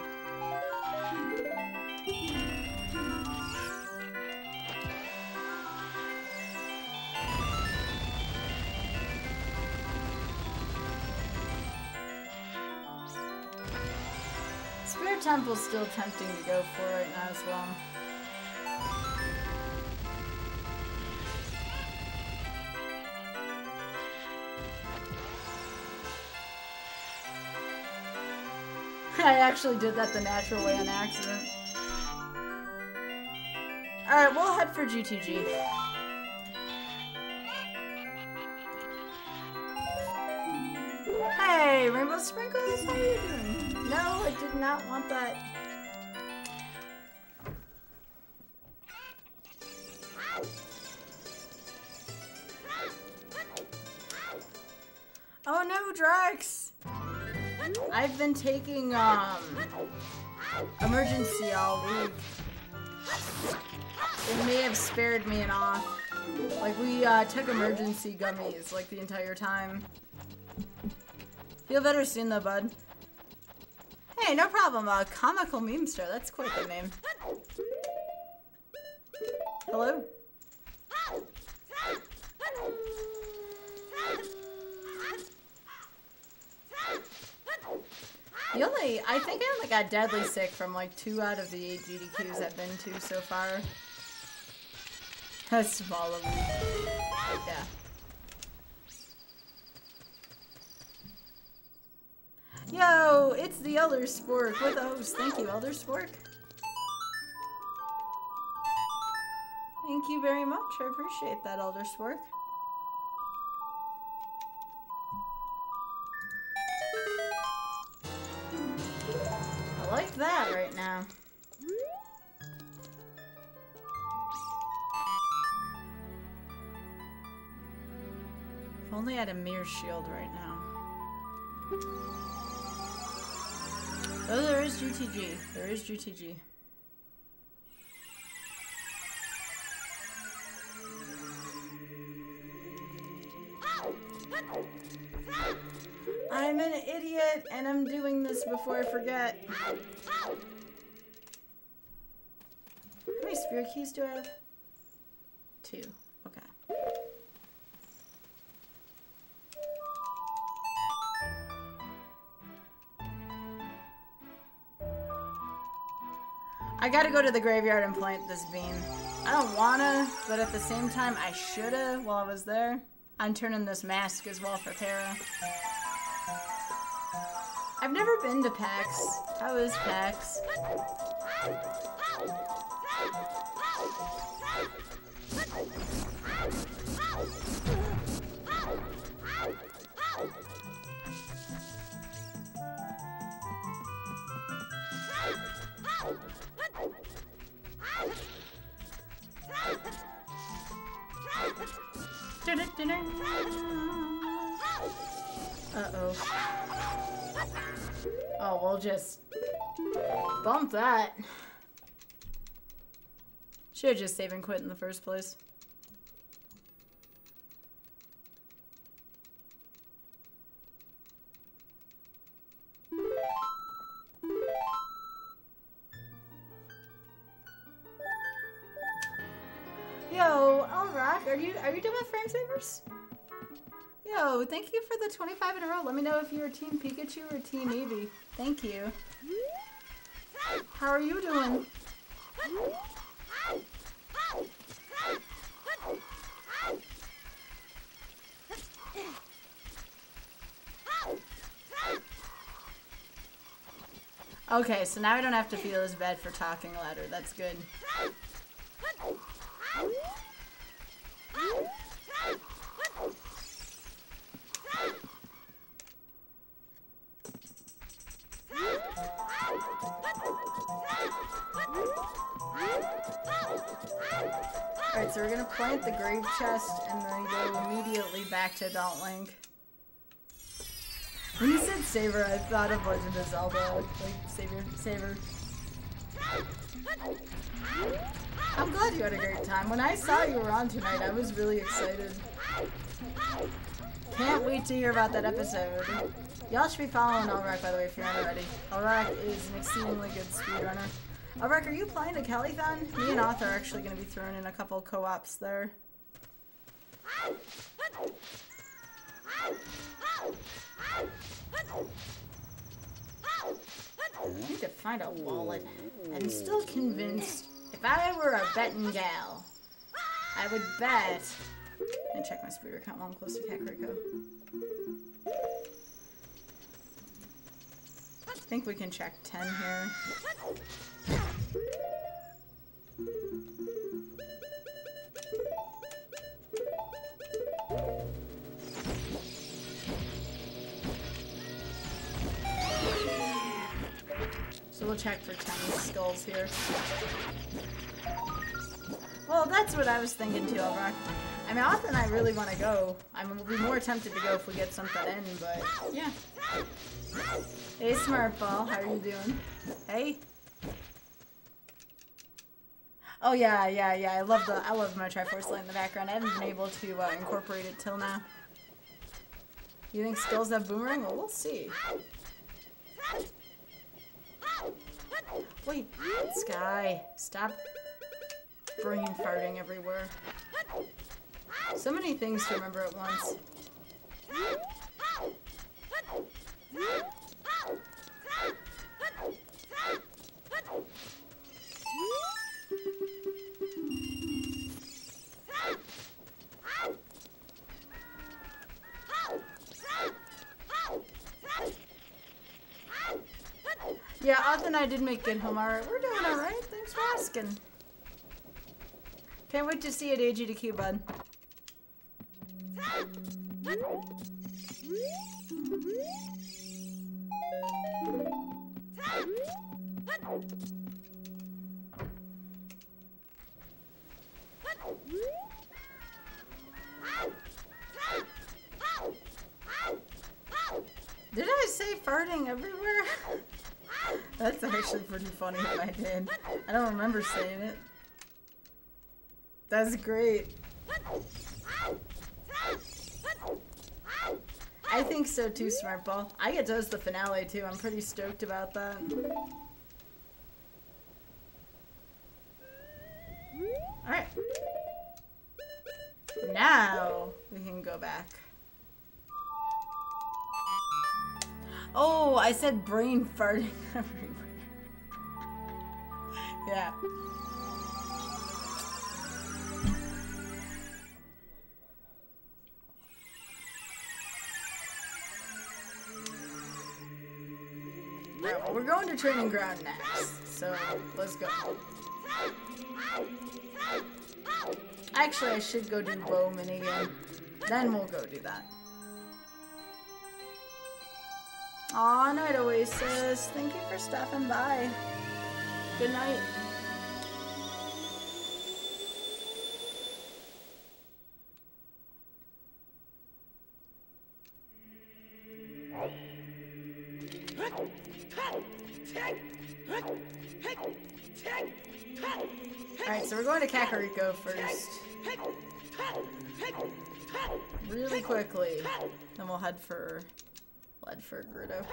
Speaker 1: Spirit Temple's still tempting to go for right now as well. I actually did that the natural way on accident. Alright, we'll head for GTG. Hey, Rainbow Sprinkles, how are you doing? No, I did not want that. Oh no, Drax! I've been taking, emergency all week. It may have spared me an off. Like, we, took emergency gummies, like, the entire time. Feel better soon, though, bud. Hey, no problem, Comical Meme Star, that's quite the name. Hello? I think I only got deadly sick from like 2 out of the 8 GDQs I've been to so far. That's small of me. Yeah. Yo, it's the Elder Spork with a host. Thank you, Elder Spork. Thank you very much. I appreciate that, Elder Spork. I like that right now. If only I had a mirror shield right now. Oh, there is GTG. There is GTG. I'm an idiot, and I'm doing this before I forget. How many spirit keys do I have? 2. Okay. I gotta go to the graveyard and plant this bean. I don't wanna, but at the same time, I shoulda while I was there. I'm turning this mask as well for Para. I've never been to PAX. How is PAX? Uh-oh. Oh, we'll just bump that. Should've just save and quit in the first place. Yo, Alrock, are you done with frame savers? Yo, thank you for the 25 in a row. Let me know if you're Team Pikachu or Team Eevee. Thank you. How are you doing? Okay, so now I don't have to feel as bad for talking louder. That's good. Alright, so we're gonna plant the grave chest and then go immediately back to Adult Link. When you said Saber, I thought of Legend of Zelda, like Saber. I'm glad you had a great time. When I saw you were on tonight, I was really excited. Can't wait to hear about that episode. Y'all should be following Elrock, by the way, if you're not already. Elrock is an exceedingly good speedrunner. Elrock, are you playing a Kellython? Me and Author are actually going to be throwing in a couple co-ops there. I need to find a wallet. I'm still convinced if I were a betting gal, I would bet. And check my speeder count while I'm close to Kakariko. I think we can check 10 here. So we'll check for 10 skulls here. Well, that's what I was thinking too, Elrock. I mean, Auth and I really want to go. I mean, we'll be more tempted to go if we get something in, but yeah. Hey, Smartball, how are you doing? Hey. Oh yeah. I love my Triforce light in the background. I haven't been able to incorporate it till now. You think skulls have boomerang? Well, we'll see. Wait, Sky, stop brain farting everywhere. So many things to remember at once. Yeah, Auth and I did make good home art. We're doing alright, thanks for asking. Can't wait to see it AG to Q, bud. Did I say farting everywhere? That's actually pretty funny if I did. I don't remember saying it. That's great. I think so too, Smartball. I get to host the finale too. I'm pretty stoked about that. Alright. Now we can go back. Oh, I said brain farting everywhere. Yeah. Alright, well, we're going to training ground next, so let's go. Actually, I should go do bow minigun. Then we'll go do that. Aw, Night Oasis, thank you for stopping by. Good night. Alright, so we're going to Kakariko first. Really quickly. Then we'll head for Gerudo.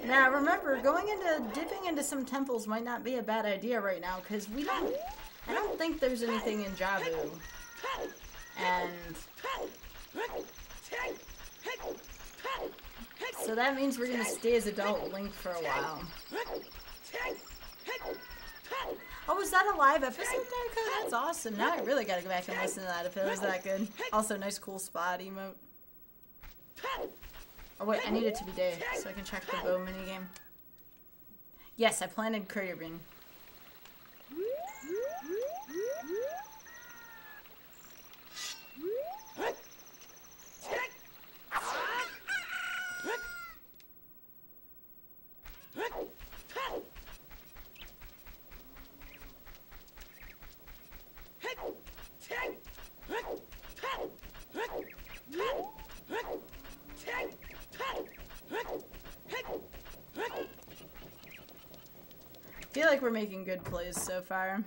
Speaker 1: Now remember, dipping into some temples might not be a bad idea right now, because I don't think there's anything in Javu. And so that means we're gonna stay as adult Link for a while. Oh, was that a live episode, Darko? That's awesome. Now I really gotta go back and listen to that if it was that good. Also, nice cool spot emote. Oh wait, I need it to be day so I can check the bow minigame. Yes, I planted Crater Bean. I feel like we're making good plays so far.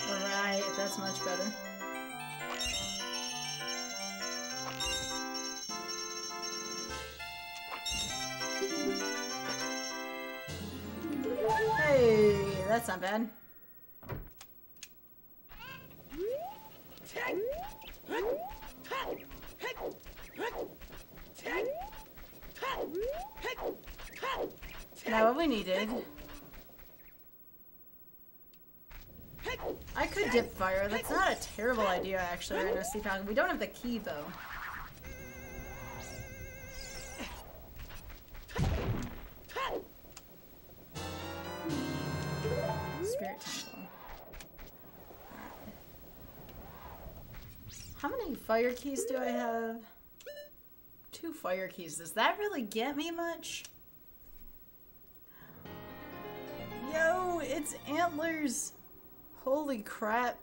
Speaker 1: Alright, that's much better. Hey, that's not bad. Now what we needed. I could dip fire. That's not a terrible idea, actually. Right now, Sea Falcon. We don't have the key, though. Spirit Temple. How many fire keys do I have? 2 fire keys. Does that really get me much? Yo, it's antlers! Holy crap.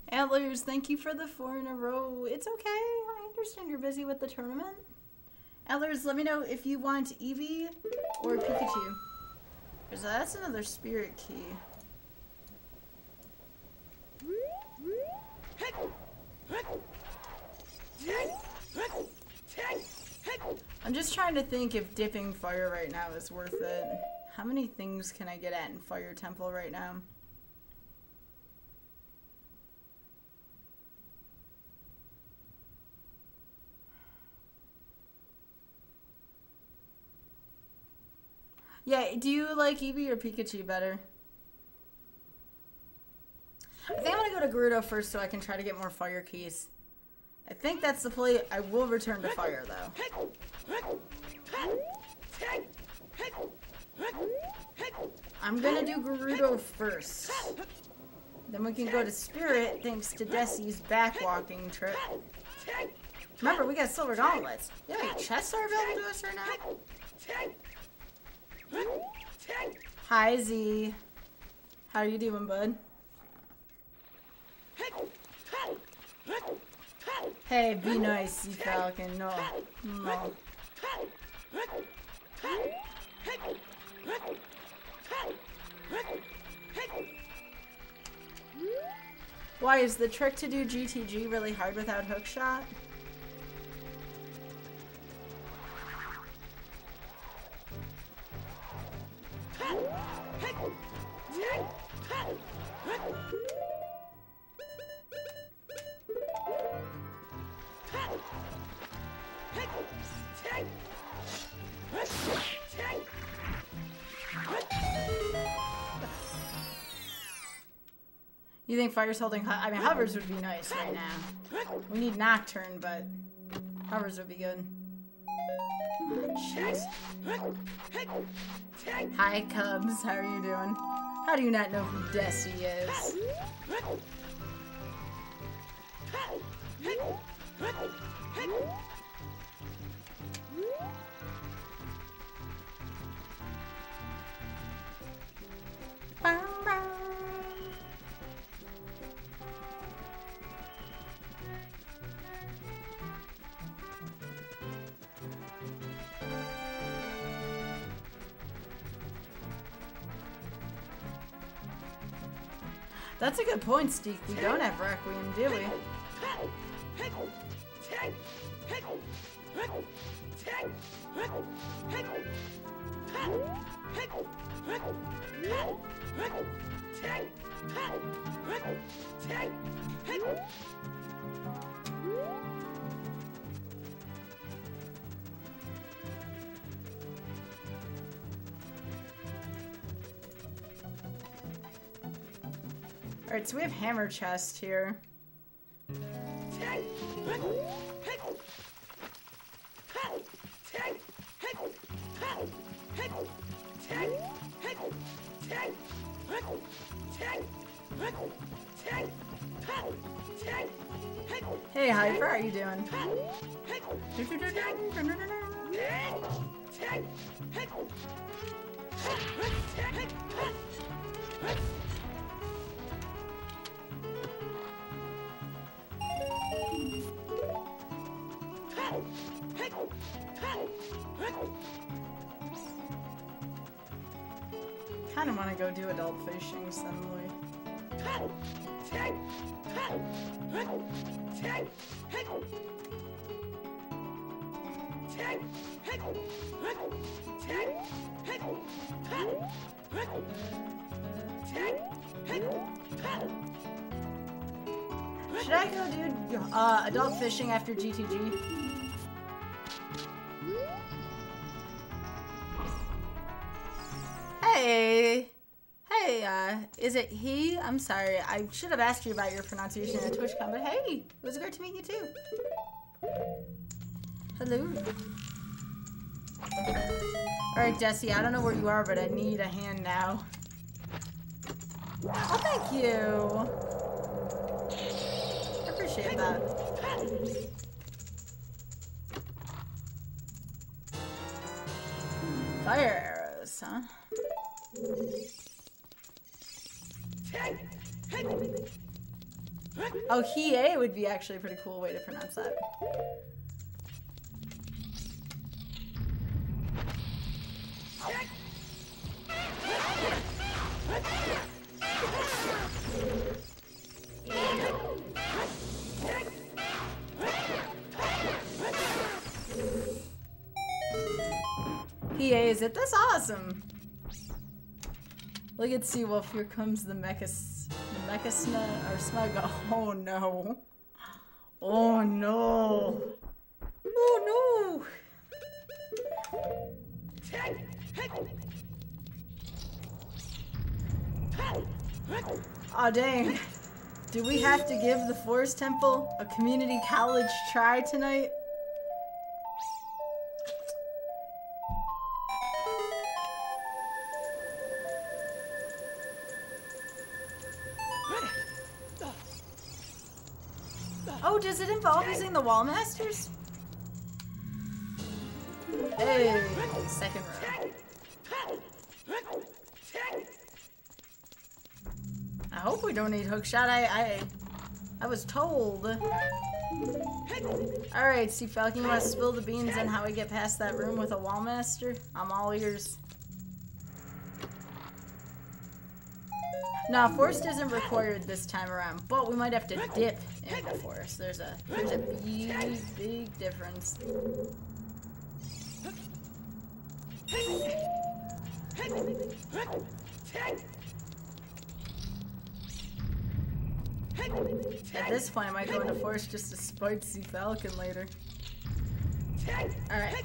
Speaker 1: Antlers, thank you for the 4 in a row. It's okay. I understand you're busy with the tournament. Antlers, let me know if you want Eevee or Pikachu. Because that's another spirit key. I'm just trying to think if dipping fire right now is worth it. How many things can I get at in Fire Temple right now? Yeah, do you like Eevee or Pikachu better? I think I'm gonna go to Gerudo first so I can try to get more fire keys. I think that's the play. I will return to fire though. I'm gonna do Gerudo first. Then we can go to Spirit thanks to Desi's backwalking trip. Remember, we got silver gauntlets. You have any chests are available to us right now? Hi Z. How are you doing, bud? Hey, be nice, Sea Falcon. No. No. Why, is the trick to do GTG really hard without hookshot? You think fire's holding I mean, hovers would be nice right now. We need Nocturne, but hovers would be good. Jeez. Hi, Cubs. How are you doing? How do you not know who Desi is? That's a good point, Steek. We don't have Requiem, do we? Alright, so we have hammer chest here. Hey, Hyper, how you doing? Kinda wanna go do adult fishing suddenly. Should I go do adult fishing after GTG? Hey! Hey, is it he? I'm sorry, I should have asked you about your pronunciation at Twitchcon, but hey! It was great to meet you too. Hello. Alright, Jesse, I don't know where you are, but I need a hand now. Oh, thank you! I appreciate that. Fire arrows, huh? Oh, Hiei would be actually a pretty cool way to pronounce that. Hiei, is it? That's awesome! Look at Seawolf, here comes the mecha smug. Oh no. Oh no. Oh no. Aw, dang. Do we have to give the Forest Temple a community college try tonight? Oh, does it involve using the wall masters? Hey, second row. I hope we don't need hookshot. I was told. Alright, Sea Falcon, you want to spill the beans on how we get past that room with a wall master? I'm all ears. No, forest isn't required this time around, but we might have to dip in the forest. There's a big difference. At this point, I might go into forest just to spite Sea Falcon later. Alright.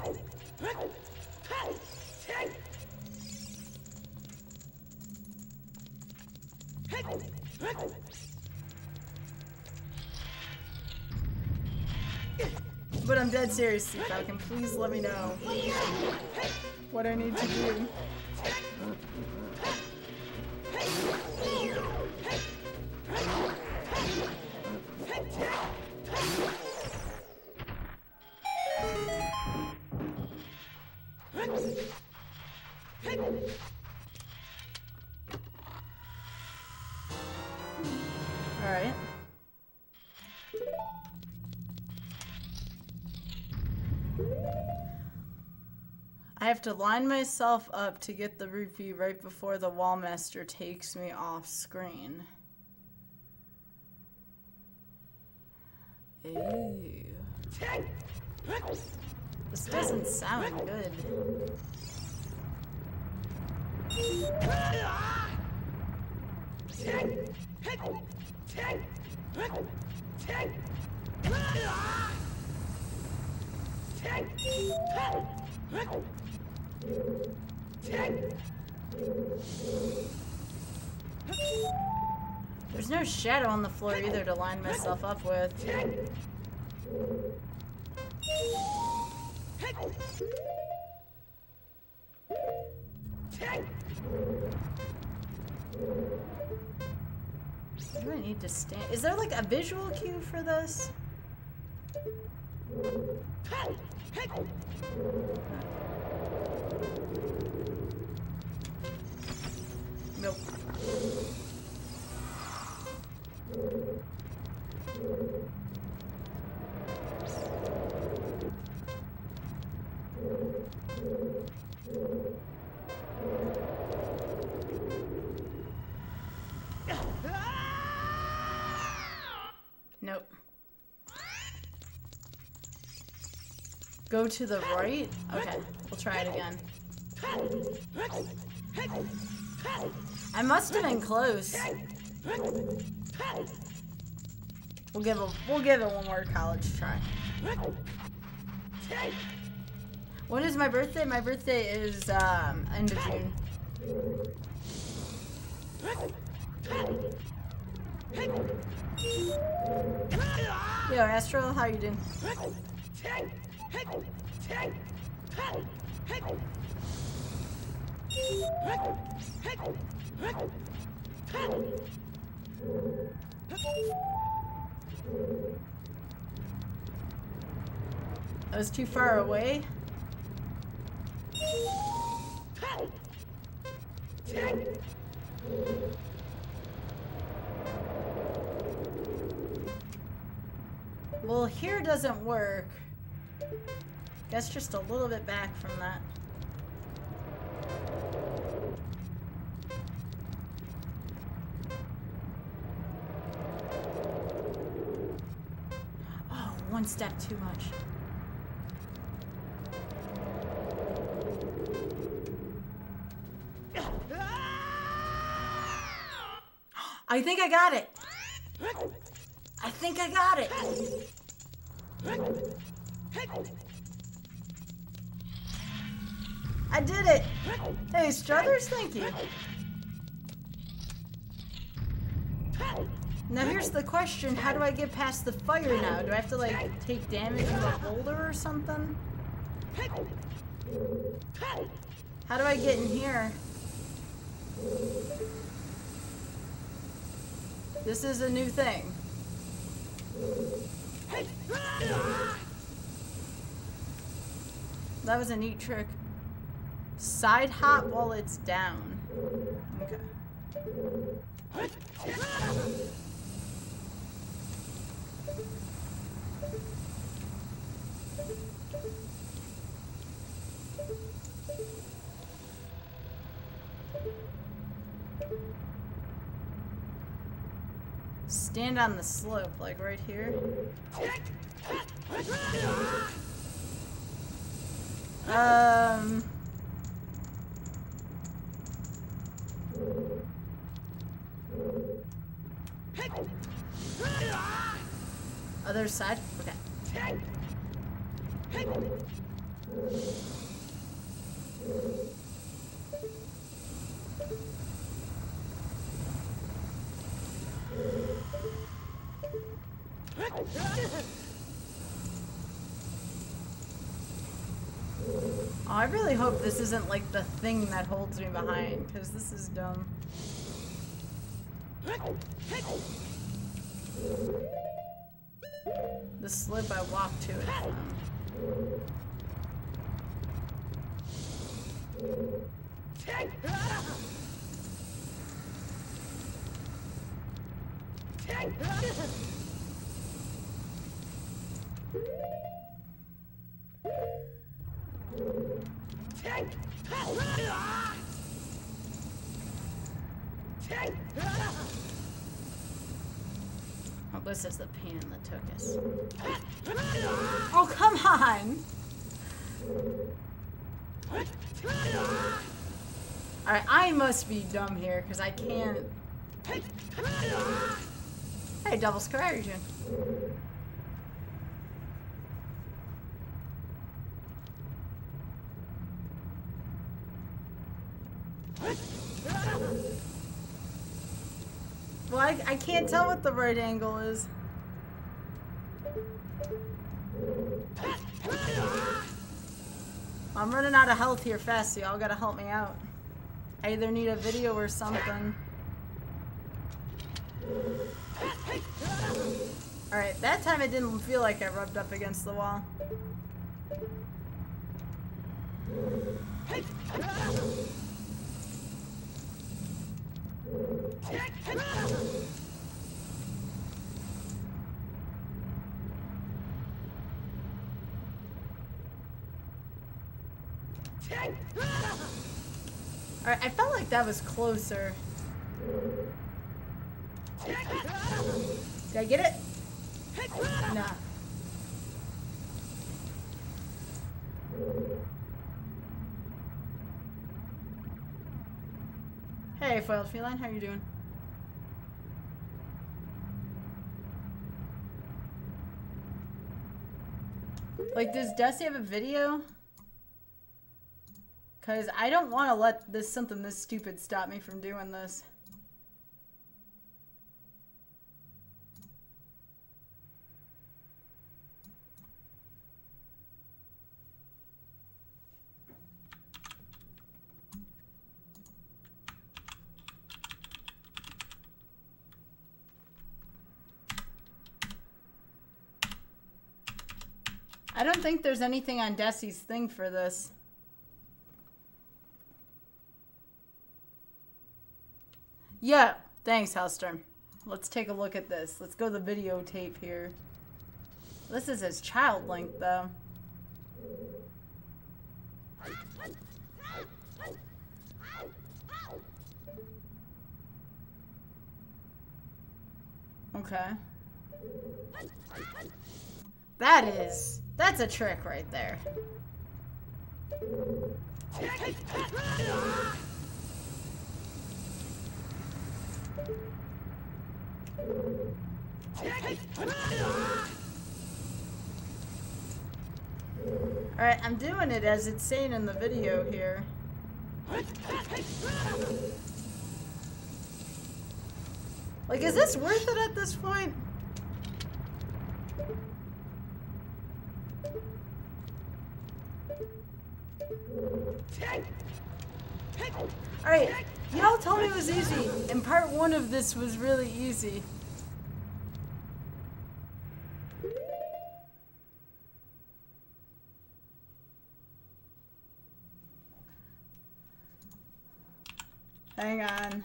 Speaker 1: But I'm dead serious, Sea Falcon. Please let me know what I need to do. Alright. I have to line myself up to get the rupee right before the wall master takes me off screen. Ooh. This doesn't sound good. There's no shadow on the floor either to line myself up with. Do I need to stand? Is there like a visual cue for this? Nope. Nope. Go to the right? Okay, we'll try it again. I must have been close. We'll give it one more college try. When is my birthday? My birthday is end of June. Yo, Astral, how you doing? I was too far away. Well, here doesn't work. Guess just a little bit back from that. Oh, one step too much. I think I got it. I think I got it. I did it. Hey, Struthers, thank you. Now here's the question, how do I get past the fire now? Do I have to like take damage from a boulder or something? How do I get in here? This is a new thing. That was a neat trick. Side hop while it's down. Okay. Stand on the slope, like right here. Other side? Okay. Oh, I really hope this isn't like the thing that holds me behind, because this is dumb. The slip I walked to it from. this is the pain in the tuchus. Oh, come on! Alright, I must be dumb here, because I can't... Hey, double square, how are you doing? Well, I can't tell what the right angle is. I'm running out of health here fast, so y'all gotta help me out. I either need a video or something. Alright, that time it didn't feel like I rubbed up against the wall. Alright, I felt like that was closer. Did I get it? Nah. Hey, Foiled Feline, how you doing? Like, does Dusty have a video? Because I don't want to let something this stupid stop me from doing this. I don't think there's anything on Desi's thing for this. Yeah, thanks, Hellstorm. Let's take a look at this. Let's go to the videotape here. This is his child link, though. Okay. That's a trick right there. Alright, I'm doing it as it's saying in the video here. Like, is this worth it at this point? Alright, y'all told me it was easy, and part 1 of this was really easy. Hang on.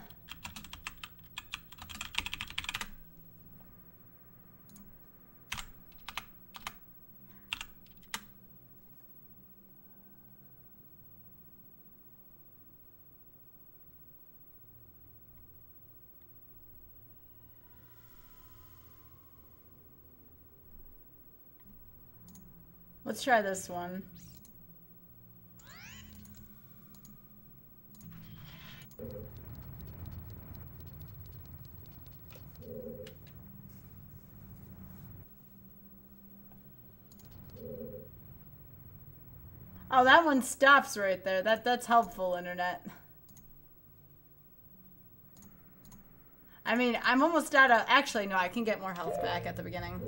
Speaker 1: Let's try this one. Oh, that one stops right there. That's helpful, internet. I mean, I'm almost out of... Actually, no, I can get more health back at the beginning.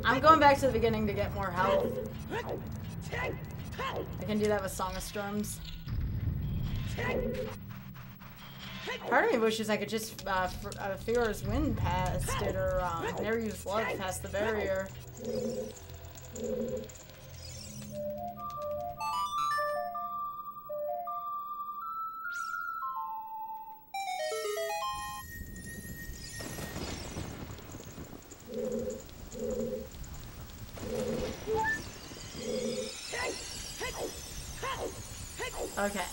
Speaker 1: I'm going back to the beginning to get more health. I can do that with Song of Storms. Part of me wishes I could just Fear's Wind past it, or Never Use Love past the barrier. Okay.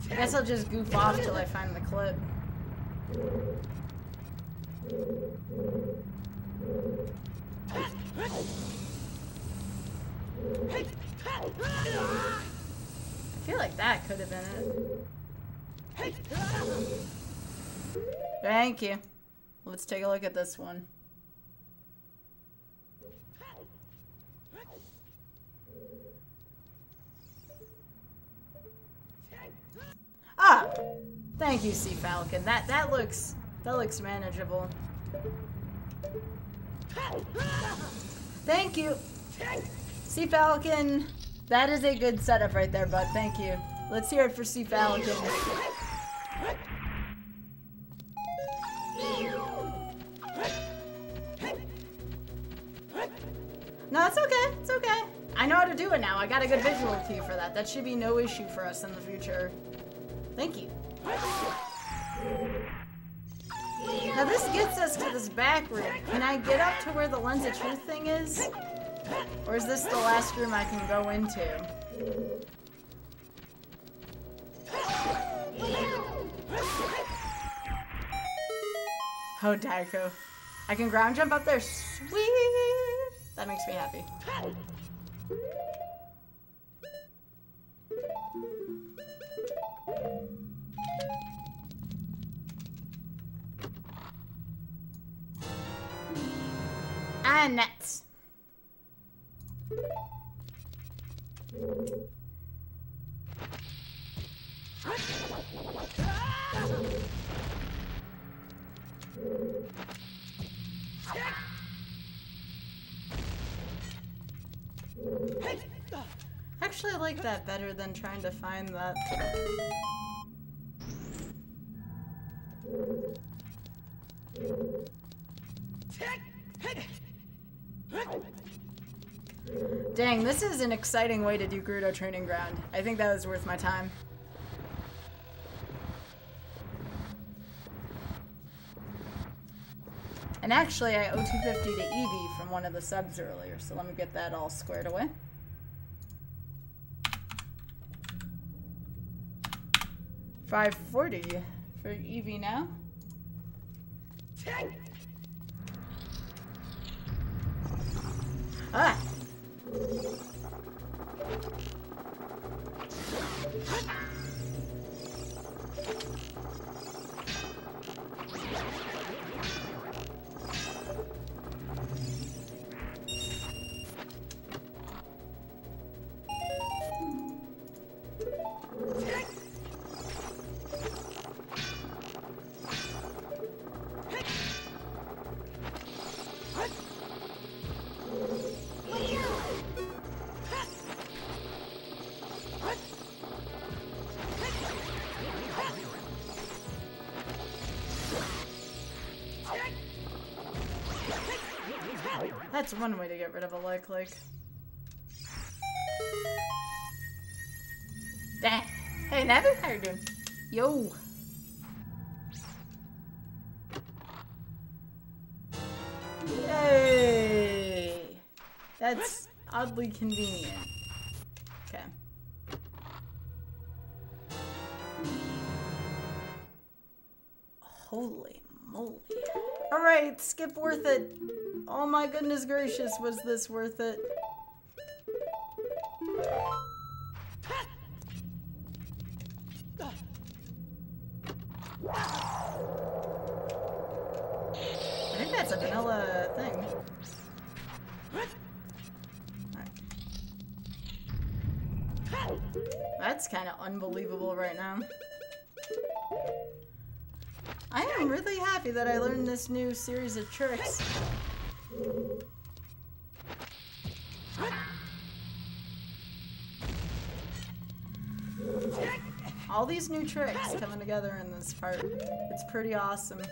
Speaker 1: I guess I'll just goof off till I find the clip. I feel like that could have been it. Thank you. Let's take a look at this one. Ah! Thank you, Sea Falcon. That looks manageable. Thank you! Sea Falcon! That is a good setup right there, bud. Thank you. Let's hear it for Sea Falcon. No, it's okay. It's okay. I know how to do it now. I got a good visual cue for that. That should be no issue for us in the future. Thank you. Now this gets us to this back room. Can I get up to where the Lens of Truth thing is? Or is this the last room I can go into? Oh, Daiko. I can ground jump up there. Sweet! That makes me happy. And nets. Actually, I like that better than trying to find that. Dang, this is an exciting way to do Gerudo Training Ground. I think that was worth my time. And actually, I owe 250 to Eevee from one of the subs earlier, so let me get that all squared away. $540 for Eevee now. Ah! That's one way to get rid of a leg click. Dang. Hey, Navi, how you doing? Yo. Yay. That's oddly convenient. Okay. Holy moly. Alright, skip worth it. Oh my goodness gracious, was this worth it? I think that's a vanilla thing. That's kind of unbelievable right now. I am really happy that I learned this new series of tricks. All these new tricks coming together in this part. It's pretty awesome.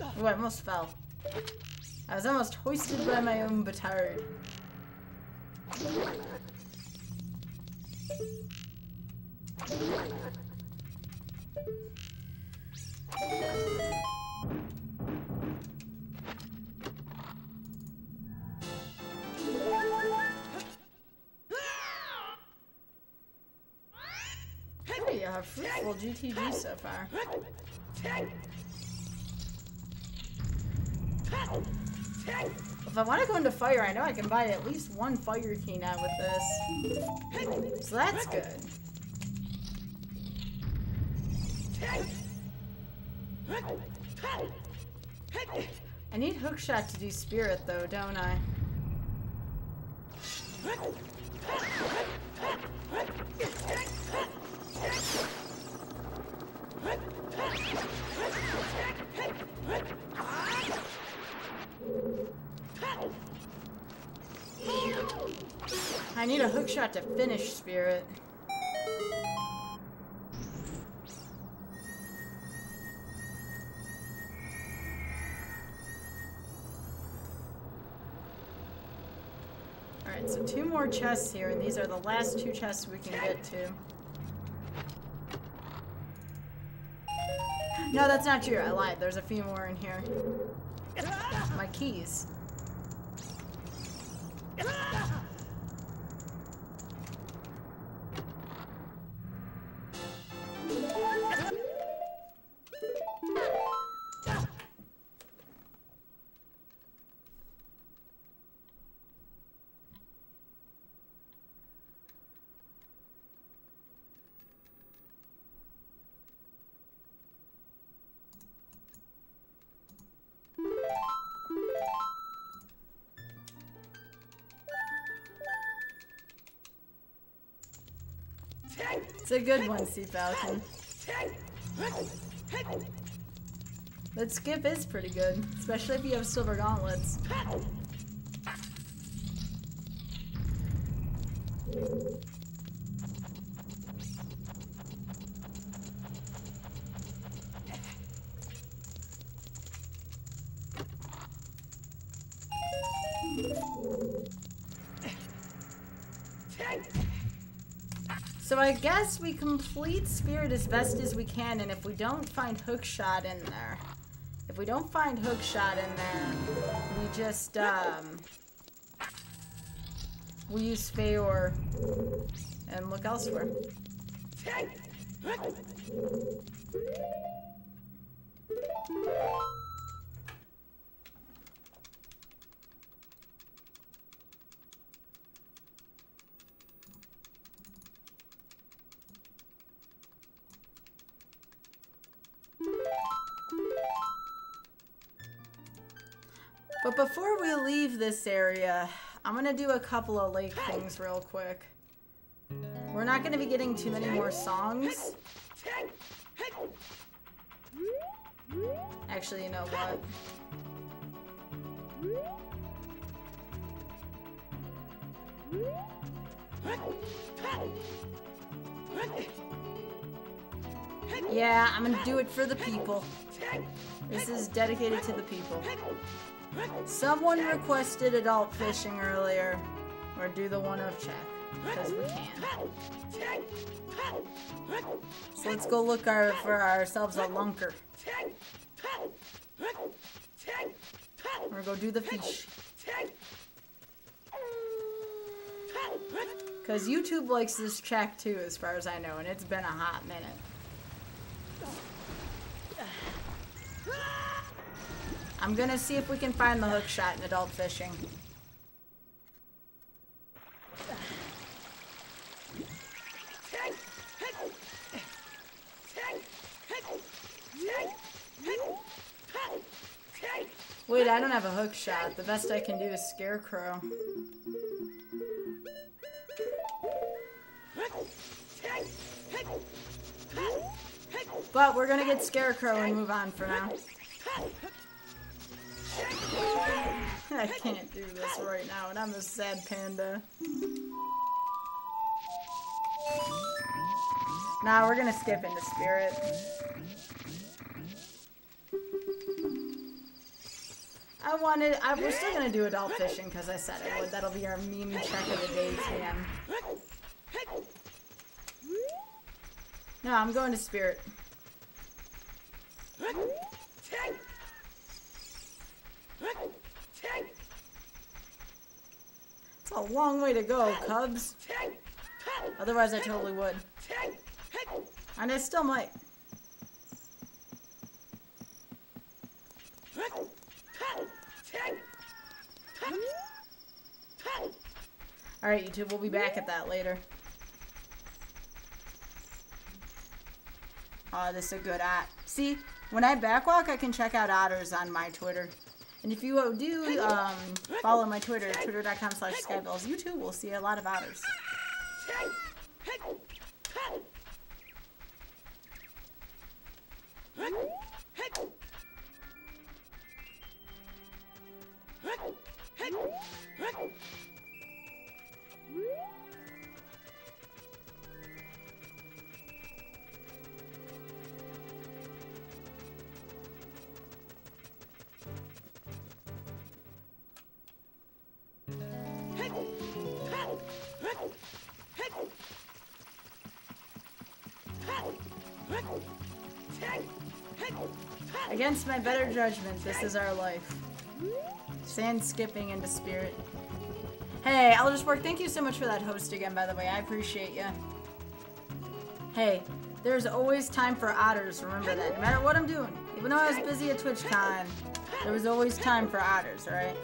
Speaker 1: Oh, I almost fell. I was almost hoisted by my own petard. Pretty fruitful GTG so far. If I want to go into fire, I know I can buy at least one fire key now with this. So that's good. I need hookshot to do spirit though, don't I? I need a hookshot to finish spirit. Alright, so 2 more chests here, and these are the last 2 chests we can get to. No, that's not true. I lied. There's a few more in here. My keys. It's a good one, Sea Falcon. That skip is pretty good, especially if you have silver gauntlets. So I guess we complete spirit as best as we can, and if we don't find hookshot in there, we just we use Feyor and look elsewhere. But before we leave this area, I'm gonna do a couple of lake things real quick. We're not gonna be getting too many more songs. Actually, you know what? Yeah, I'm gonna do it for the people. This is dedicated to the people. Someone requested adult fishing earlier, or do the one-of check, because we can. So let's go look for ourselves a lunker. Or go do the fish. Because YouTube likes this check too, as far as I know, and it's been a hot minute. I'm gonna see if we can find the hookshot in adult fishing. Wait, I don't have a hookshot. The best I can do is Scarecrow. But we're gonna get Scarecrow and move on for now. I can't do this right now, and I'm a sad panda. Nah, we're gonna skip into Spirit. We're still gonna do adult fishing because I said I would. That'll be our meme check of the day, TM. No, I'm going to Spirit. It's a long way to go, Cubs. Otherwise, I totally would. And I still might. Alright, YouTube, we'll be back at that later. Oh, this is a good at. See, when I backwalk, I can check out otters on my Twitter. And if you do follow my Twitter, twitter.com/skybells, you too will see a lot of otters. Against my better judgment, this is our life. Sand skipping into spirit. Hey, Eldersborg, thank you so much for that host again, by the way. I appreciate you. Hey, there's always time for otters, remember that. No matter what I'm doing. Even though I was busy at Twitchcon, there was always time for otters, alright?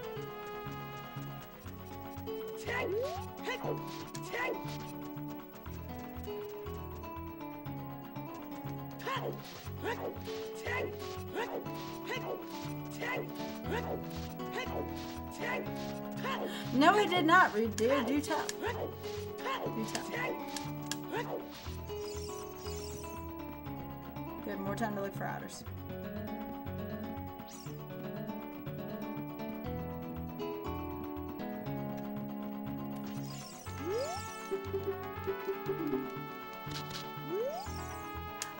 Speaker 1: No, I did not read, dear. Do tell. Do tell. Good, more time to look for otters.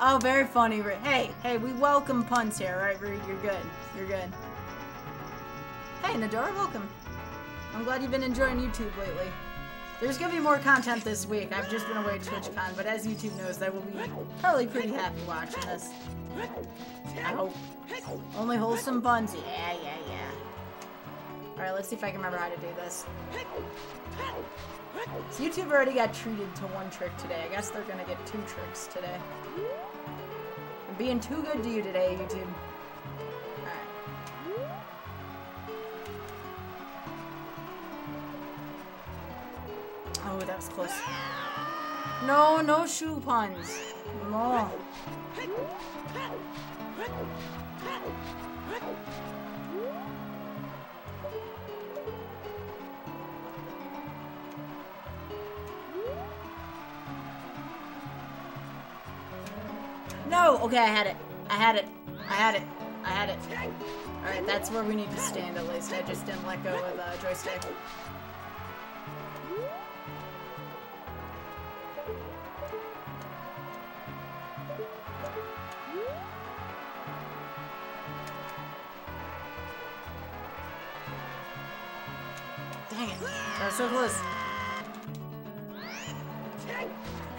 Speaker 1: Oh, very funny. Hey, we welcome puns here, right, Reed? You're good. You're good. Hey, Nadora, welcome. I'm glad you've been enjoying YouTube lately. There's gonna be more content this week. I've just been away at Twitchcon, but as YouTube knows, I will be probably pretty happy watching this. I hope. Only wholesome puns. Yeah. Alright, let's see if I can remember how to do this. So YouTube already got treated to one trick today. I guess they're gonna get 2 tricks today. I'm being too good to you today, YouTube. Alright. Oh, that was close. No shoe puns. No. No! Okay, I had it. Alright, that's where we need to stand at least. I just didn't let go of the joystick. Dang it. That was so close.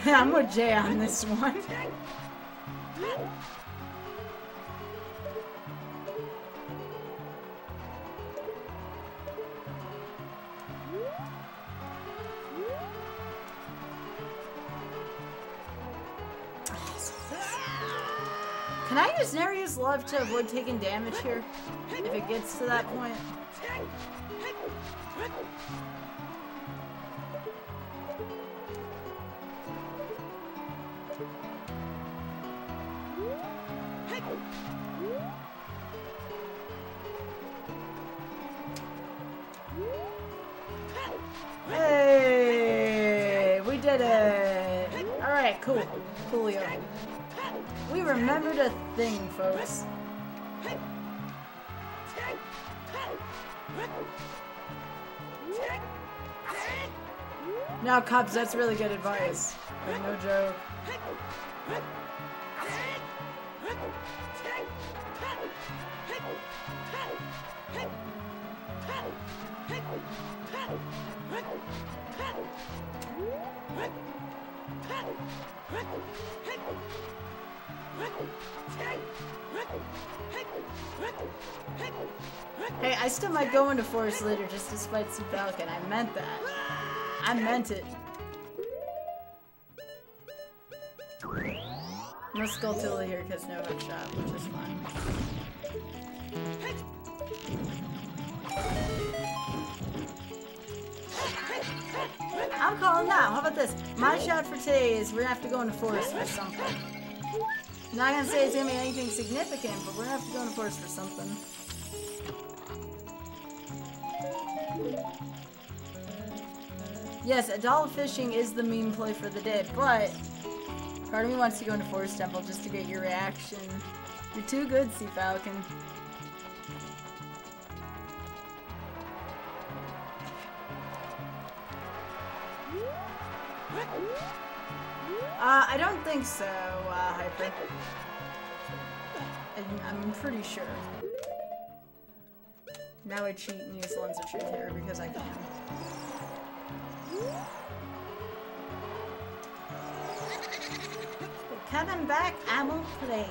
Speaker 1: I'm with Jay on this one. Can I use Nereus Love to avoid taking damage here? If it gets to that point? Hey! We did it! Alright, cool. Coolio. We remembered a thing, folks. No, Cubs, that's really good advice. Like, no joke. Hey, I still might go into forest later just to fight Sea Falcon. I meant that. I meant it. No Skulltula here because no hook shot, which is fine. I'm calling now. How about this? My shot for today is we're gonna have to go into forest for something. I'm not gonna say it's gonna be anything significant, but we're gonna have to go into forest for something. Yes, adult fishing is the meme play for the day, but part of me wants to go into Forest Temple just to get your reaction. You're too good, Sea Falcon. I don't think so, Hyper. I'm pretty sure. Now I cheat and use Lens of Truth here because I can. Coming back, I will play.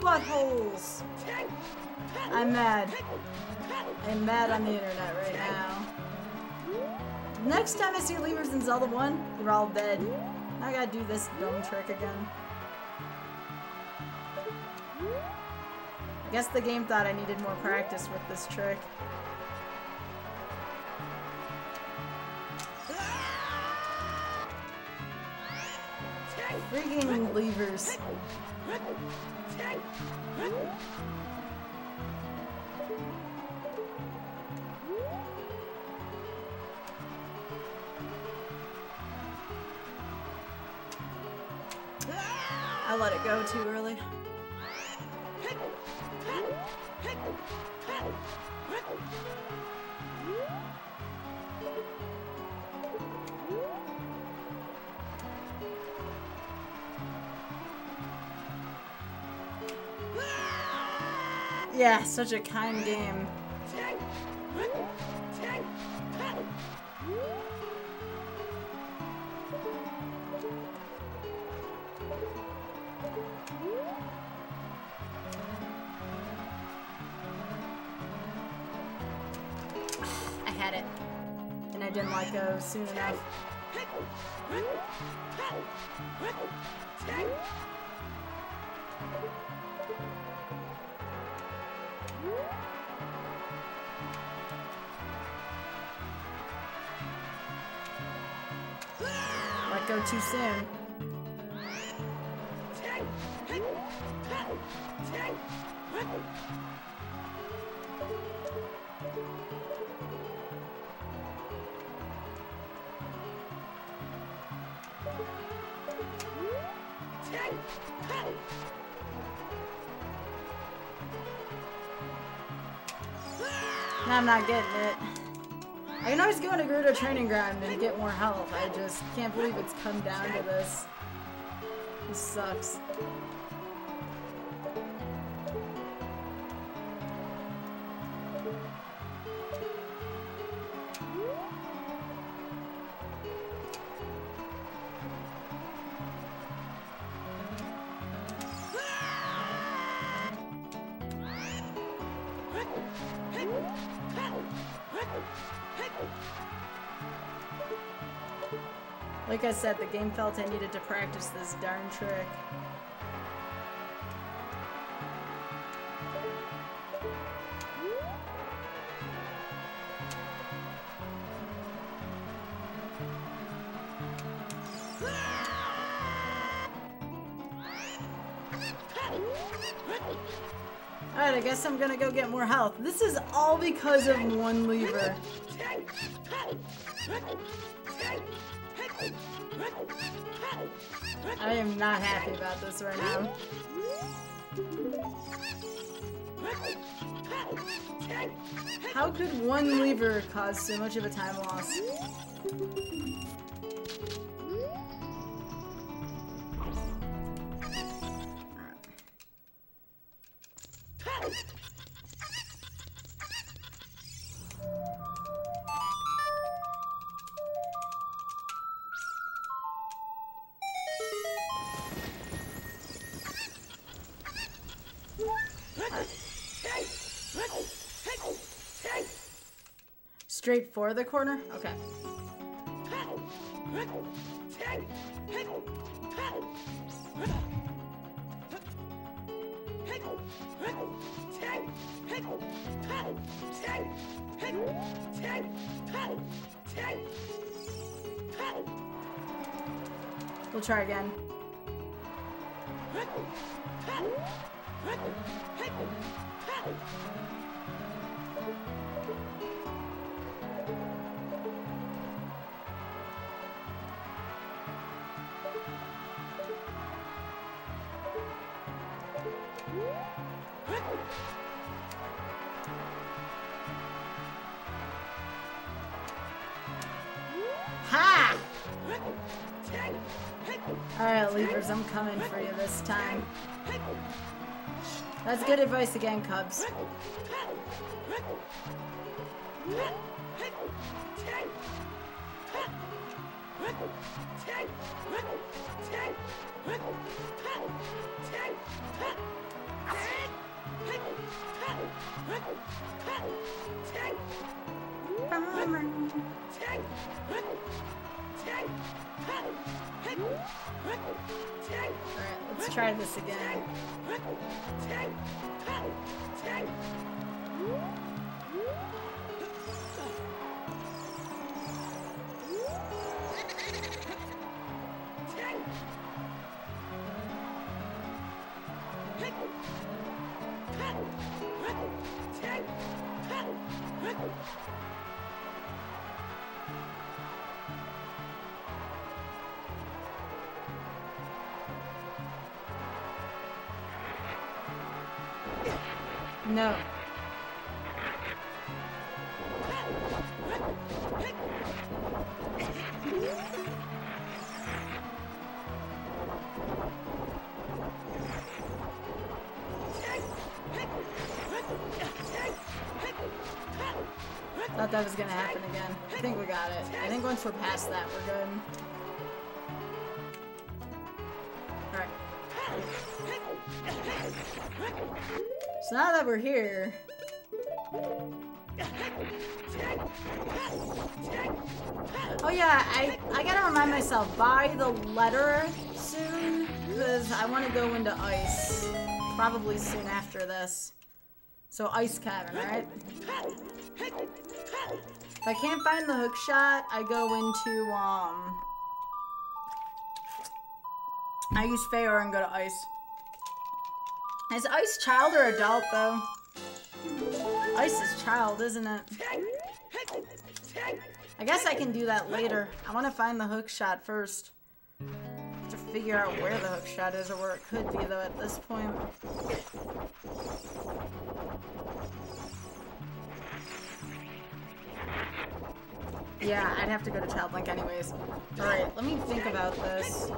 Speaker 1: Buttholes! I'm mad. I'm mad on the internet right now. Next time I see Lemurs in Zelda 1, they're all dead. Now I gotta do this dumb trick again. I guess the game thought I needed more practice with this trick. Freaking levers. I let it go too early. Yeah, such a kind game. I had it, and I didn't let go soon enough. Let go too soon. No, I'm not getting it. I can always go into Gerudo Training Ground and get more health. I just can't believe it's come down to this. This sucks. Like I said, the game felt I needed to practice this darn trick. Alright, I guess I'm gonna go get more health. This is all because of one lever. I am not happy about this right now. How could one lever cause so much of a time loss? Straight for the corner? Okay. We'll try again. Ha! Alright, Leapers, I'm coming for you this time. That's good advice again, Cubs. Alright, let's try this again. No. Thought that was gonna happen again. I think we got it. I think once we're past that, we're good. Alright. So now that we're here... Oh yeah, I gotta remind myself, buy the letter soon, because I want to go into ice. Probably soon after this. So ice cavern, alright? If I can't find the hook shot, I go into, I use Feyor and go to ice. Is ice child or adult, though? Ice is child, isn't it? I guess I can do that later. I want to find the hook shot first. To figure out where the hook shot is or where it could be, though, at this point. Yeah, I'd have to go to Child Link anyways. Alright, let me think about this.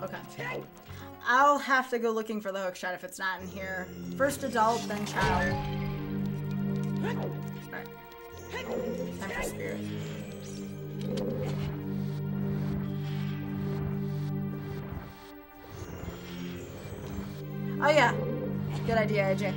Speaker 1: Okay. I'll have to go looking for the hook shot if it's not in here. First adult, then child. Alright. Time for spirit. Oh yeah. Good idea, AJ.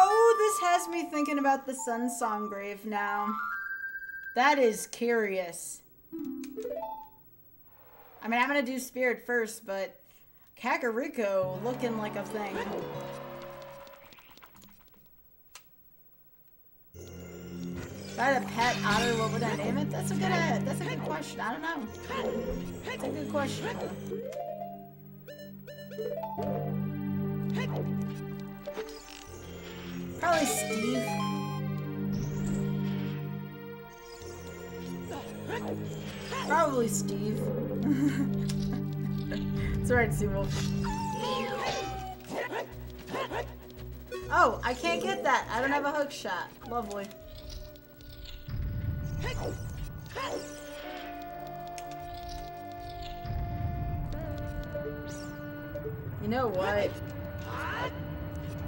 Speaker 1: Oh, this has me thinking about the Sun Song Grave now. That is curious. I mean, I'm gonna do Spirit first, but Kakariko looking like a thing. If I had a pet otter, what would I name it? That's a good question. I don't know. That's a good question. Probably Steve. Probably Steve. It's alright, Seawolf. Oh, I can't get that. I don't have a hook shot. Lovely. You know what?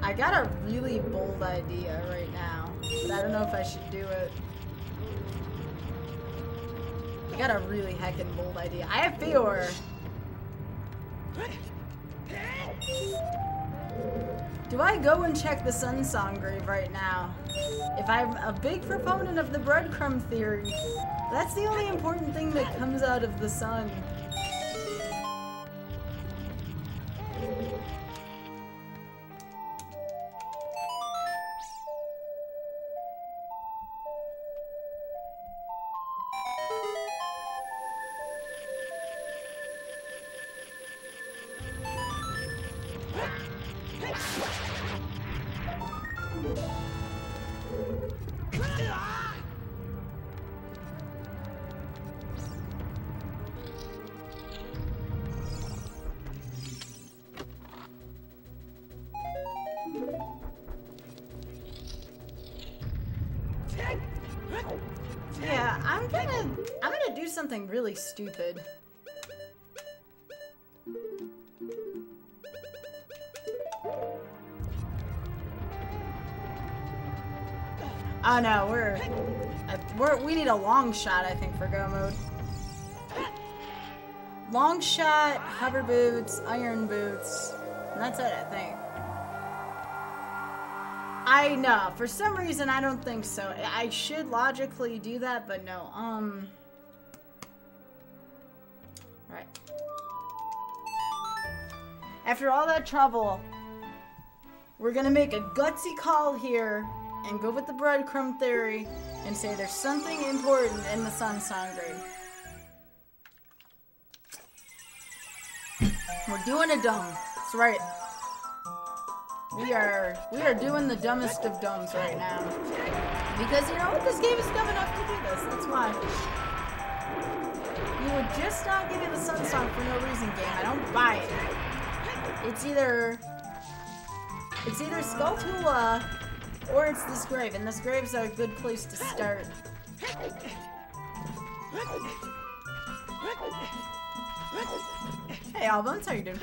Speaker 1: I got a really bold idea right now, but I don't know if I should do it. I got a really heckin' bold idea. I have fear. Do I go and check the Sun Song Grave right now? If I'm a big proponent of the breadcrumb theory, that's the only important thing that comes out of the sun. Yeah, I'm gonna do something really stupid. Oh no, we need a long shot, I think, for go mode. Long shot, hover boots, iron boots, and that's it, I think. I know, for some reason I don't think so. I should logically do that, but no, right. After all that trouble, we're gonna make a gutsy call here and go with the breadcrumb theory and say there's something important in the Sun Song Grave. We're doing a dumb. That's right. We are doing the dumbest of dumbs right now. Because you know what? This game is dumb enough to do this. That's why. You would just not give me the Sun Song for no reason, game. I don't buy it. It's either Skulltula or it's this grave, and this grave's a good place to start. Hey Albums, how you doing?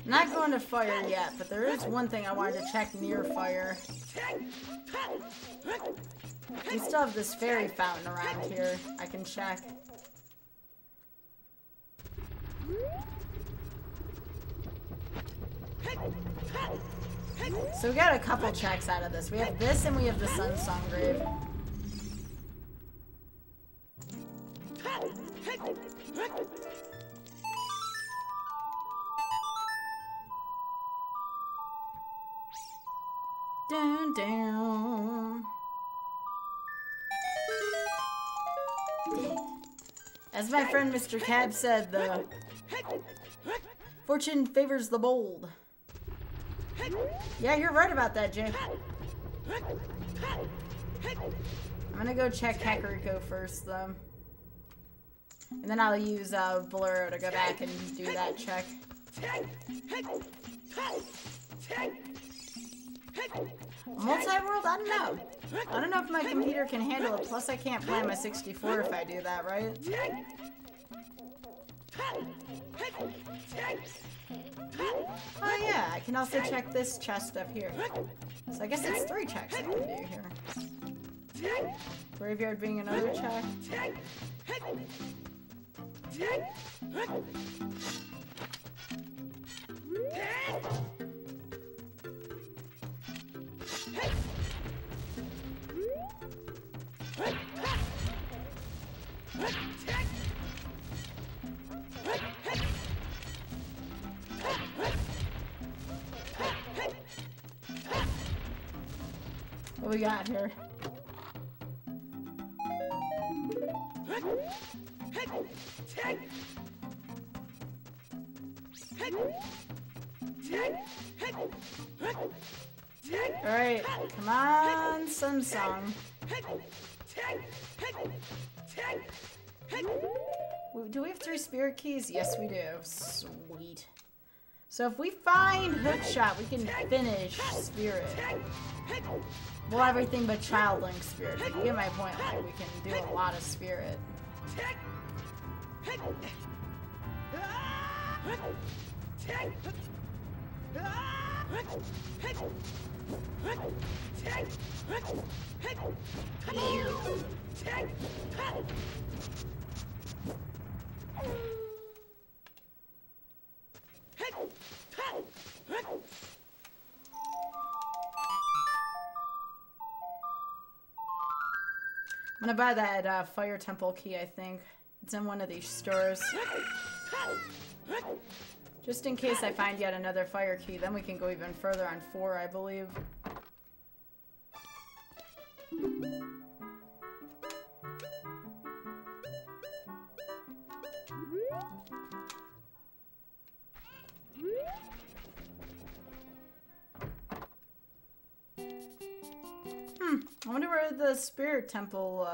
Speaker 1: Not going to fire yet, but there is one thing I wanted to check near fire. We still have this fairy fountain around here I can check. So we got a couple checks out of this. We have this and we have the Sun Song Grave. Dun, dun. As my friend Mr. Cab said, the fortune favors the bold. Yeah, you're right about that, Jay. I'm gonna go check Kakariko first, though. And then I'll use Bolero to go back and do that check. Multi-world? I don't know. I don't know if my computer can handle it. Plus, I can't play my 64 if I do that, right? Oh yeah, I can also check this chest up here. So I guess it's 3 checks I can do here. Graveyard being another check. What we got here? Alright, come on, Sun Song. Do we have 3 spirit keys? Yes, we do. Sweet. So if we find Hookshot, we can finish Spirit. Well, everything but Child Link Spirit. You get my point, like, we can do a lot of Spirit. I'm gonna buy that Fire Temple key, I think. It's in one of these stores. Just in case I find yet another fire key, then we can go even further on 4, I believe. I wonder where the Spirit Temple,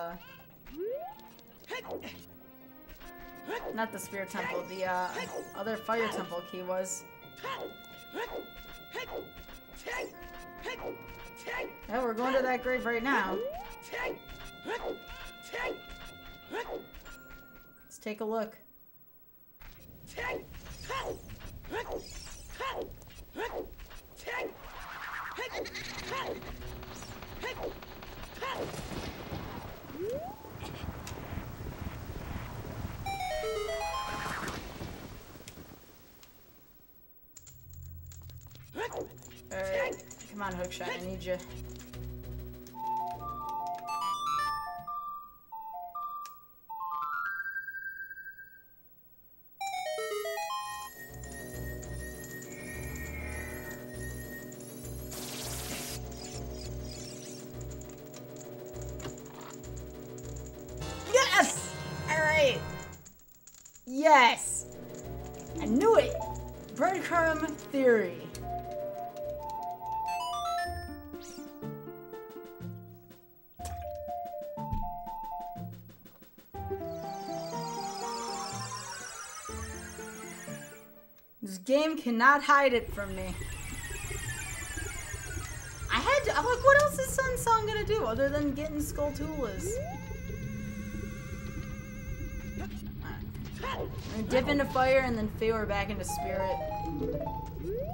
Speaker 1: not the Spirit Temple, the, other Fire Temple key was. Yeah, we're going to that grave right now. Let's take a look. Alright, come on, Hookshot, I need you. Yes! Alright. Yes! I knew it! Breadcrumb theory. This game cannot hide it from me. I'm like, what else is Sun Song gonna do other than getting Skulltulas? I'm gonna dip into fire and then favor back into spirit. We'll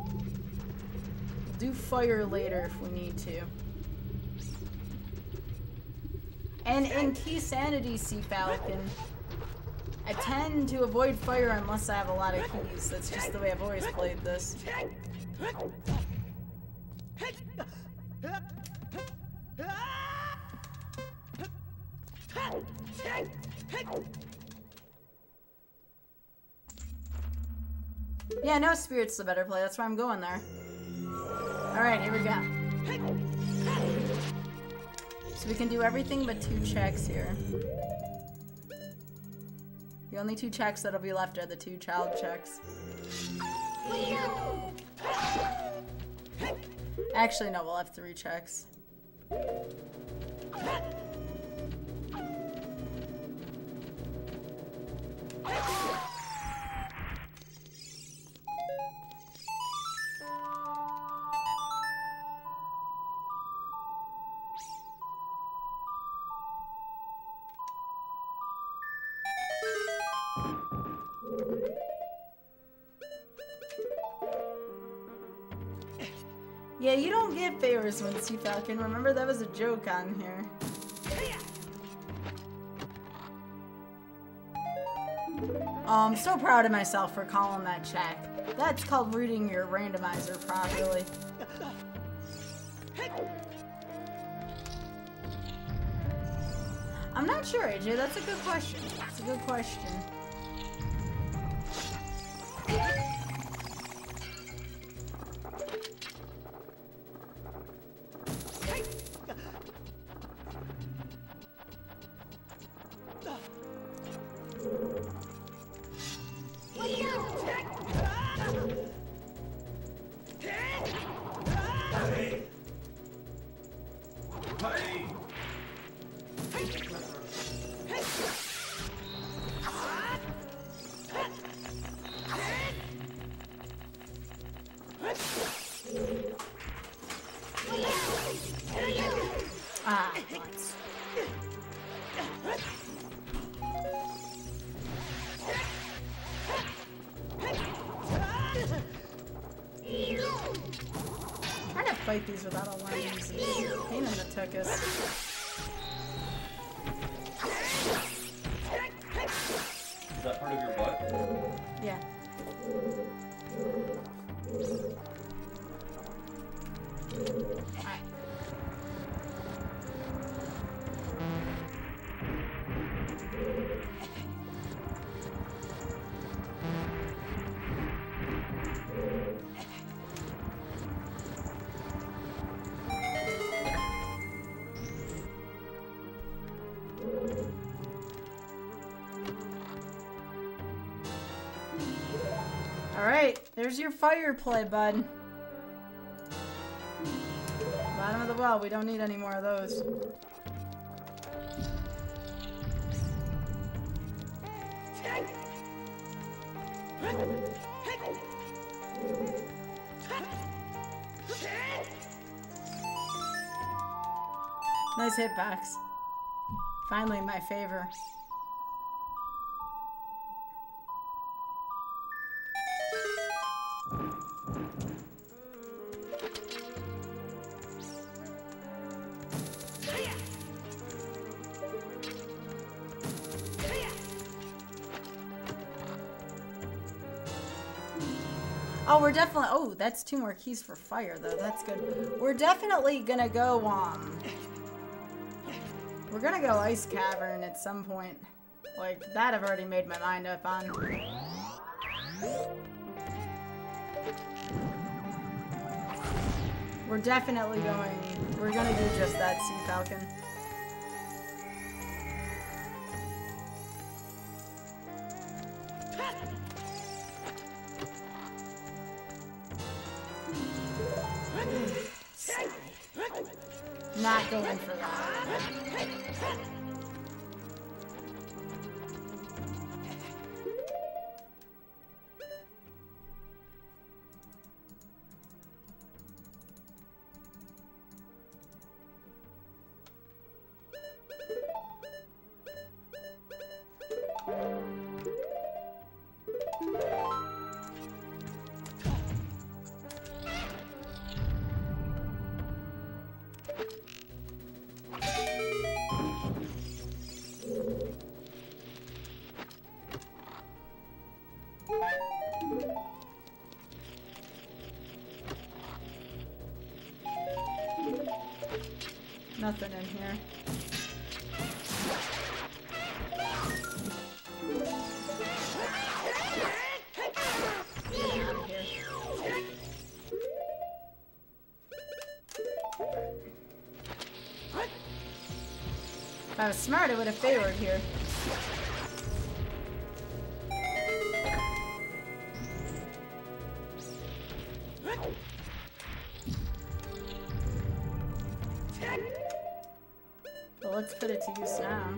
Speaker 1: do fire later if we need to. And in Keysanity, Sea Falcon, I tend to avoid fire unless I have a lot of keys. That's just the way I've always played this. Yeah, no, Spirit's the better play. That's why I'm going there. Alright, here we go. So we can do everything but 2 checks here. The only 2 checks that'll be left are the 2 child checks. Actually, no, we'll have 3 checks. Yeah, you don't get favors when Sea Falcon. Remember, that was a joke on here. Oh, I'm so proud of myself for calling that check. That's called reading your randomizer properly. I'm not sure, AJ. That's a good question. That's a good question. Ah, once. Trying to fight these without a lens is a pain in the tuchus.
Speaker 2: Is that part of your butt?
Speaker 1: Yeah. Alright. Alright, there's your fire play, bud. Bottom of the well, we don't need any more of those. Nice hitbox. Finally in my favor. Oh, we're definitely... Oh, that's 2 more keys for fire, though. That's good. We're definitely gonna go, we're gonna go Ice Cavern at some point. Like, that I've already made my mind up on. We're definitely going... We're gonna do just that, Sea Falcon. Not going for that. Nothing in here. Get out of here. If I was smart, I would have favored here. Well, let's put it to use now.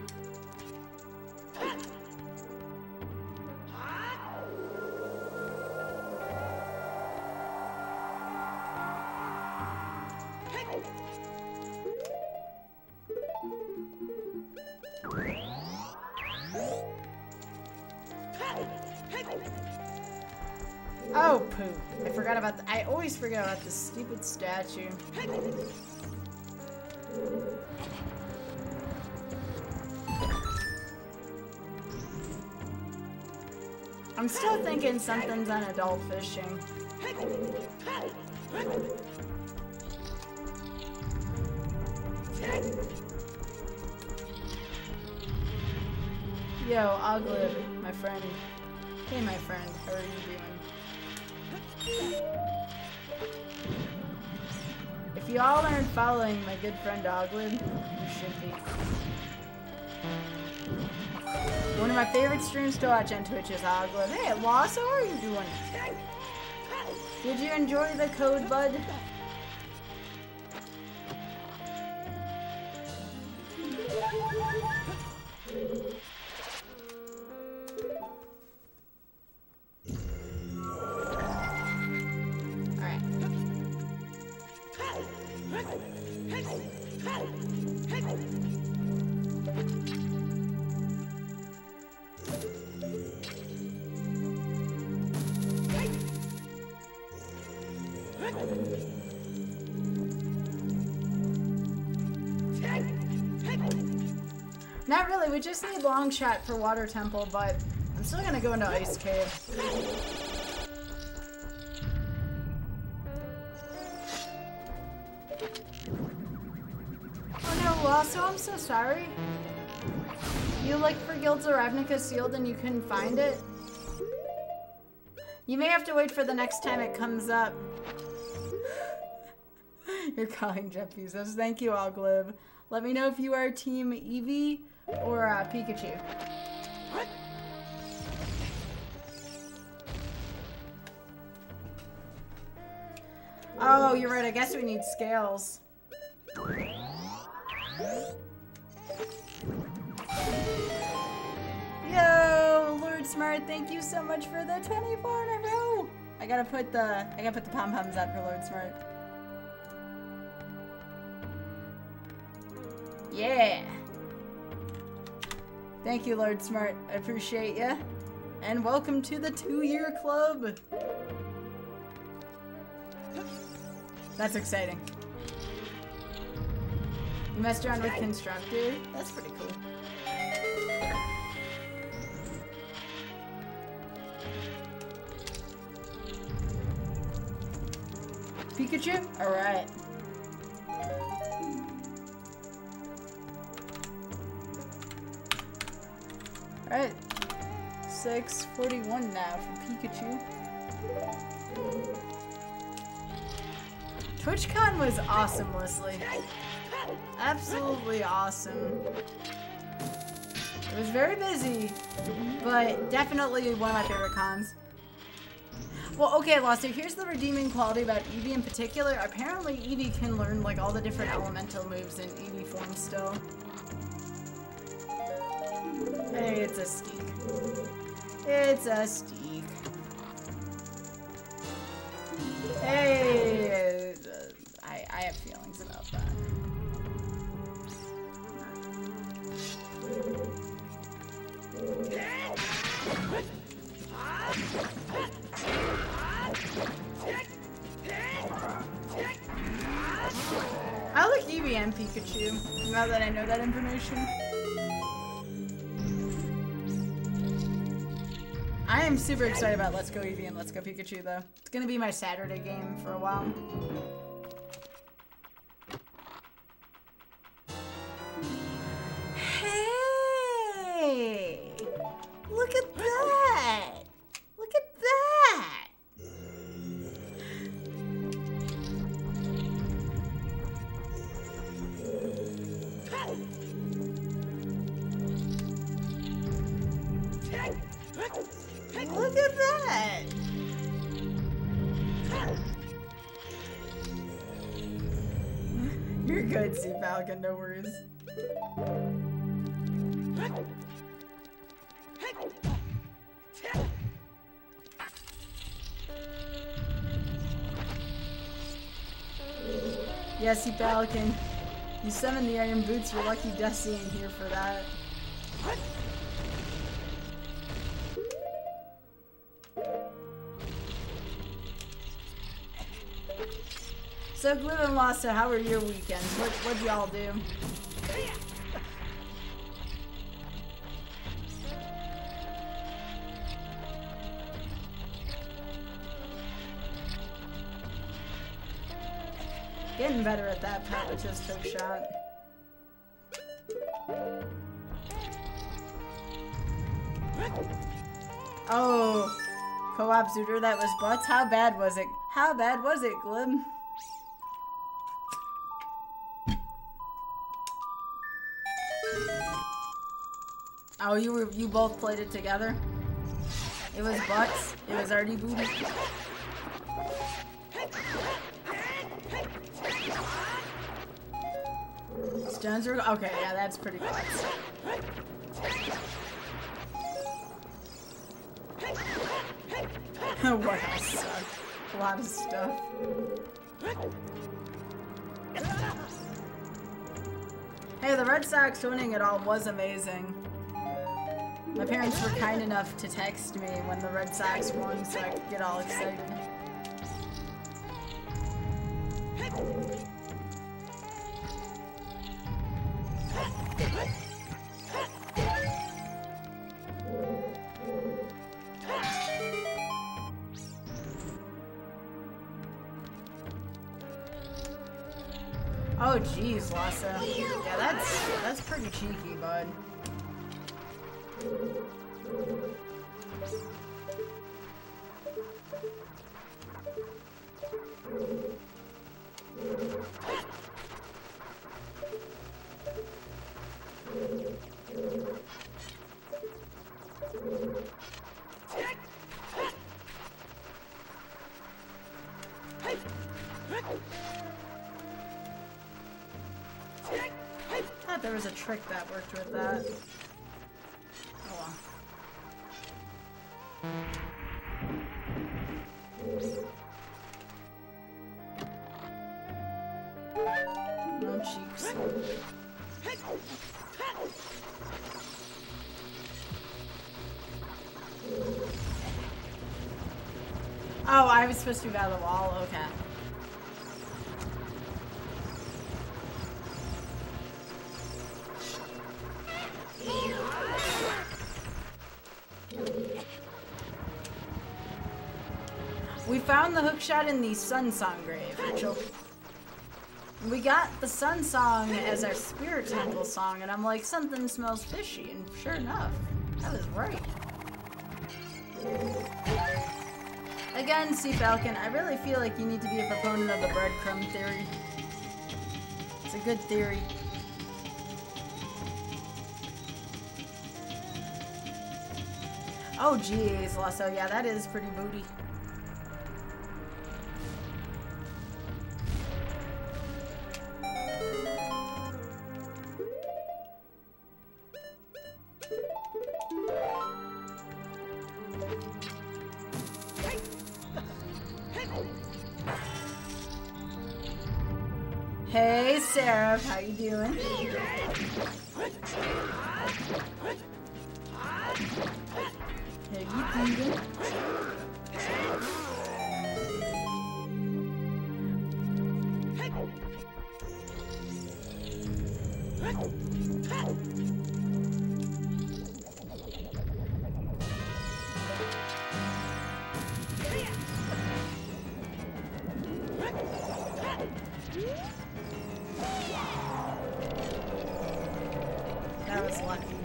Speaker 1: Oh, poop. I forgot about I always forget about this stupid statue. I'm still thinking something's on adult fishing. Yo, Oglib, my friend. Hey, my friend, how are you doing? If you all aren't following my good friend Oglib, you should be. One of my favorite streams to watch on Twitch is Oglib. Hey, Loss, how are you doing? Did you enjoy the code, bud? Not really, we just need long shot for water temple, but I'm still gonna go into ice cave. Oh no, Lasso, I'm so sorry. You looked for Guilds of Ravnica sealed and you couldn't find it? You may have to wait for the next time it comes up. You're calling Jeff Bezos. Thank you, Oglib. Let me know if you are Team Eevee or Pikachu. Oh, you're right. I guess we need scales. Yo, Lord Smart, thank you so much for the 24 in a row. I gotta put the pom-poms up for Lord Smart. Yeah. Thank you, Lord Smart. I appreciate ya. And welcome to the 2-year club. That's exciting. You messed around with Constructor? That's pretty cool. Pikachu? Alright. Alright. 641 now for Pikachu. Twitchcon was awesome, Leslie. Absolutely awesome. It was very busy, but definitely one of my favorite cons. Well, okay, Lost, here's the redeeming quality about Eevee in particular. Apparently, Eevee can learn, like, all the different elemental moves in Eevee form still. Hey, it's a Steak. It's a Steak. Hey, I have feelings about that. I like Eevee and Pikachu, now that I know that information. I am super excited about Let's Go Eevee and Let's Go Pikachu, though. It's gonna be my Saturday game for a while. Hey! Look at that! Look at that! Look at that! You're good, Sea Falcon, no worries. Yeah, Sea Falcon. You summoned the Iron Boots, you're lucky Dusty ain't here for that. So Glib and Lassa, how were your weekends? What'd y'all do? Getting better at that part with just hook shot. Oh, co-op Zooter, that was butts. How bad was it? How bad was it, Glib? Oh, you both played it together? It was butts. It was already booty. Stones were okay. Yeah, that's pretty butts. What else sucked? A lot of stuff. Hey, the Red Sox winning it all was amazing. My parents were kind enough to text me when the Red Sox won, so I could get all excited. Oh geez, Lassa. Yeah, that's pretty cheeky, bud. I thought there was a trick that worked with that. Oh well. No cheeks. Oh, I was supposed to be by the wall? Okay. We found the hookshot in the Sun Song grave, Rachel. We got the Sun Song as our Spirit Temple song, and I'm like, something smells fishy, and sure enough, I was right. Again, Sea Falcon, I really feel like you need to be a proponent of the breadcrumb theory. It's a good theory. Oh geez, Lasso, yeah, that is pretty booty. Hey, Sarah, how you doing? How you doing? That was lucky.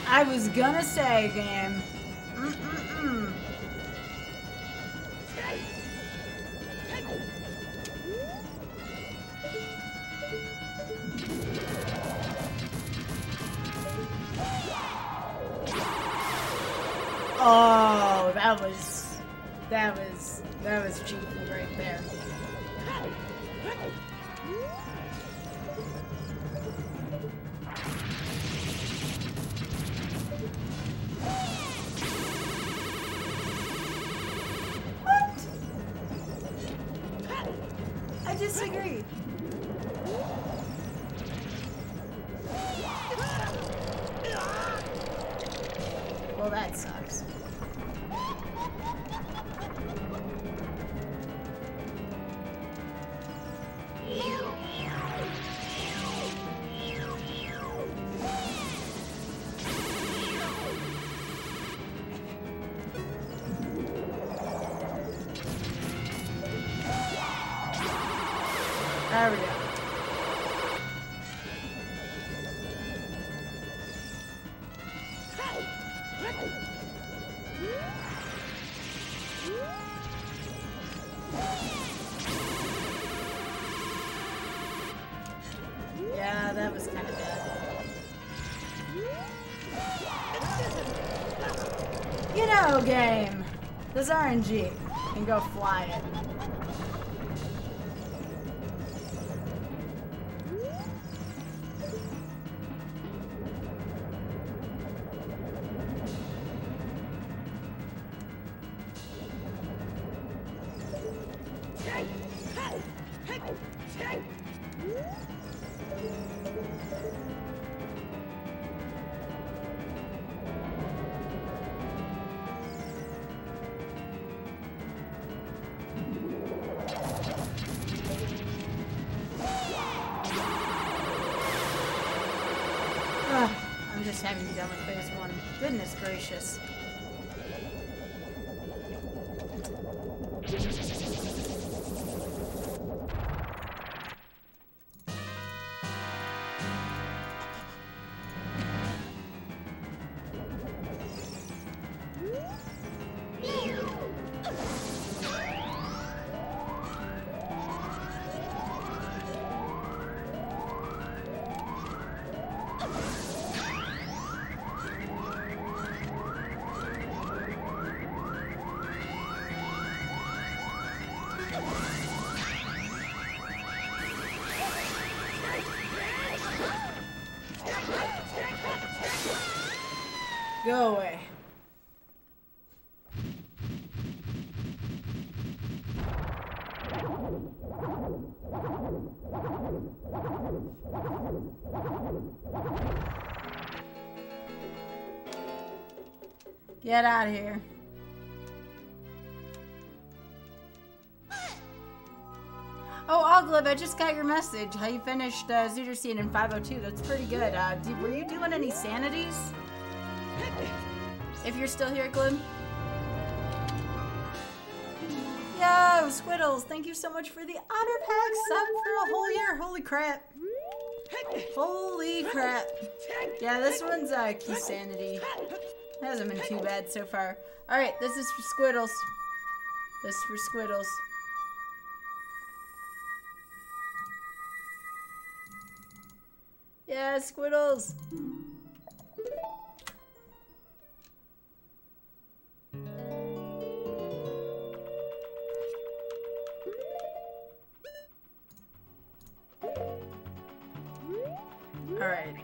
Speaker 1: I was gonna say, game. Oh, that was cheeky right there. What? I disagree. There we go. Yeah, that was kind of bad. You know, game. This RNG can go fly it. I'm just having to be done with phase 1. Goodness gracious. Go away. Get out of here. Oh, Ogliv, I just got your message. How you finished Zooter Scene in 502. That's pretty good. Were you doing any sanities? If you're still here, Glim. Yo, Squiddles, thank you so much for the honor pack sub for a whole year. Holy crap. Holy crap. Yeah, this one's Keysanity. Hasn't been too bad so far. Alright, this is for Squiddles. This is for Squiddles. Yeah, Squiddles. Alright,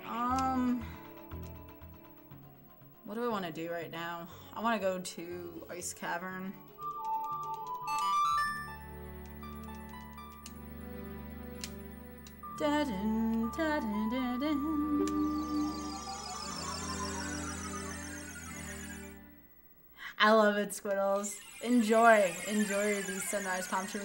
Speaker 1: what do I want to do right now? I want to go to Ice Cavern. Da-dun, da-dun, da-dun. I love it, Squiddles. Enjoy the sunrise palm tree.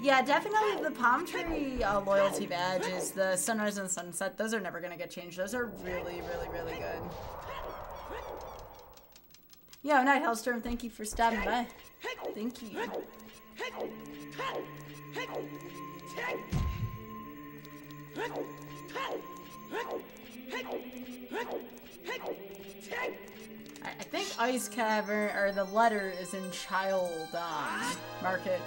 Speaker 1: Yeah, definitely the palm tree loyalty badges, the sunrise and sunset, those are never gonna get changed. Those are really, really, really good. Yo, Night Hellstorm, thank you for stopping by. Thank you. I think Ice Cavern, or the letter is in Child Market.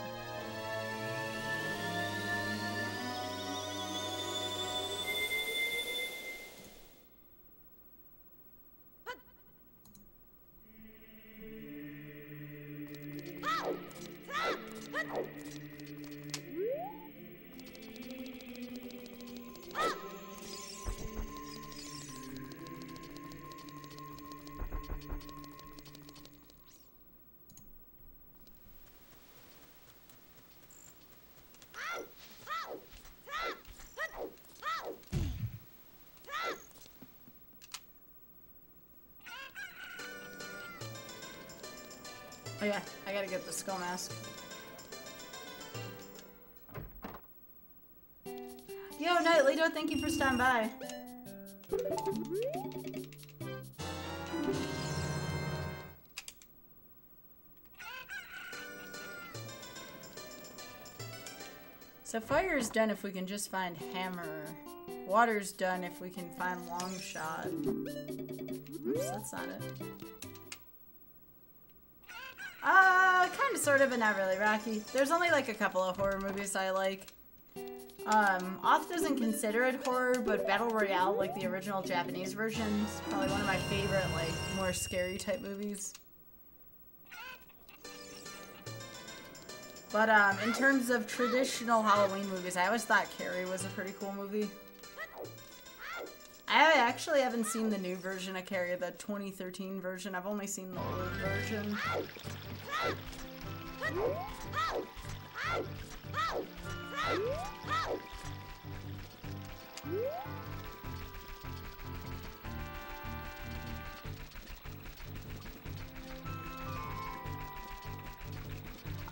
Speaker 1: Oh yeah, I gotta get the skull mask. Yo, Nightlito, thank you for stopping by. So fire's done if we can just find hammer. Water's done if we can find long shot. Oops, that's not it. Kinda, sort of, but not really, Rocky. There's only like a couple of horror movies I like. Oth doesn't consider it horror, but Battle Royale, like the original Japanese version, is probably one of my favorite, like, more scary type movies. But, in terms of traditional Halloween movies, I always thought Carrie was a pretty cool movie. I actually haven't seen the new version of Carrie, the 2013 version. I've only seen the old version.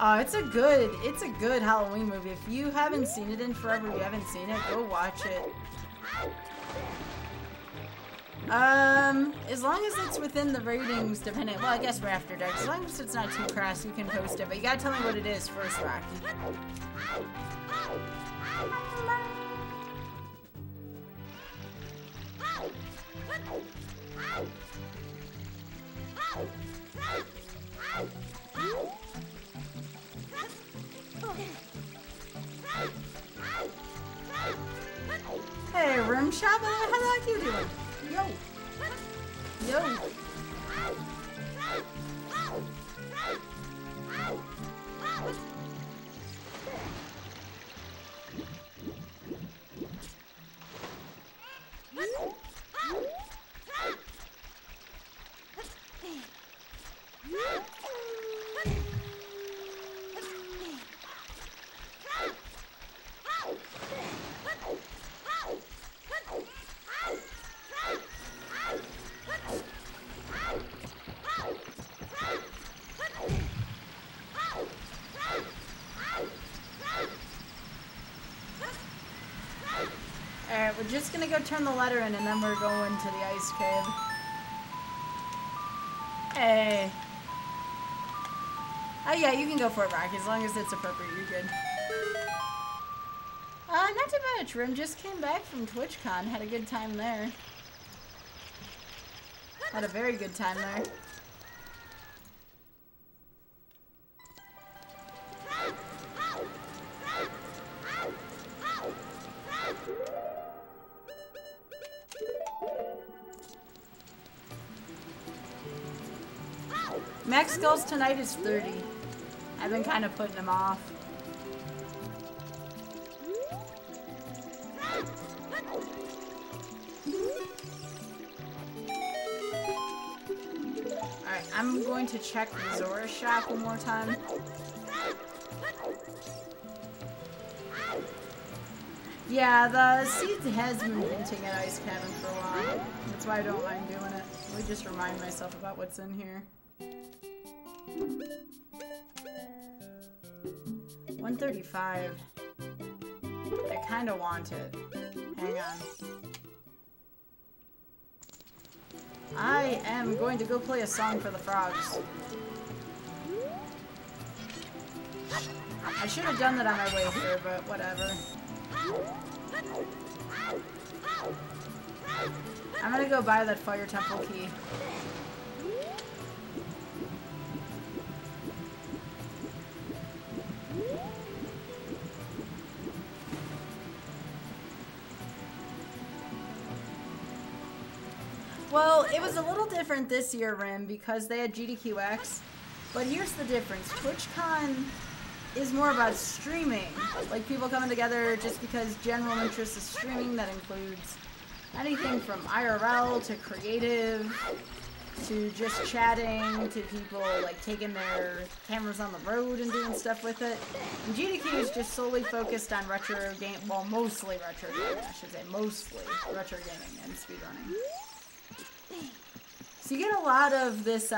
Speaker 1: Oh, it's a good Halloween movie. If you haven't seen it in forever, you haven't seen it, go watch it. As long as it's within the ratings, depending, well, I guess we're after dark. As long as it's not too crass, you can post it, but you gotta tell me what it is first, Rocky. Hey, room shop, how are you doing? Yo! Yo! Alright, we're just gonna go turn the letter in and then we're going to the ice cave. Hey. Oh yeah, you can go for it, Rocky, as long as it's appropriate, you're good. Not too much. Rim just came back from Twitchcon, had a good time there. Had a very good time there. Max goals tonight is 30. I've been kind of putting him off. Alright, I'm going to check the Zora shop one more time. Yeah, the seed has been hinting at Ice Cabin for a while. That's why I don't mind doing it. Let me just remind myself about what's in here. 135. I kind of want it. Hang on. I am going to go play a song for the frogs. I should have done that on my way here, but whatever. I'm gonna go buy that fire temple key. Well, it was a little different this year, Rim, because they had GDQX. But here's the difference. TwitchCon is more about streaming. Like, people coming together just because general interest is streaming. That includes anything from IRL to creative to just chatting to people, like, taking their cameras on the road and doing stuff with it. And GDQ is just solely focused on retro game, well, mostly retro gaming, I should say. Mostly retro gaming and speedrunning. So you get a lot of this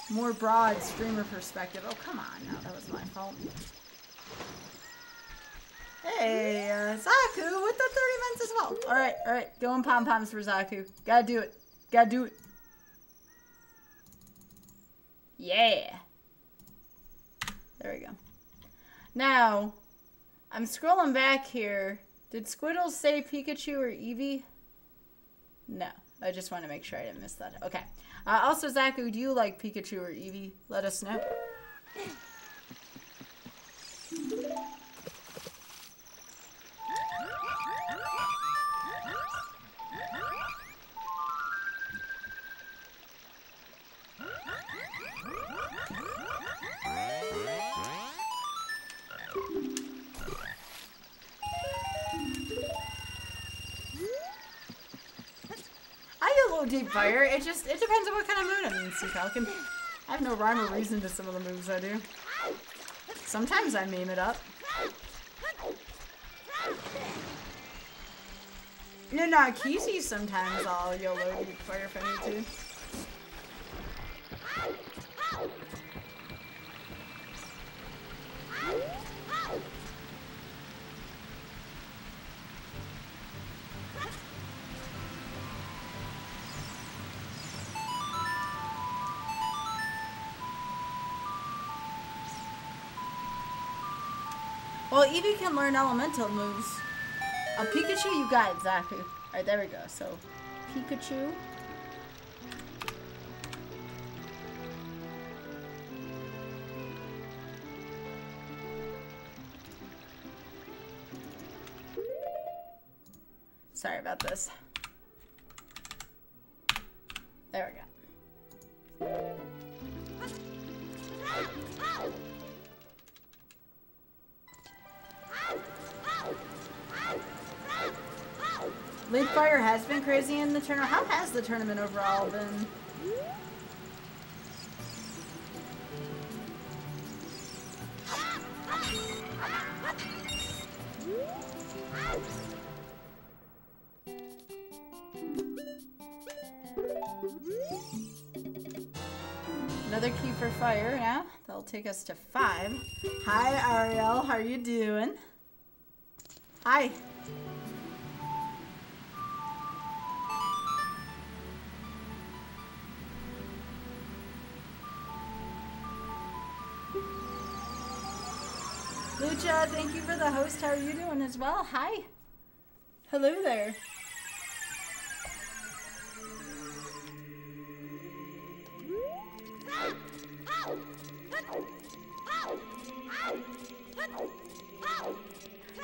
Speaker 1: more broad streamer perspective. Oh, come on now, that was my fault. Hey, Zaku with the 30 minutes as well. Alright, going pom-poms for Zaku. Gotta do it. Gotta do it. Yeah. There we go. Now, I'm scrolling back here. Did Squiddles say Pikachu or Eevee? No. I just want to make sure I didn't miss that. Okay. Also, Zaku, do you like Pikachu or Eevee? Let us know. Deep fire. It depends on what kind of mood I'm in, Sea Falcon. I have no rhyme or reason to some of the moves I do. Sometimes I meme it up. No, not Keezy. Sometimes I'll YOLO deep fire if I need to. Well, Eevee can learn elemental moves. A Pikachu, you got it, Zaku. Alright, there we go. So, Pikachu. Sorry about this. There we go. Leaf Fire has been crazy in the tournament. How has the tournament overall been? Another key for fire now. That'll take us to 5. Hi, Ariel. How are you doing? Hi. Lucha, thank you for the host. How are you doing as well? Hi. Hello there.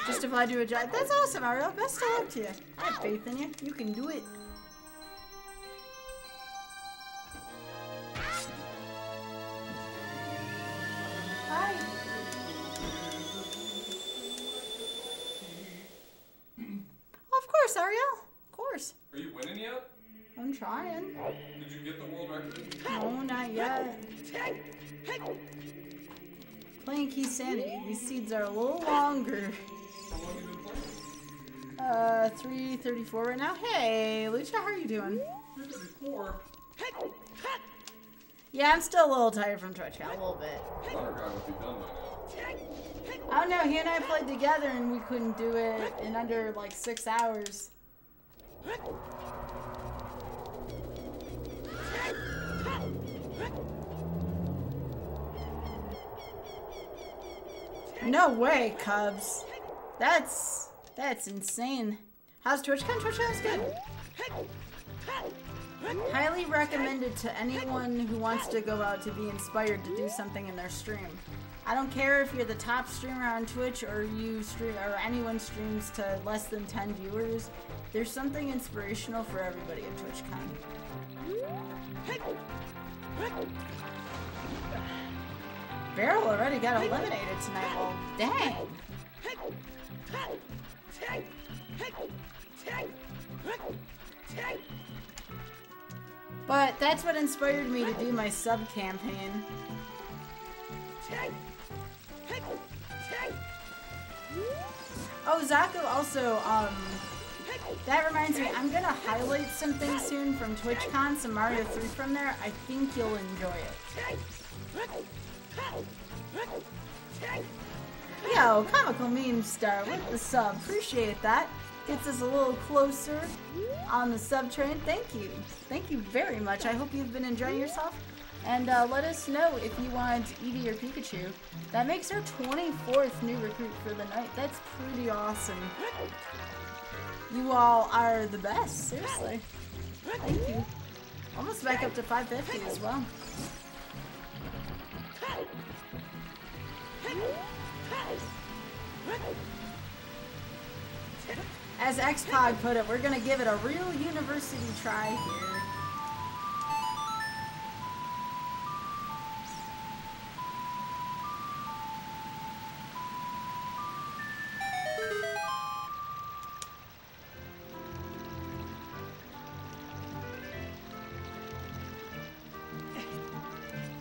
Speaker 1: Just if I do a job. That's awesome, Ariel. Best of luck to you. I have faith in you. You can do it. Hi. Of course, Ariel. Of course.
Speaker 2: Are you winning yet?
Speaker 1: I'm trying.
Speaker 2: Did you get the world record?
Speaker 1: No, not yet. Playing Keysanity. These seeds are a little longer.
Speaker 2: How long have you been playing?
Speaker 1: 334 right now. Hey, Lucha, how are you doing?
Speaker 2: 334?
Speaker 1: Yeah, I'm still a little tired from Twitchcon, a little bit.
Speaker 2: Another guy would be done by now.
Speaker 1: I don't know, he and I played together and we couldn't do it in under like 6 hours. No way, Cubs. That's insane. How's TwitchCon? TwitchCon's good. Highly recommended to anyone who wants to go out to be inspired to do something in their stream. I don't care if you're the top streamer on Twitch or you stream or anyone streams to less than 10 viewers. There's something inspirational for everybody at TwitchCon. Barrel already got eliminated tonight. Well, dang. But that's what inspired me to do my sub campaign. Oh, Zaku also, that reminds me, I'm gonna highlight some things soon from TwitchCon, some Mario 3 from there. I think you'll enjoy it. Yo, Comical Meme Star with the sub. Appreciate that. Gets us a little closer on the sub train. Thank you. Thank you very much. I hope you've been enjoying yourself. And let us know if you want Eevee or Pikachu. That makes our 24th new recruit for the night. That's pretty awesome. You all are the best, seriously. Thank you. Almost back up to 550 as well. As Xpog put it, we're gonna give it a real university try here.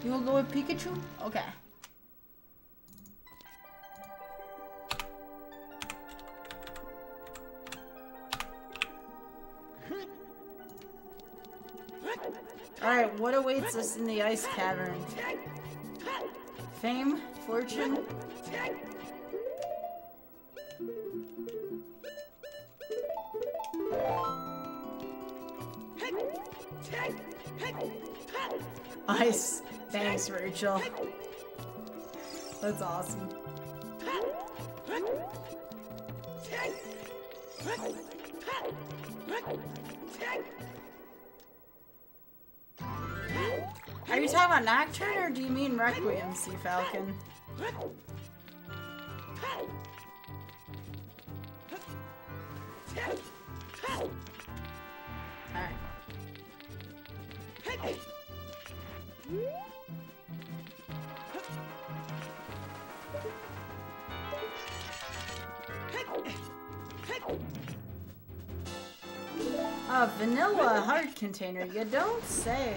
Speaker 1: You will go with Pikachu? Okay. Alright, what awaits us in the ice cavern? Fame? Fortune? Ice. Thanks, Rachel. That's awesome. Are you talking about Nocturne or do you mean Requiem, Sea Falcon? Alright. A vanilla heart container, you don't say.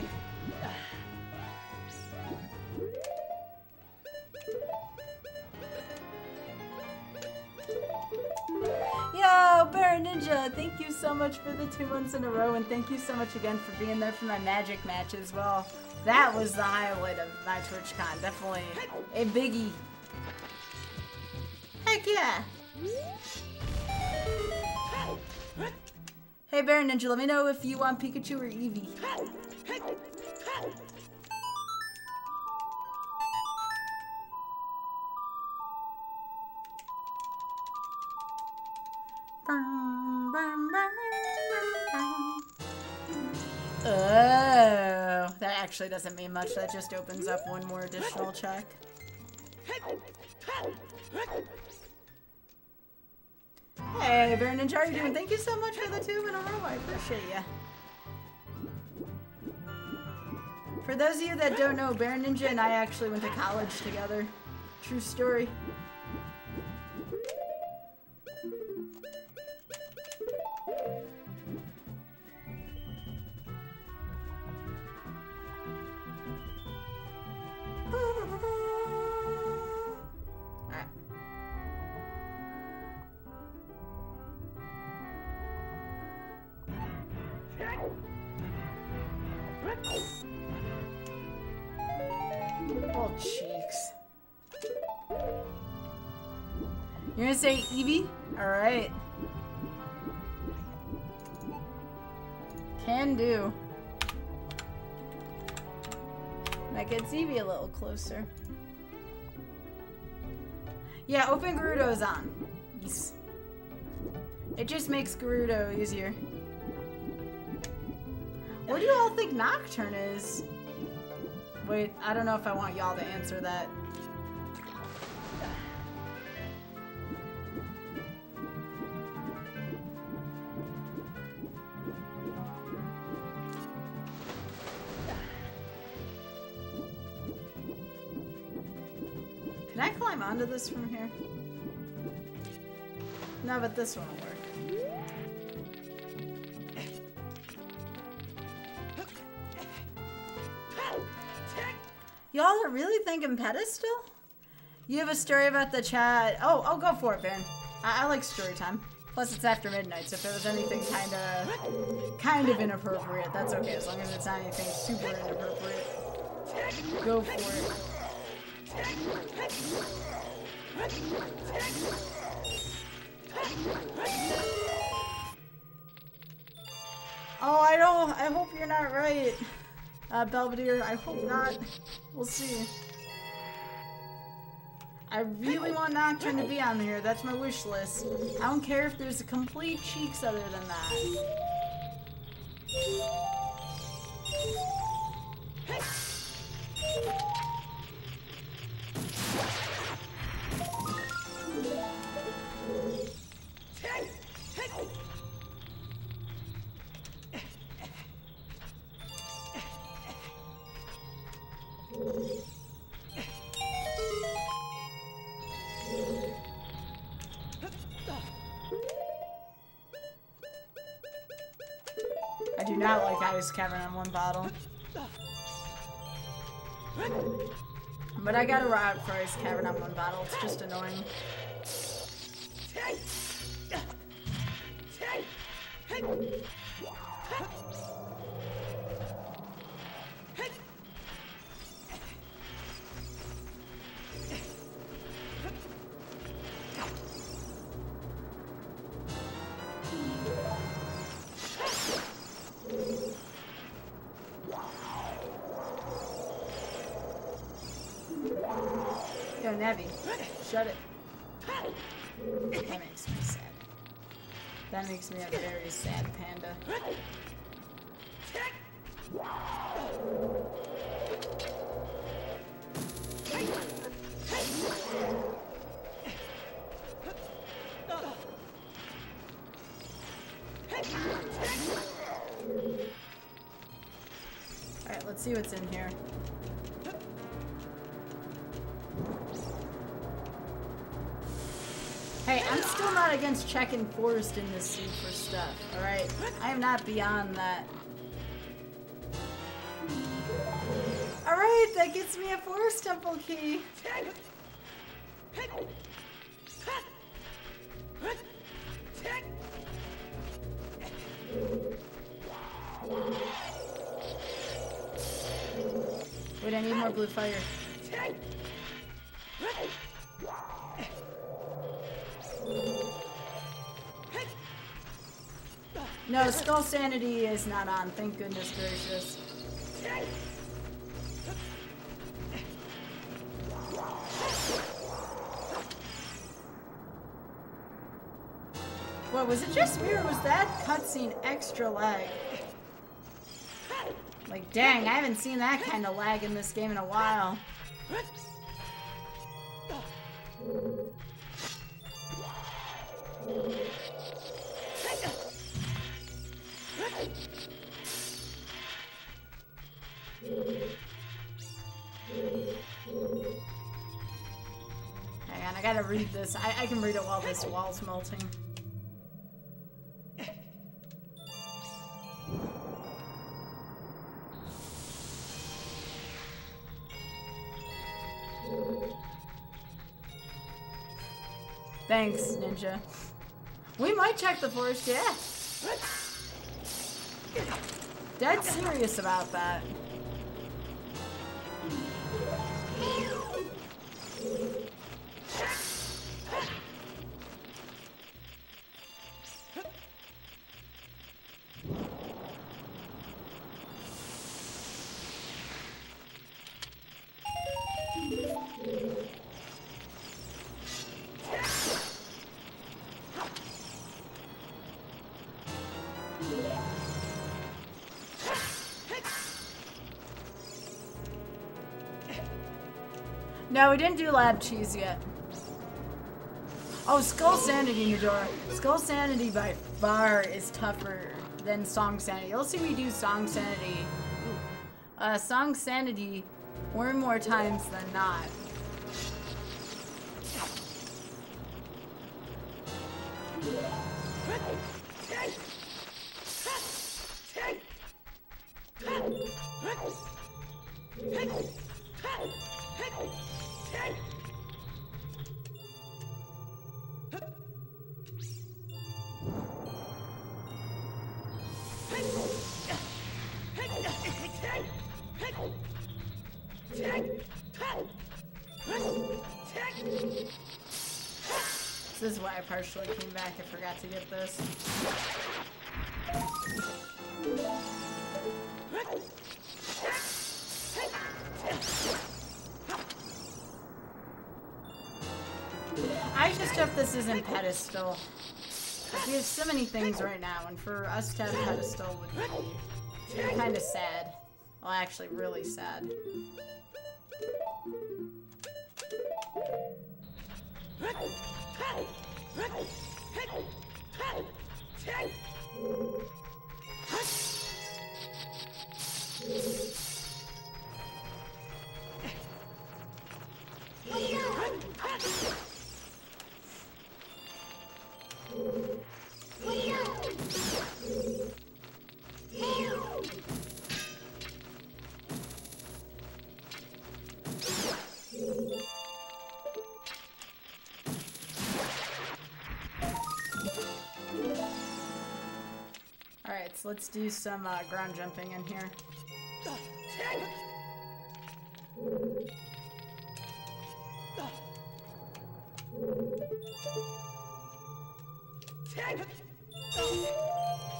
Speaker 1: Yo, Bear Ninja, thank you so much for the 2 months in a row, and thank you so much again for being there for my Magic match as well. That was the highlight of my TwitchCon, definitely a biggie. Heck yeah! Hey Bear Ninja, let me know if you want Pikachu or Eevee. Oh, that actually doesn't mean much. That just opens up one more additional check. Hey, Bear Ninja, how are you doing? Thank you so much for the 2 in a row. I appreciate you. For those of you that don't know, Bear Ninja and I actually went to college together. True story. Oh, cheeks. You're gonna say Eevee? Alright. Can do. That gets Eevee a little closer. Yeah, open Gerudo's on. Yes. It just makes Gerudo easier. What do you all think Nocturne is? Wait, I don't know if I want y'all to answer that. Can I climb onto this from here? No, but this one will work. Y'all are really thinking pedestal? You have a story about the chat? Oh, go for it, Baron. I like story time. Plus, it's after midnight, so if it was anything kind of inappropriate, that's okay, as long as it's not anything super inappropriate. Go for it. Oh, I hope you're not right. Belvedere, I hope not. We'll see. I really want Nocturne to be on here. That's my wish list. I don't care if there's a complete cheeks other than that. I do not like Ice Cavern in one bottle. But I got a route for Ice Cavern on one bottle. It's just annoying. Yo, Navi, shut it. That makes me sad. That makes me a very sad panda. Alright, let's see what's in here. Hey, I'm still not against checking Forest in this scene for stuff, alright? I am not beyond that. Alright, that gets me a Forest Temple key. Wait, I need more blue fire. No, Skull Sanity is not on, thank goodness gracious. What, was it just me or was that cutscene extra lag? Like, dang, I haven't seen that kind of lag in this game in a while. Hang on, I gotta read this. I can read it while this wall's melting. Thanks, Ninja. We might check the forest, yeah. Dead serious about that. No, we didn't do lab cheese yet. Oh, Skull Sanity, Eudora. Skull Sanity by far is tougher than Song Sanity. Let's see if we do Song Sanity. Song Sanity more times than not. This is why I partially came back. I forgot to get this. I just hope this isn't pedestal. We have so many things right now, and for us to have pedestal would be kind of sad. Well, actually, really sad. Alright, so let's do some ground jumping in here.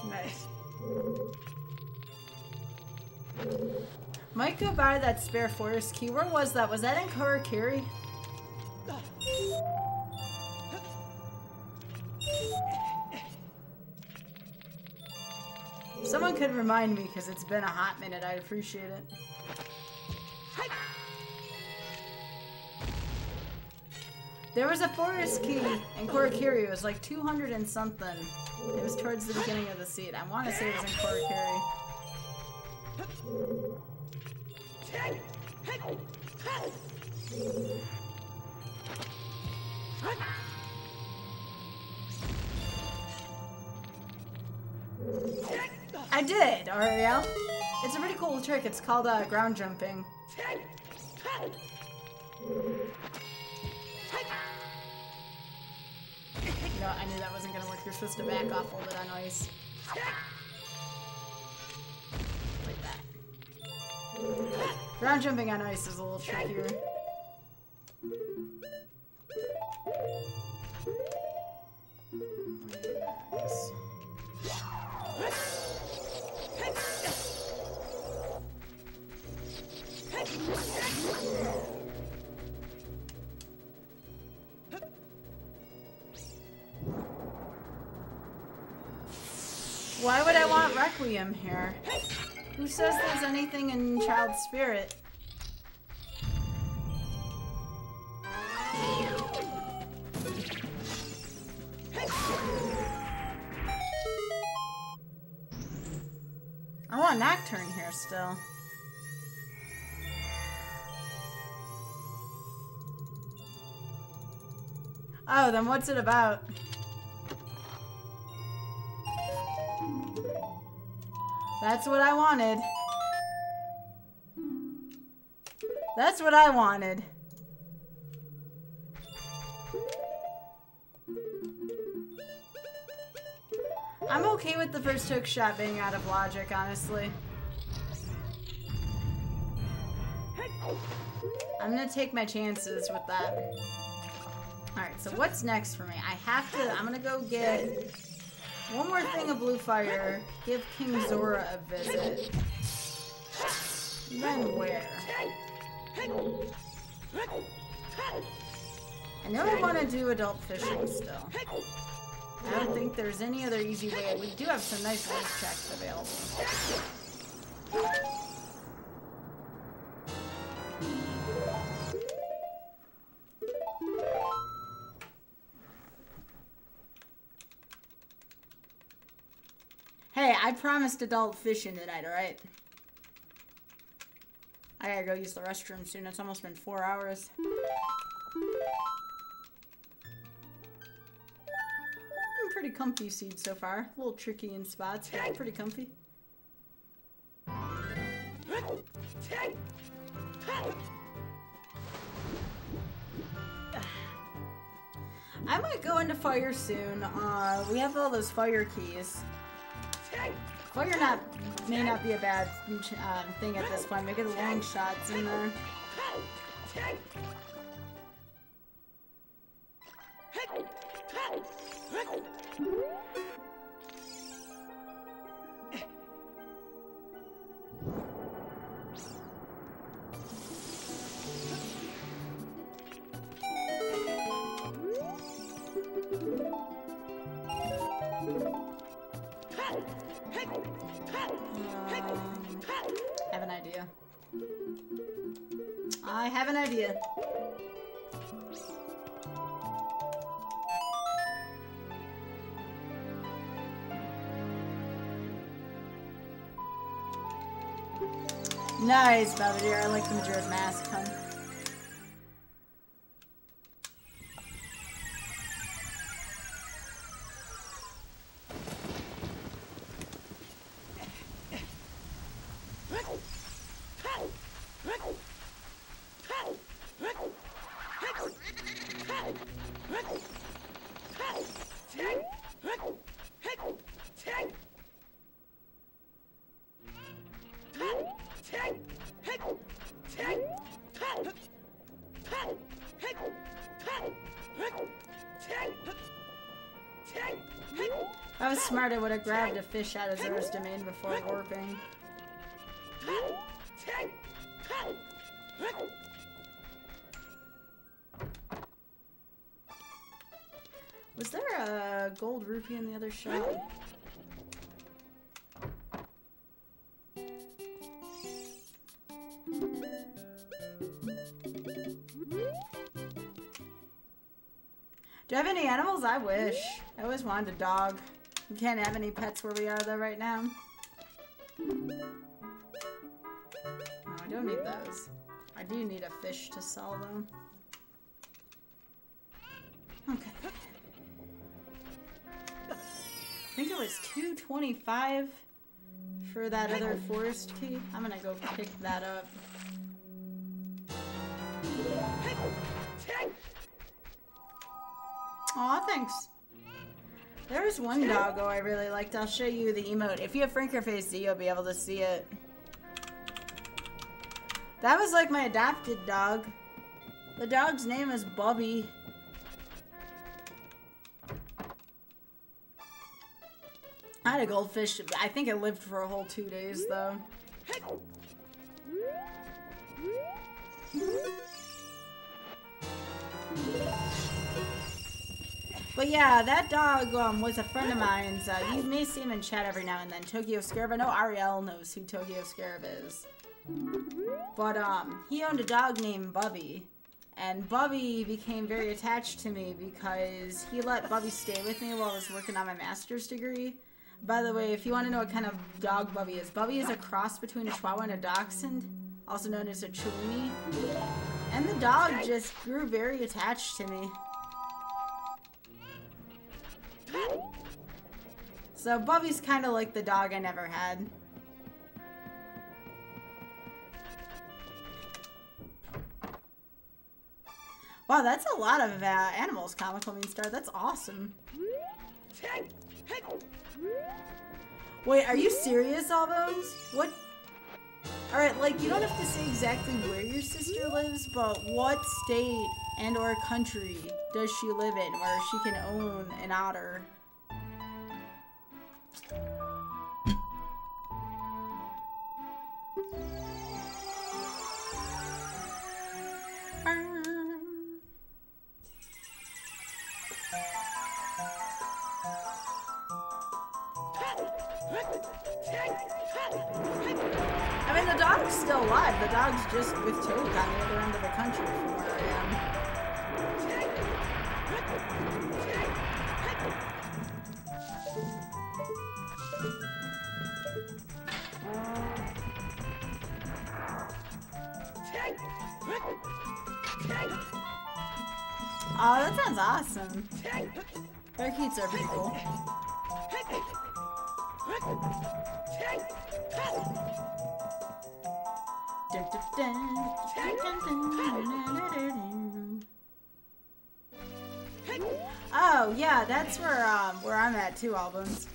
Speaker 1: Nice. Might go buy that spare forest key. Where was that? Was that in Karakiri? If someone could remind me, because it's been a hot minute, I'd appreciate it. There was a forest key in Karakiri. It was like 200 and something. It was towards the beginning of the seat. I want to say it was in Karakiri. I did, Ariel. It's a pretty cool trick. It's called ground jumping. No, I knew that wasn't gonna work. You're supposed to back off, hold it on ice. Like that. Ground jumping on ice is a little trickier. Why would I want Requiem here? Who says there's anything in Child Spirit? I want Nocturne here still. Oh, then what's it about? That's what I wanted. That's what I wanted. I'm okay with the first hook shot being out of logic, honestly. I'm gonna take my chances with that. Alright, so what's next for me? I'm gonna go get one more thing of blue fire, give King Zora a visit. And then where? I know I want to do adult fishing still. I don't think there's any other easy way. We do have some nice race checks available. Hey, I promised adult fishing tonight, alright? I gotta go use the restroom soon. It's almost been 4 hours. I'm pretty comfy seed so far. A little tricky in spots, but pretty comfy. I might go into fire soon. We have all those fire keys. Fire may not be a bad thing at this point. Maybe the long shots in there. ya. Nice, Belvedere. I like the Majora's Mask pun. If I was smart, I would have grabbed a fish out of Zora's domain before warping. Was there a gold rupee in the other shop? Do I have any animals? I wish. I always wanted a dog. We can't have any pets where we are though right now. Oh, I don't need those. I do need a fish to sell though. Okay. I think it was $2.25 for that other forest key. I'm gonna go pick that up. Aw, thanks. There was one doggo I really liked. I'll show you the emote. If you have Frankerface Z, you'll be able to see it. That was like my adopted dog. The dog's name is Bubby. I had a goldfish. I think it lived for a whole 2 days, though. But yeah, that dog was a friend of mine's. You may see him in chat every now and then. Tokyo Scarab. I know Ariel knows who Tokyo Scarab is. But he owned a dog named Bubby. And Bubby became very attached to me because he let Bubby stay with me while I was working on my master's degree. By the way, if you want to know what kind of dog Bubby is a cross between a Chihuahua and a Dachshund, also known as a Chiweenie. And the dog just grew very attached to me. So Bubby's kind of like the dog I never had. Wow, that's a lot of animals, Comical Mean Star. That's awesome. Wait, are you serious, Allbones? What? Alright, like, you don't have to say exactly where your sister lives, but what state and or country does she live in where she can own an otter? I mean, the dog's still alive. The dog's just with Toad on the other end of the country from where I am. Oh, that sounds awesome. Parakeets are pretty cool. Oh yeah, that's where I'm at too, Albums.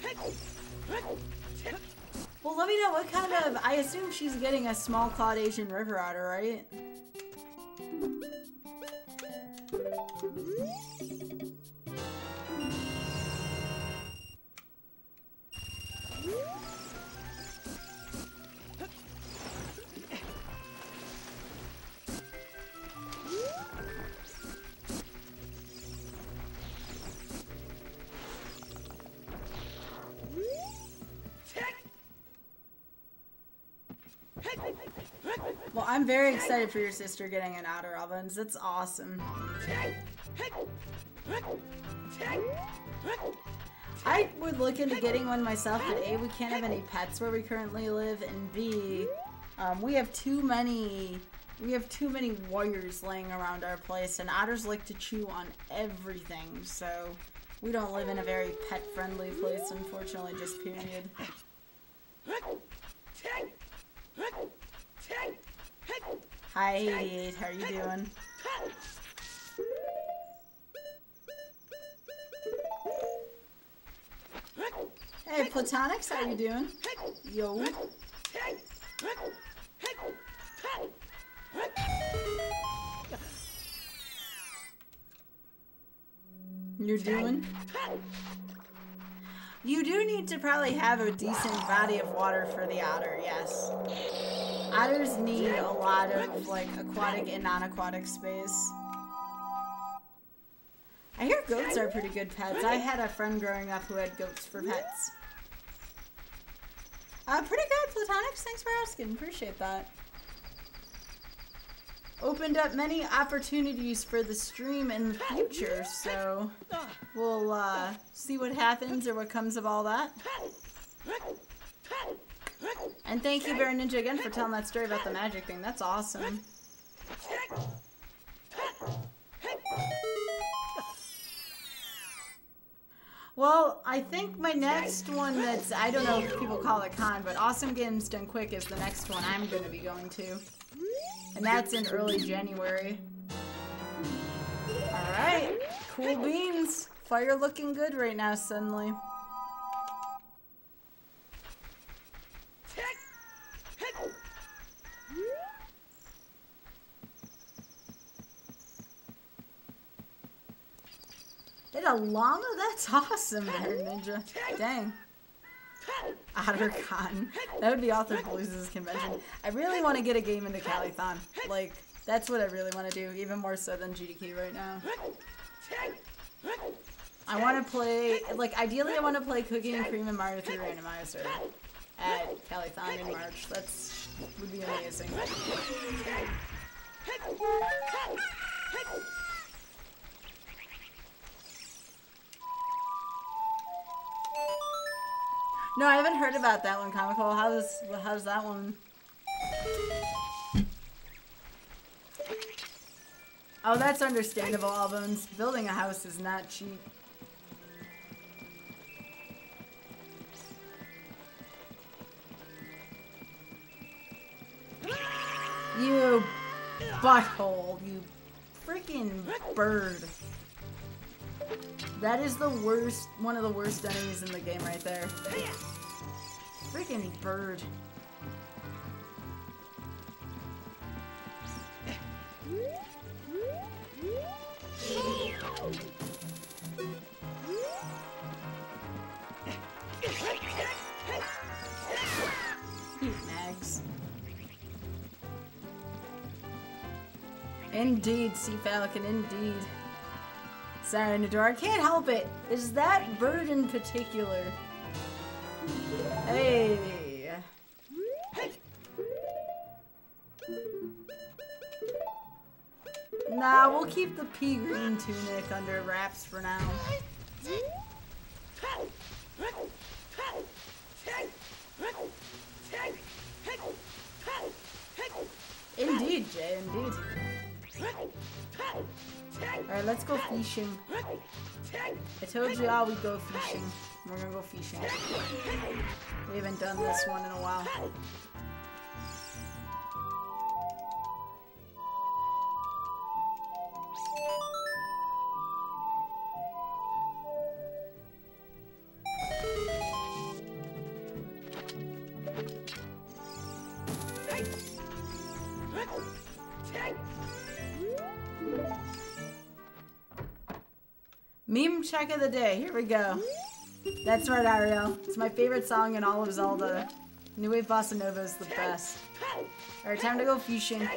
Speaker 1: Well, let me know what kind of. I assume she's getting a small clawed Asian river otter, right? Well, I'm very excited for your sister getting an otter, Albans. That's awesome. I would look into getting one myself, but A, we can't have any pets where we currently live, and B, we have too many wires laying around our place, and otters like to chew on everything, so we don't live in a very pet-friendly place, unfortunately, just period. Hi, 88, how are you doing? Hey, Platonics, how you doing? Yo. You're doing? You do need to probably have a decent body of water for the otter, yes. Otters need a lot of, like, aquatic and non-aquatic space. I hear goats are pretty good pets. I had a friend growing up who had goats for pets. Pretty good, Platonics. Thanks for asking. Appreciate that. Opened up many opportunities for the stream in the future, so we'll see what happens or what comes of all that. And thank you, Bear Ninja, again for telling that story about the magic thing. That's awesome. Well, I think my next one that's, I don't know if people call it con, but Awesome Games Done Quick is the next one I'm going to be going to. And that's in early January. Alright, cool beans. Fire looking good right now, suddenly. Hit a llama? That's awesome, Bear Ninja. Dang. OtterCon. That would be Author Blues' convention. I really want to get a game into Calithon. Like, that's what I really want to do, even more so than GDQ right now. I want to play, like, ideally I want to play Cookie and Cream and Mario 3 Randomizer at Calithon in March. That's, would be amazing. No, I haven't heard about that one, Comical. How's that one? Oh, that's understandable, Albums. Building a house is not cheap. You butthole, you freaking bird. That is the worst, one of the worst enemies in the game right there. Freaking bird. Nags. Indeed, Sea Falcon, indeed. Sorry, Nador, I can't help it. Is that bird in particular? Hey. Nah, we'll keep the pea green tunic under wraps for now. Indeed, Jay, indeed. Alright, let's go fishing. I told you all we'd go fishing. We're gonna go fishing. We haven't done this one in a while. Meme check of the day. Here we go. That's right, Ariel. It's my favorite song in all of Zelda. New Wave Bossa Nova is the best. Alright, time to go fishing.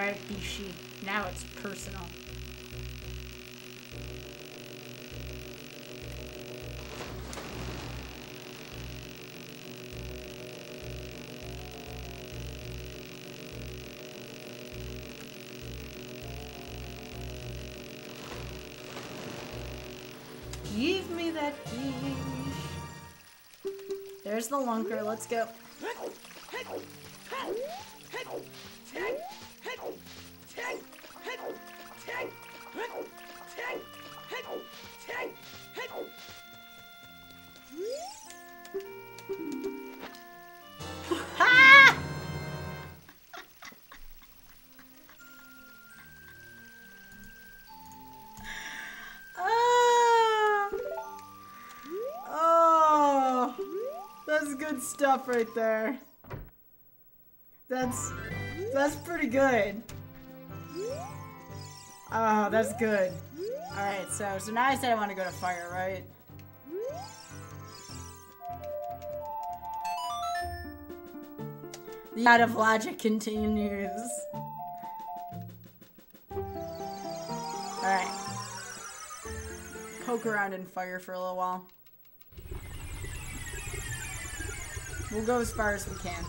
Speaker 1: Alright, Bishi. Now it's personal. Give me that fish. There's the lunker. Let's go. That's good stuff right there. That's pretty good. Oh, that's good. Alright, so now I said I want to go to fire, right? The out of logic continues. Alright. Poke around in fire for a little while. We'll go as far as we can.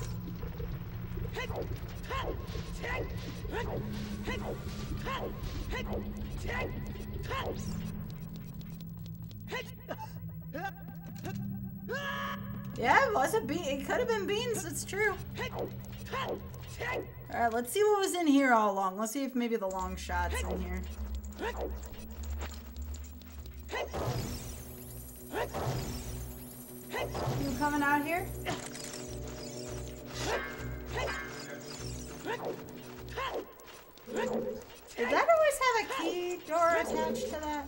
Speaker 1: Yeah, it was a bean. It could have been beans. It's true. Alright, let's see what was in here all along. Let's see if maybe the long shot's in here. You coming out here? Did that always have a key door attached to that?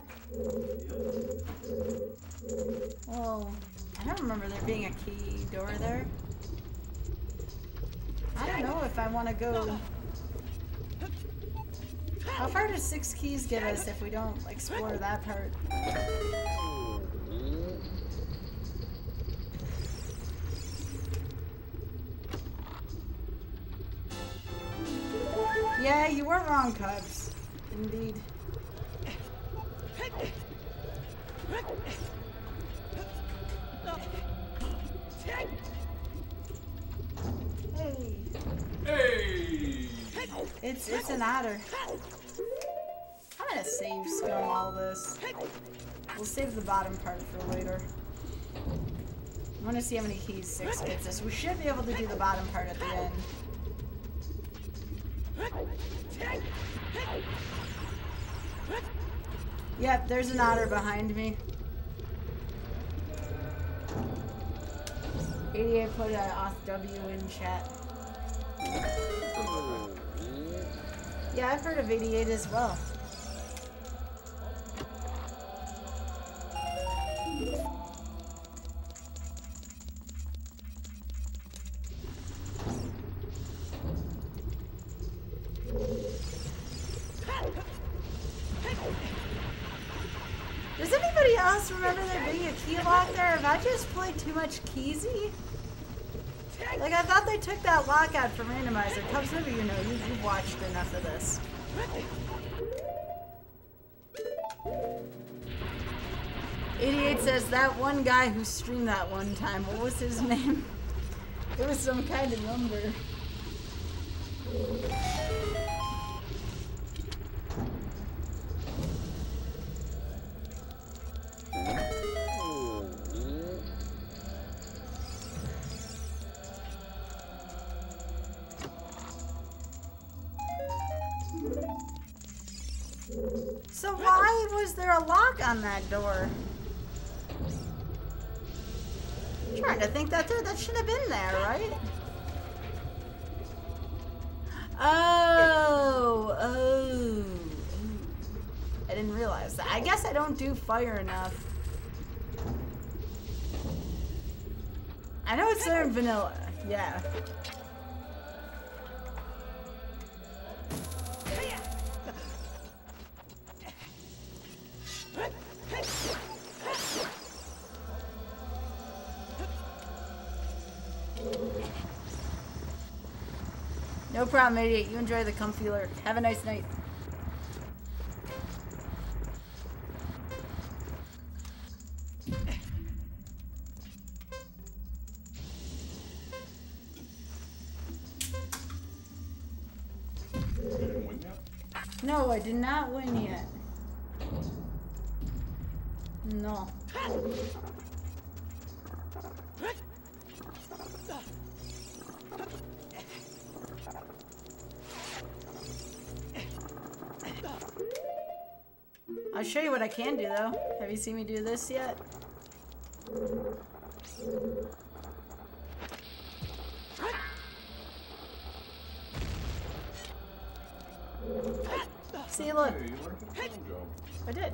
Speaker 1: Well, I don't remember there being a key door there. I don't know if I want to go... How far does 6 keys get us if we don't explore that part? Yeah, you weren't wrong, Cubs. Indeed. Hey.
Speaker 2: Hey!
Speaker 1: It's an otter. I'm gonna save scum all this. We'll save the bottom part for later. I want to see how many keys 6 gets us. We should be able to do the bottom part at the end. Yep, there's an otter behind me. 88 put an off W in chat. Yeah, I've heard of 88 as well. Does anybody else remember there being a key lock there? Have I just played too much Keezy? Like, I thought they took that lock out from Randomizer. Cubs, maybe you know, you've watched enough of this. 88 says, that one guy who streamed that one time, what was his name? It was some kind of number. So why was there a lock on that door? I'm trying to think that should have been there, right? Oh. I didn't realize that. I guess I don't do fire enough. I know it's there in vanilla. Yeah. No problem, idiot. You enjoy the comfy lurk. Have a nice night.
Speaker 2: You didn't win yet?
Speaker 1: No, I did not win yet. No. I'll show you what I can do, though. Have you seen me do this yet? See, look.
Speaker 2: Hey, you learned the film job.
Speaker 1: I did.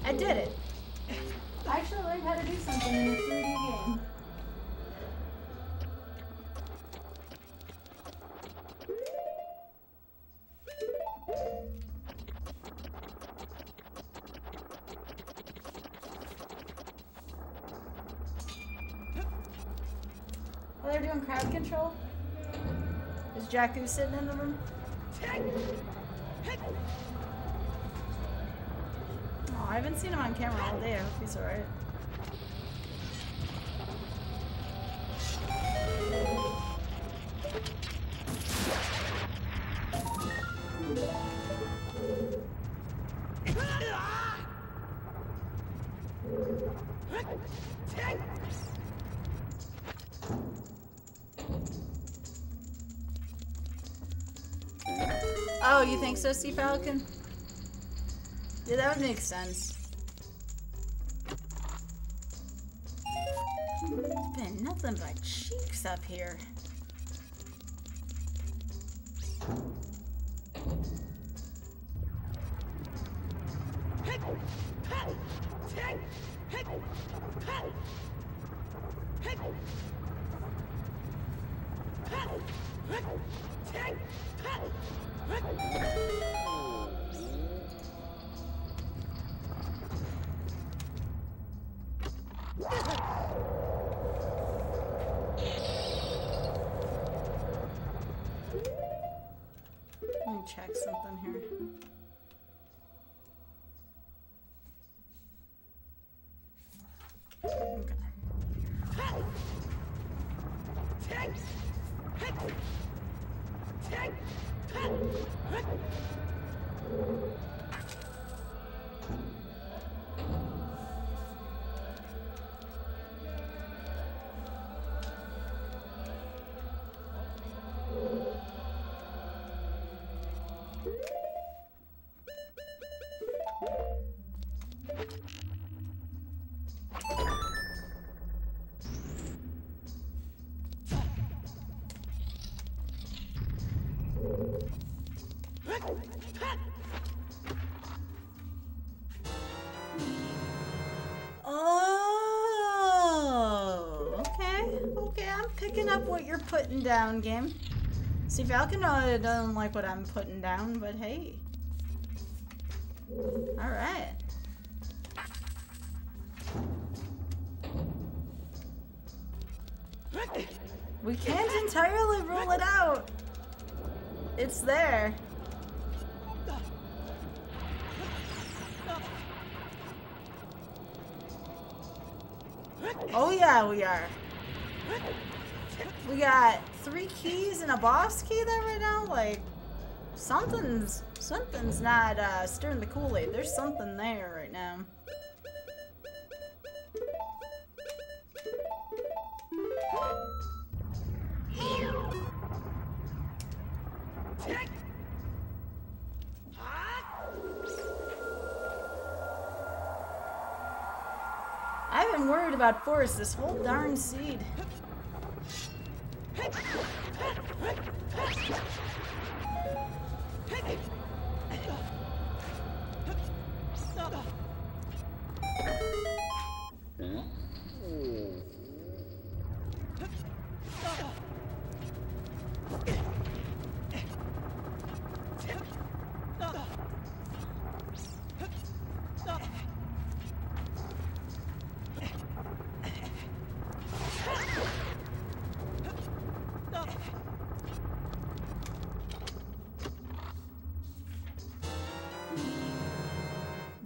Speaker 1: I did it. I actually learned how to do something in a 3D game. Oh, they're doing crowd control? Is Jakku sitting in the room? Oh, I haven't seen him on camera all day. I hope he's alright. Oh, you think so, Sea Falcon? Yeah, that would make sense. It's been nothing but cheeks up here. Let me check something here. Okay. Oh, okay. Okay, I'm picking up what you're putting down, game. See, Falcon doesn't like what I'm putting down, but hey. Alright. We can't entirely rule it out. It's there. Oh yeah, we are. We got 3 keys and a boss key there right now. Like, something's not stirring the Kool-Aid. There's something there right now. I've been worried about Forrest this whole darn seed.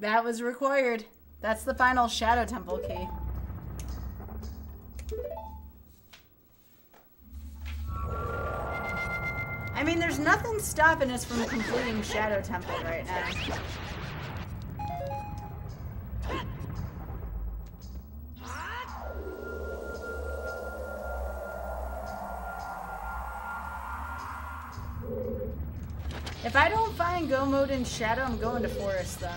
Speaker 1: That was required. That's the final Shadow Temple key. I mean, there's nothing stopping us from completing Shadow Temple right now. If I don't find Go Mode in Shadow, I'm going to Forest, though.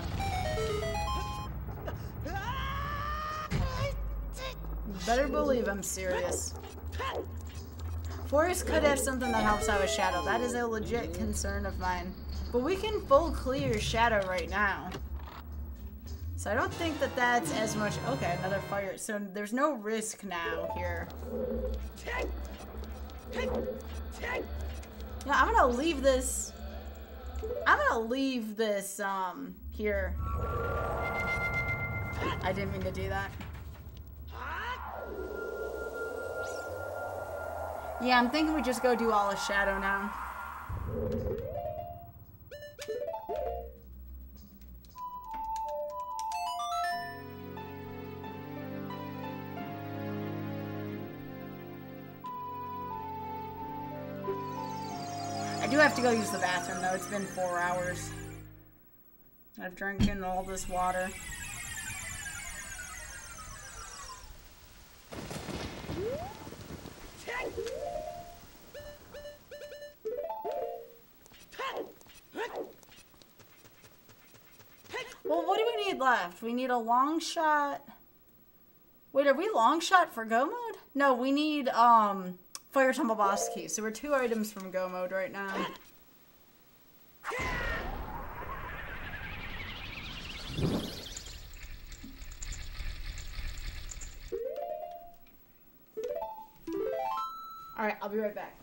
Speaker 1: Better believe I'm serious. Forest could have something that helps out with Shadow. That is a legit concern of mine. But we can full clear Shadow right now. So I don't think that that's as much... Okay, another fire. So there's no risk now here. Yeah, I'm gonna leave this... here. I didn't mean to do that. Yeah, I'm thinking we just go do all of Shadow now. I do have to go use the bathroom, though. It's been 4 hours. I've drank in all this water. Well, what do we need left? We need a long shot. Wait, are we long shot for Go Mode? No, we need, Fire Temple Boss Key. So we're 2 items from Go Mode right now. Alright, I'll be right back.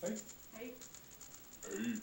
Speaker 2: Hey.
Speaker 1: Hey.
Speaker 2: Hey.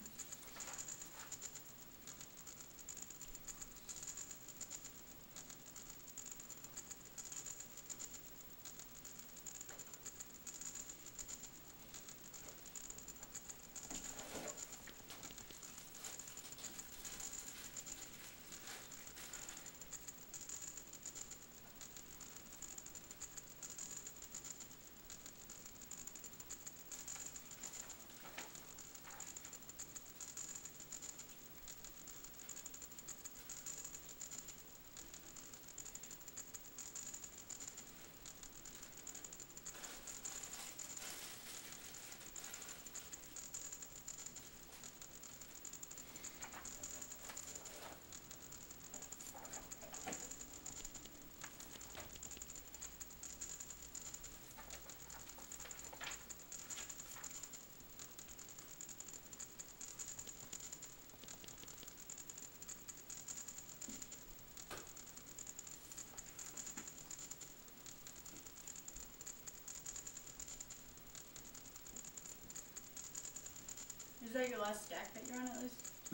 Speaker 1: Is that your last stack that you're on at least?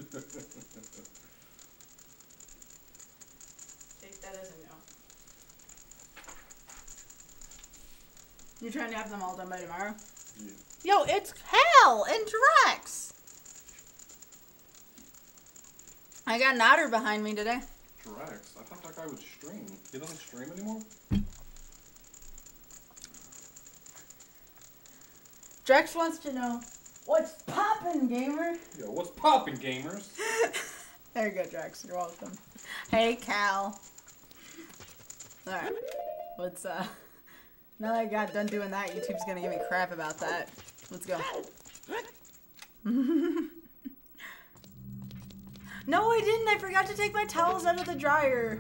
Speaker 1: Take that as a no. You're trying to have them all done by tomorrow?
Speaker 2: Yeah.
Speaker 1: Yo, it's Hal and Drex! I got an otter behind me today.
Speaker 2: Drex? I thought that guy would stream. He doesn't stream anymore?
Speaker 1: Drex wants to know, what's poppin', gamer?
Speaker 2: Yo, what's poppin', gamers?
Speaker 1: There you go, Drex. You're welcome. Hey, Cal. Alright. Let's, now that I got done doing that, YouTube's gonna give me crap about that. Let's go. No, I didn't. I forgot to take my towels out of the dryer.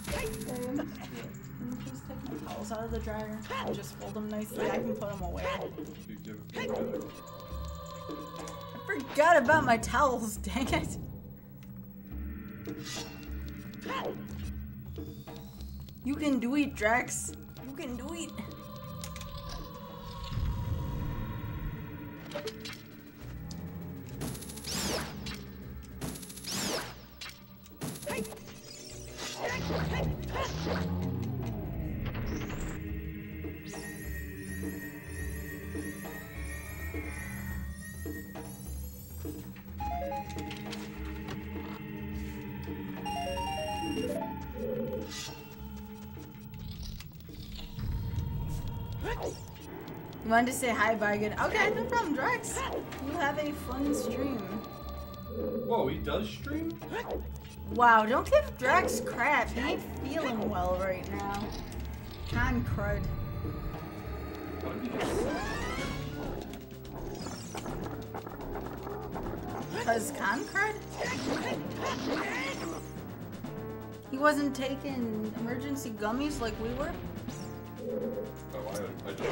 Speaker 1: Can you please take my towels out of the dryer and just fold them nicely? I can put them away. I forgot about my towels, dang it. You can do it, Drex. You can do it. You wanted to say hi, Bargain. Okay, no problem, Drex. You have a fun stream.
Speaker 2: Whoa, he does stream?
Speaker 1: Wow, don't give Drex crap. He ain't feeling well right now. Con crud.
Speaker 2: How did he get sick?
Speaker 1: Cause con crud? He wasn't taking emergency gummies like we were?
Speaker 2: Oh, I just...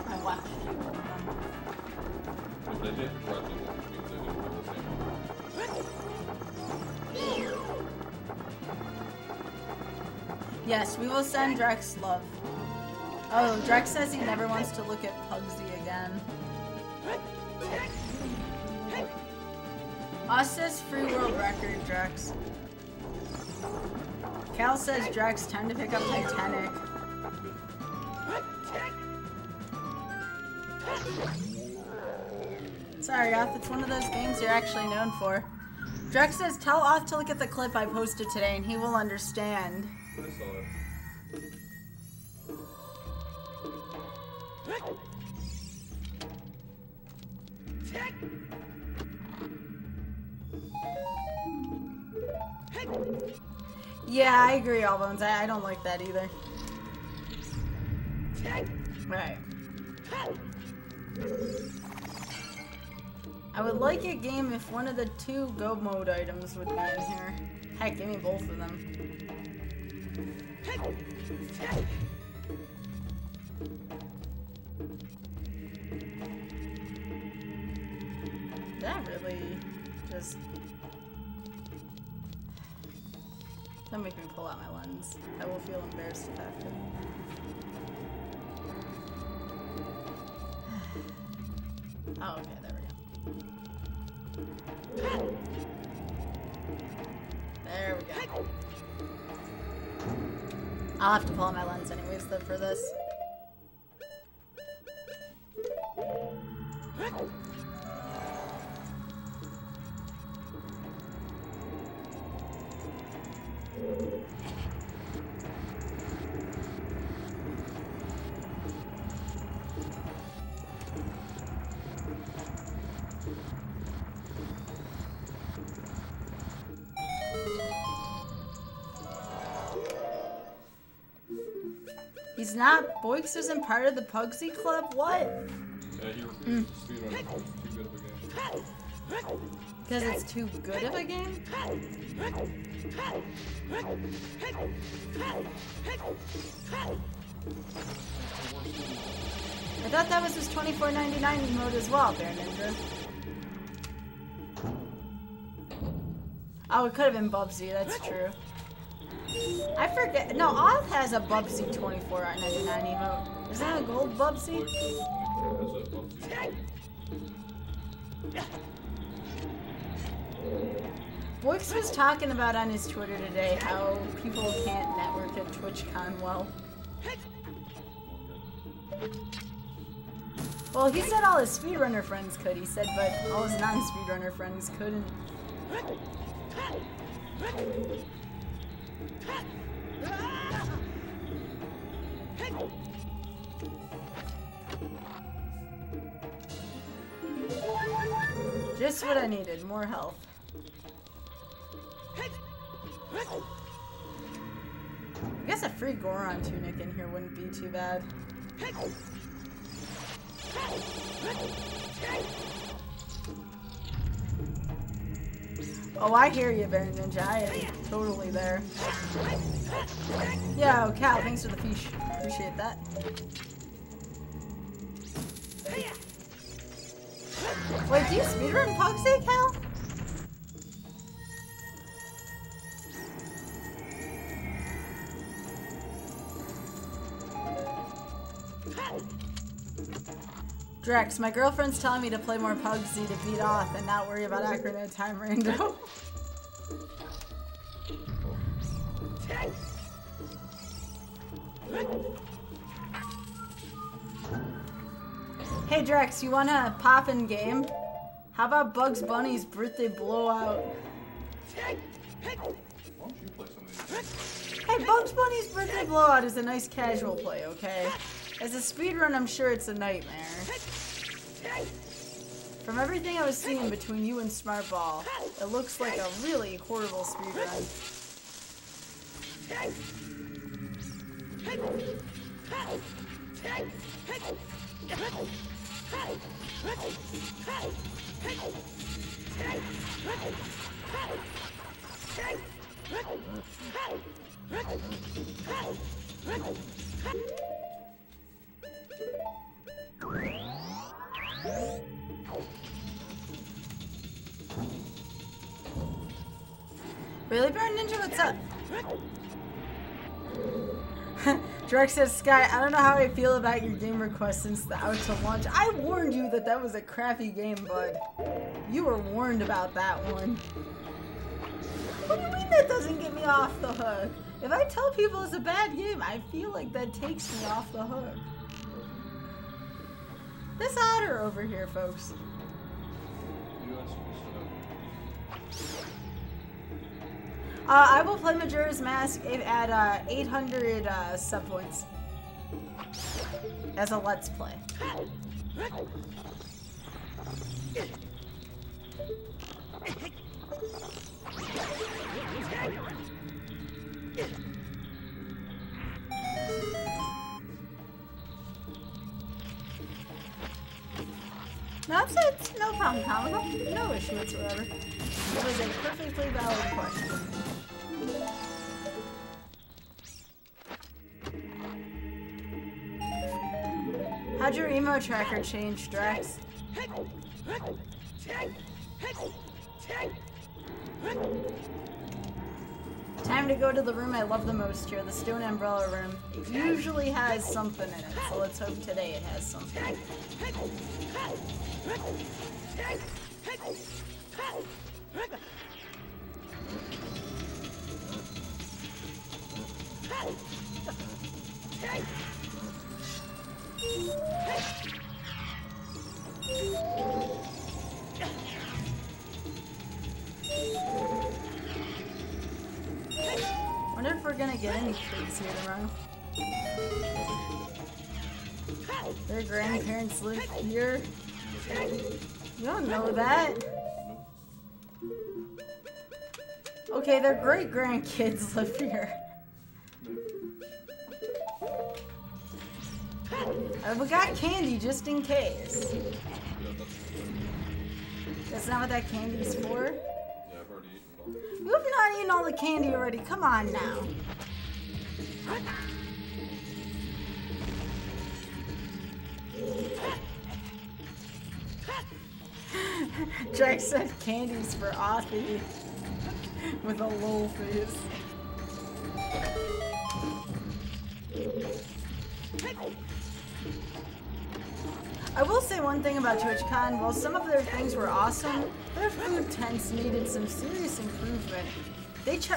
Speaker 1: I watched you.
Speaker 2: If they did correctly, which means they didn't have the same one.
Speaker 1: Yes, we will send Drex love. Oh, Drex says he never wants to look at Pugsy again. Us says free world record, Drex. Cal says Drex, time to pick up Titanic. Sorry, Oth, it's one of those games you're actually known for. Drex says, tell Oth to look at the clip I posted today and he will understand.
Speaker 2: I saw it.
Speaker 1: Yeah, I agree, Allbones. I don't like that either. Right. I would like a game if one of the 2 go mode items would be in here. Heck, give me both of them. That really just... Don't make me pull out my lens. I will feel embarrassed if I have to. Oh, okay, there we go. There we go. I'll have to pull out my lens anyways, though, for this. He's not. Boix isn't part of the Pugsy Club? What?
Speaker 2: Yeah, he refuses to speedrun it. It's too good of a game.
Speaker 1: Because it's too good of a game? I thought that was his $24.99 mode as well, Bear Ninja. Oh, it could have been Bubsy, that's true. I forget. No, Oth has a Bubsy $24.99 emote. Is that a gold Bubsy?
Speaker 2: Yeah,
Speaker 1: Boix was talking about on his Twitter today how people can't network at Twitchcon well. Well, he said all his speedrunner friends could, he said, but all his non-speedrunner friends couldn't. Just what I needed, more health. I guess a free Goron tunic in here wouldn't be too bad. Oh, I hear you, Baron Ninja. I am totally there. Yo, Cal, thanks for the fish. Appreciate that. Wait, do you speedrun Pugsy, Cal? Drex, my girlfriend's telling me to play more Pugsy to beat off and not worry about Ocarina of Time Rando. Hey Drex, you wanna pop in game? How about Bugs Bunny's birthday blowout?
Speaker 2: Why don't you play some of these?
Speaker 1: Hey, Bugs Bunny's birthday blowout is a nice casual play, okay? As a speedrun, I'm sure it's a nightmare. From everything I was seeing between you and Smartball, it looks like a really horrible speedrun. Really, Baron Ninja? What's up? Drex says, Sky, I don't know how I feel about your game request since the out to launch. I warned you that that was a crappy game, bud. You were warned about that one. What do you mean that doesn't get me off the hook? If I tell people it's a bad game, I feel like that takes me off the hook. This otter over here, folks. I will play Majora's Mask at 800 sub points as a Let's Play. No, it's no problem, Comical. No issue whatsoever. It was a perfectly valid question. How'd your emo tracker change, Drax? Time to go to the room I love the most here, the Stone Umbrella room. It usually has something in it, so let's hope today it has something. Wonder if we're gonna get any treats here tomorrow. Their grandparents live here. You don't know that. Okay, their great grandkids live here. We got candy just in case. That's not what that candy's for?
Speaker 2: Yeah, I've already eaten it all.
Speaker 1: You've not eaten all the candy already. Come on now. Jack said candy's for Authy with a lol face. I will say one thing about Twitchcon. While some of their things were awesome, their food tents needed some serious improvement.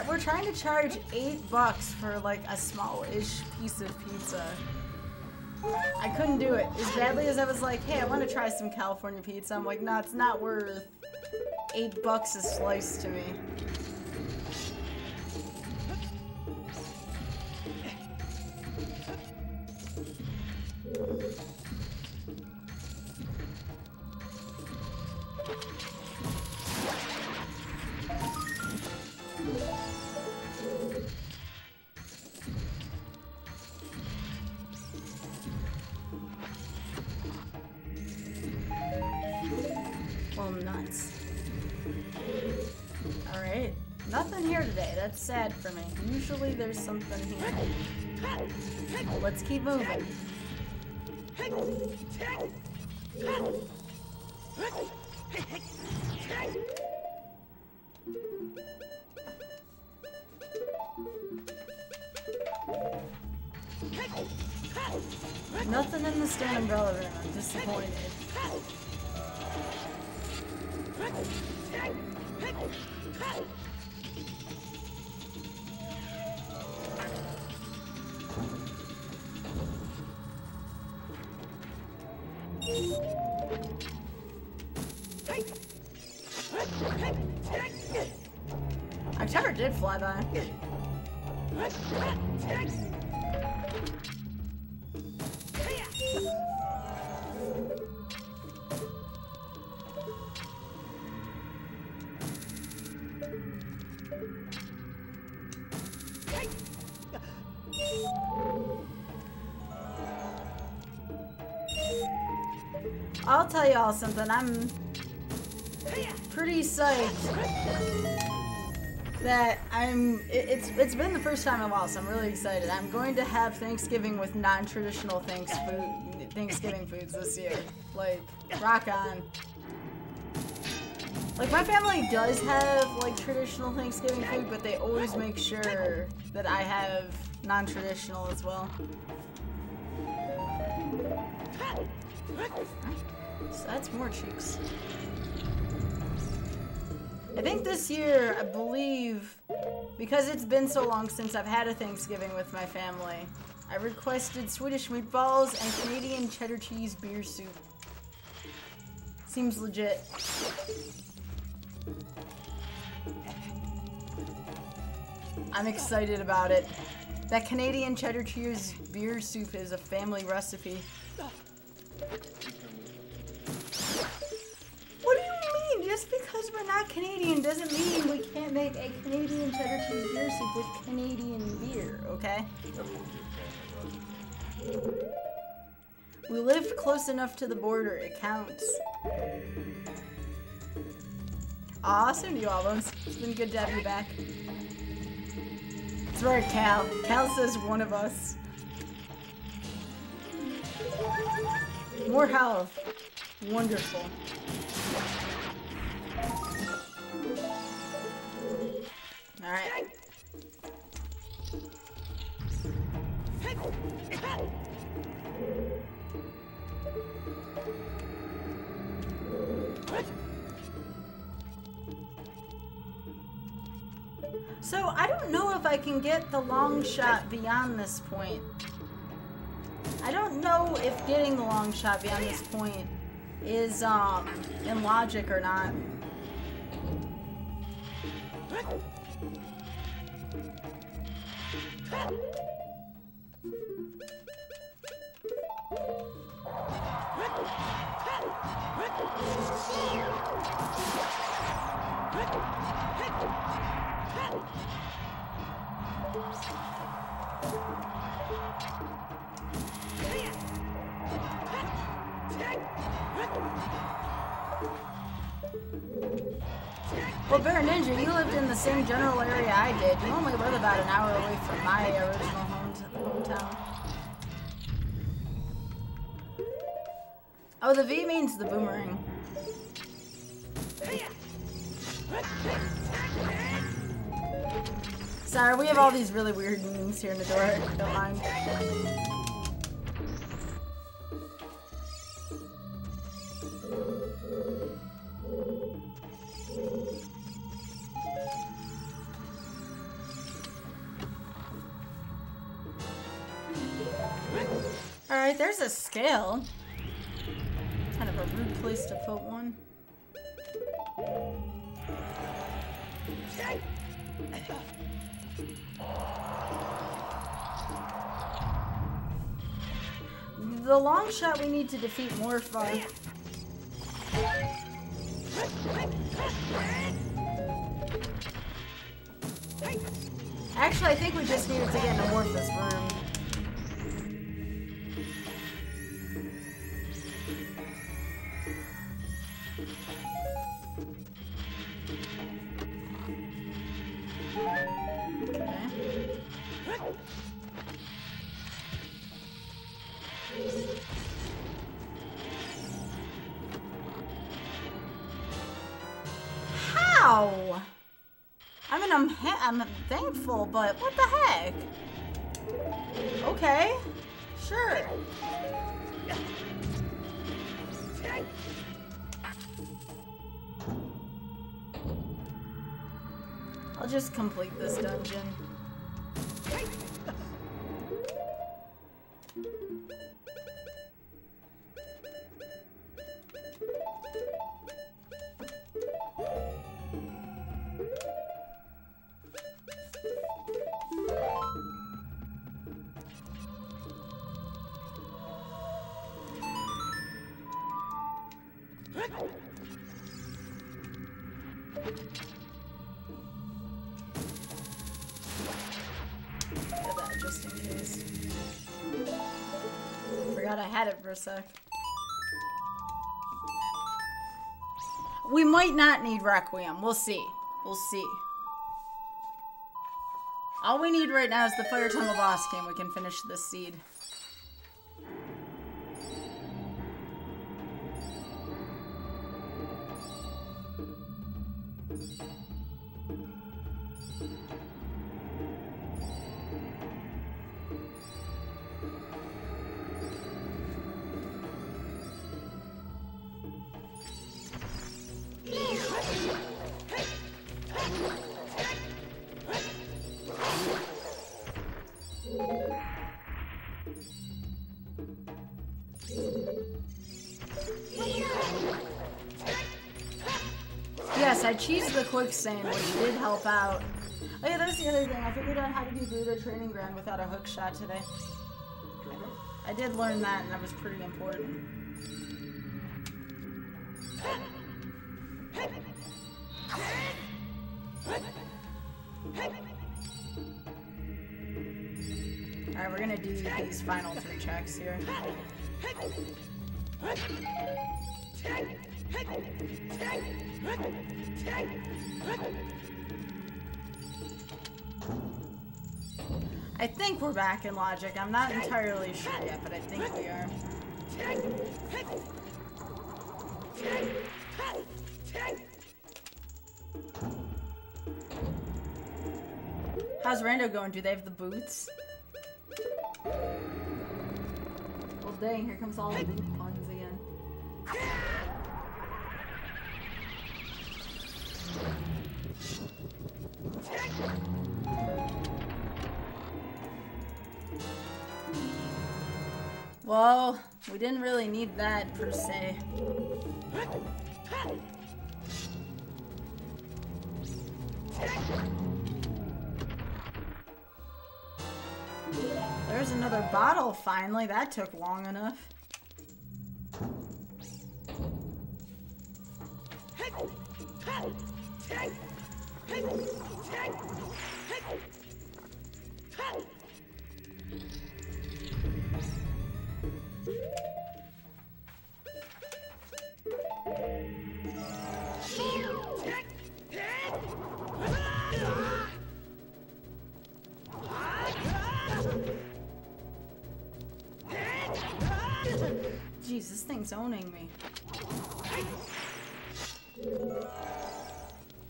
Speaker 1: We're trying to charge $8 for like a small-ish piece of pizza. I couldn't do it. As badly as I was like, hey, I want to try some California pizza, I'm like, nah, it's not worth $8 a slice to me. Well, nuts. Alright. Nothing here today. That's sad for me. Usually there's something here. Let's keep moving. Nothing in the stand umbrella room. I'm disappointed. October did fly by. I'll tell y'all something, I'm pretty psyched that it's been the first time in a while, so I'm really excited. I'm going to have Thanksgiving with non-traditional Thanksgiving foods this year. Like, rock on. Like, my family does have, like, traditional Thanksgiving food, but they always make sure that I have non-traditional as well. So that's more cheeks. I think this year, I believe, because it's been so long since I've had a Thanksgiving with my family, I requested Swedish meatballs and Canadian cheddar cheese beer soup. Seems legit. I'm excited about it. That Canadian cheddar cheese beer soup is a family recipe. What do you mean? Just because we're not Canadian doesn't mean we can't make a Canadian cheddar cheese beer soup with Canadian beer, okay? We lived close enough to the border, it counts. Aw, same to you, Albums. It's been good to have you back. It's right, Cal. Cal says one of us. More health. Wonderful. Alright. So, I don't know if I can get the long shot beyond this point. I don't know if getting the long shot beyond this point is, in logic or not. Well, Bear Ninja, you lived in the same general area I did. You only live about an hour away from my original hometown. Oh, the V means the boomerang. Sorry, we have all these really weird memes here in the door. Don't mind. Alright, there's a scale. Kind of a rude place to put one. The long shot we need to defeat Morpha. Actually, I think we just needed to get into Morpha's room. How? I mean, I'm thankful, but what the heck? Okay, sure. I'll just complete this dungeon. Just in case. Forgot I had it for a sec. We might not need Requiem. We'll see. We'll see. All we need right now is the Fire Tunnel boss game. We can finish this seed. Yes, I cheesed the quicksand, which did help out. Oh yeah, that's the other thing. I figured out how to do Gerudo Training Ground without a hook shot today. I did learn that, and that was pretty important. Alright, we're gonna do these final 3 checks here. I think we're back in logic. I'm not entirely sure yet, but I think we are. How's Rando going? Do they have the boots? Well, dang, here comes all the boot puns again. Well, we didn't really need that per se. There's another bottle finally. That took long enough. Jeez, this thing's owning me.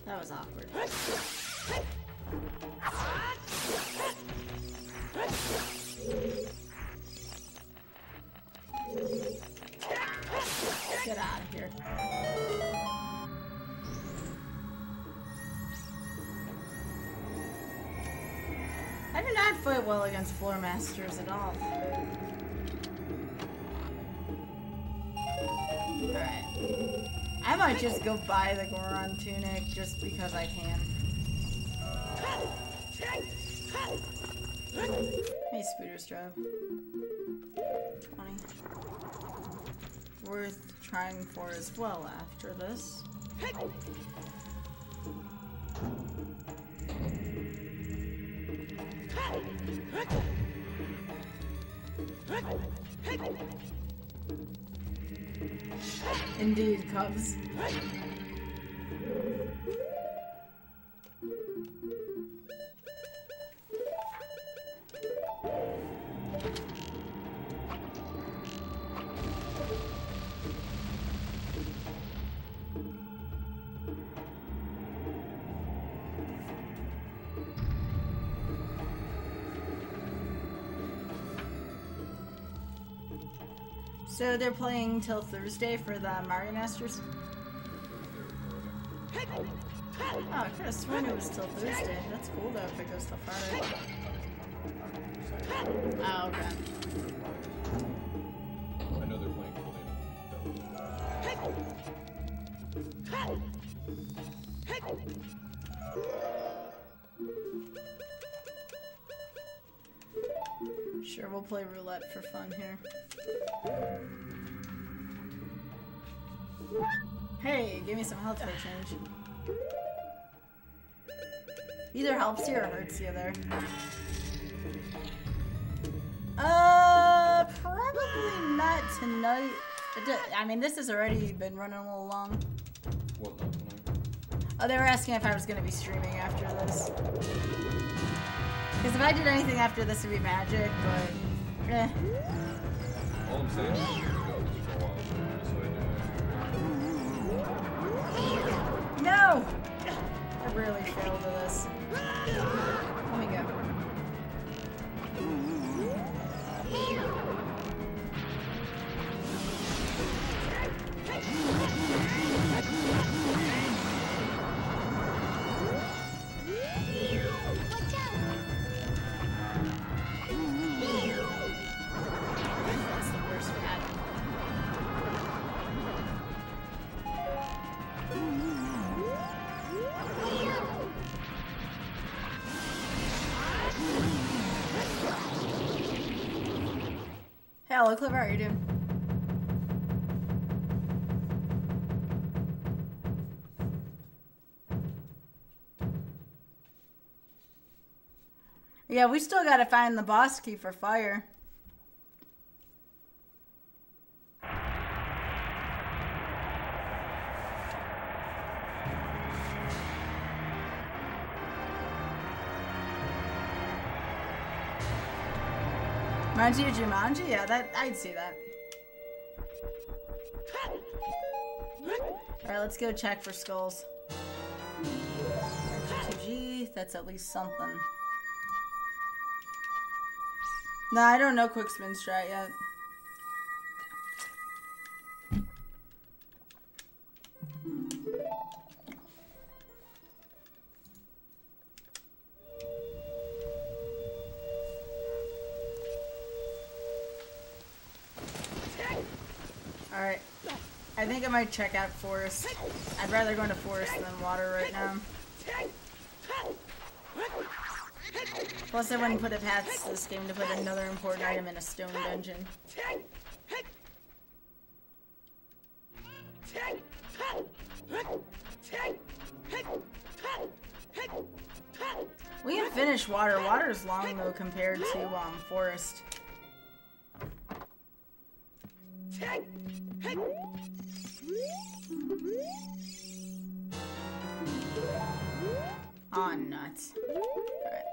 Speaker 1: That was awkward. Get out of here. I do not fight well against floor masters at all. Alright. I might just go buy the Goron tunic just because I can. Hey, Spooter's Drive. 20. Worth trying for as well after this. Indeed, Cubs. So they're playing till Thursday for the Mario Masters? Oh, I could have sworn it was till Thursday. That's cool though if it goes till Friday. Oh, okay.
Speaker 2: I know they're playing
Speaker 1: Sure, we'll play roulette for fun here. Hey, give me some health for change. Either helps you or hurts you there. Probably not tonight. I mean, this has already been running a little long.
Speaker 2: What, not tonight?
Speaker 1: Oh, they were asking if I was going to be streaming after this. Because if I did anything after this, it would be magic, but eh.
Speaker 2: All I'm saying is you're gonna go for a while, so
Speaker 1: No! I really failed at this. Let me go. That's the worst bad. Hey, hello, Clipper. How are you doing? Yeah, we still gotta find the boss key for fire. Manji or Jumanji? Yeah, I'd see that. Alright, let's go check for skulls. G2G, that's at least something. No, I don't know quick spin strat yet. Alright. I think I might check out forest. I'd rather go into forest than water right now. Plus, I wouldn't put it past this game to put another important item in a stone dungeon. We can finish water. Water is long though compared to forest. Aw, nuts. Alright.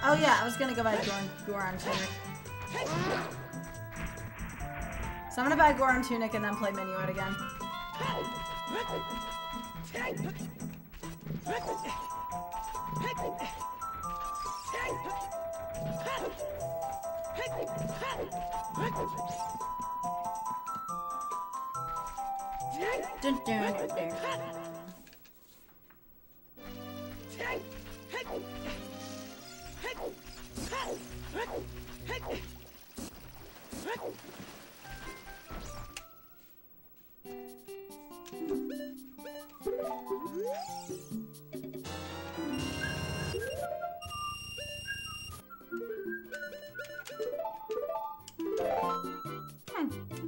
Speaker 1: Oh yeah, I was gonna go buy Goron Tunic. So I'm gonna buy Goron Tunic and then play Minuet again. Dun, dun, dun, dun.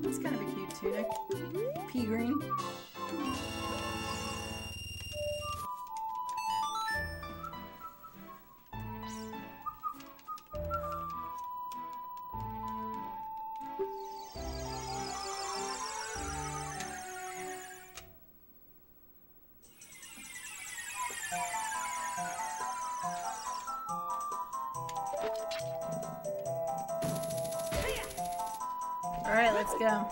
Speaker 1: That's kind of a cute tunic. Pea green. Alright, let's go.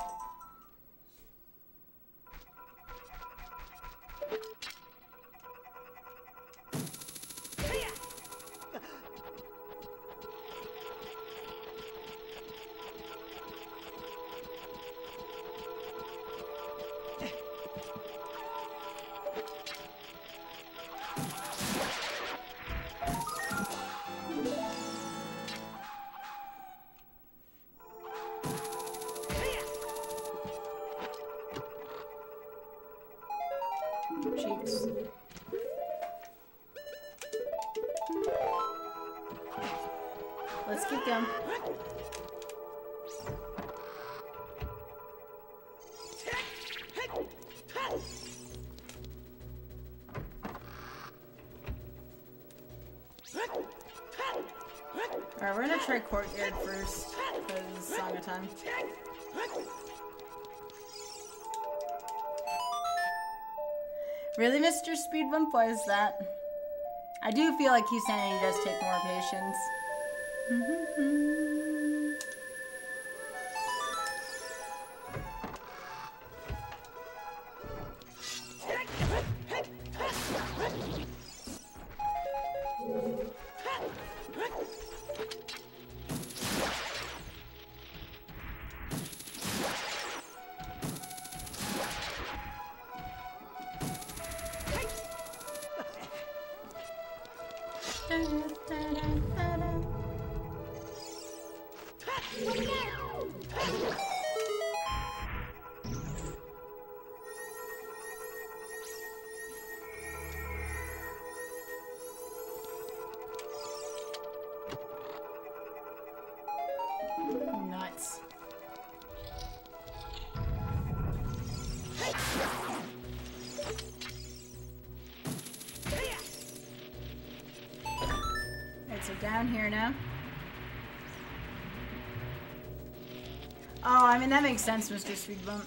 Speaker 1: Cheeks. Let's keep going. Alright, we're gonna try Courtyard first, because Song of Time. Really, Mr. Speed Bump? Why is that? I do feel like Keysanity does take more patience. Nuts. Alright, so down here now. Oh, I mean, that makes sense, Mr. Speed Bump.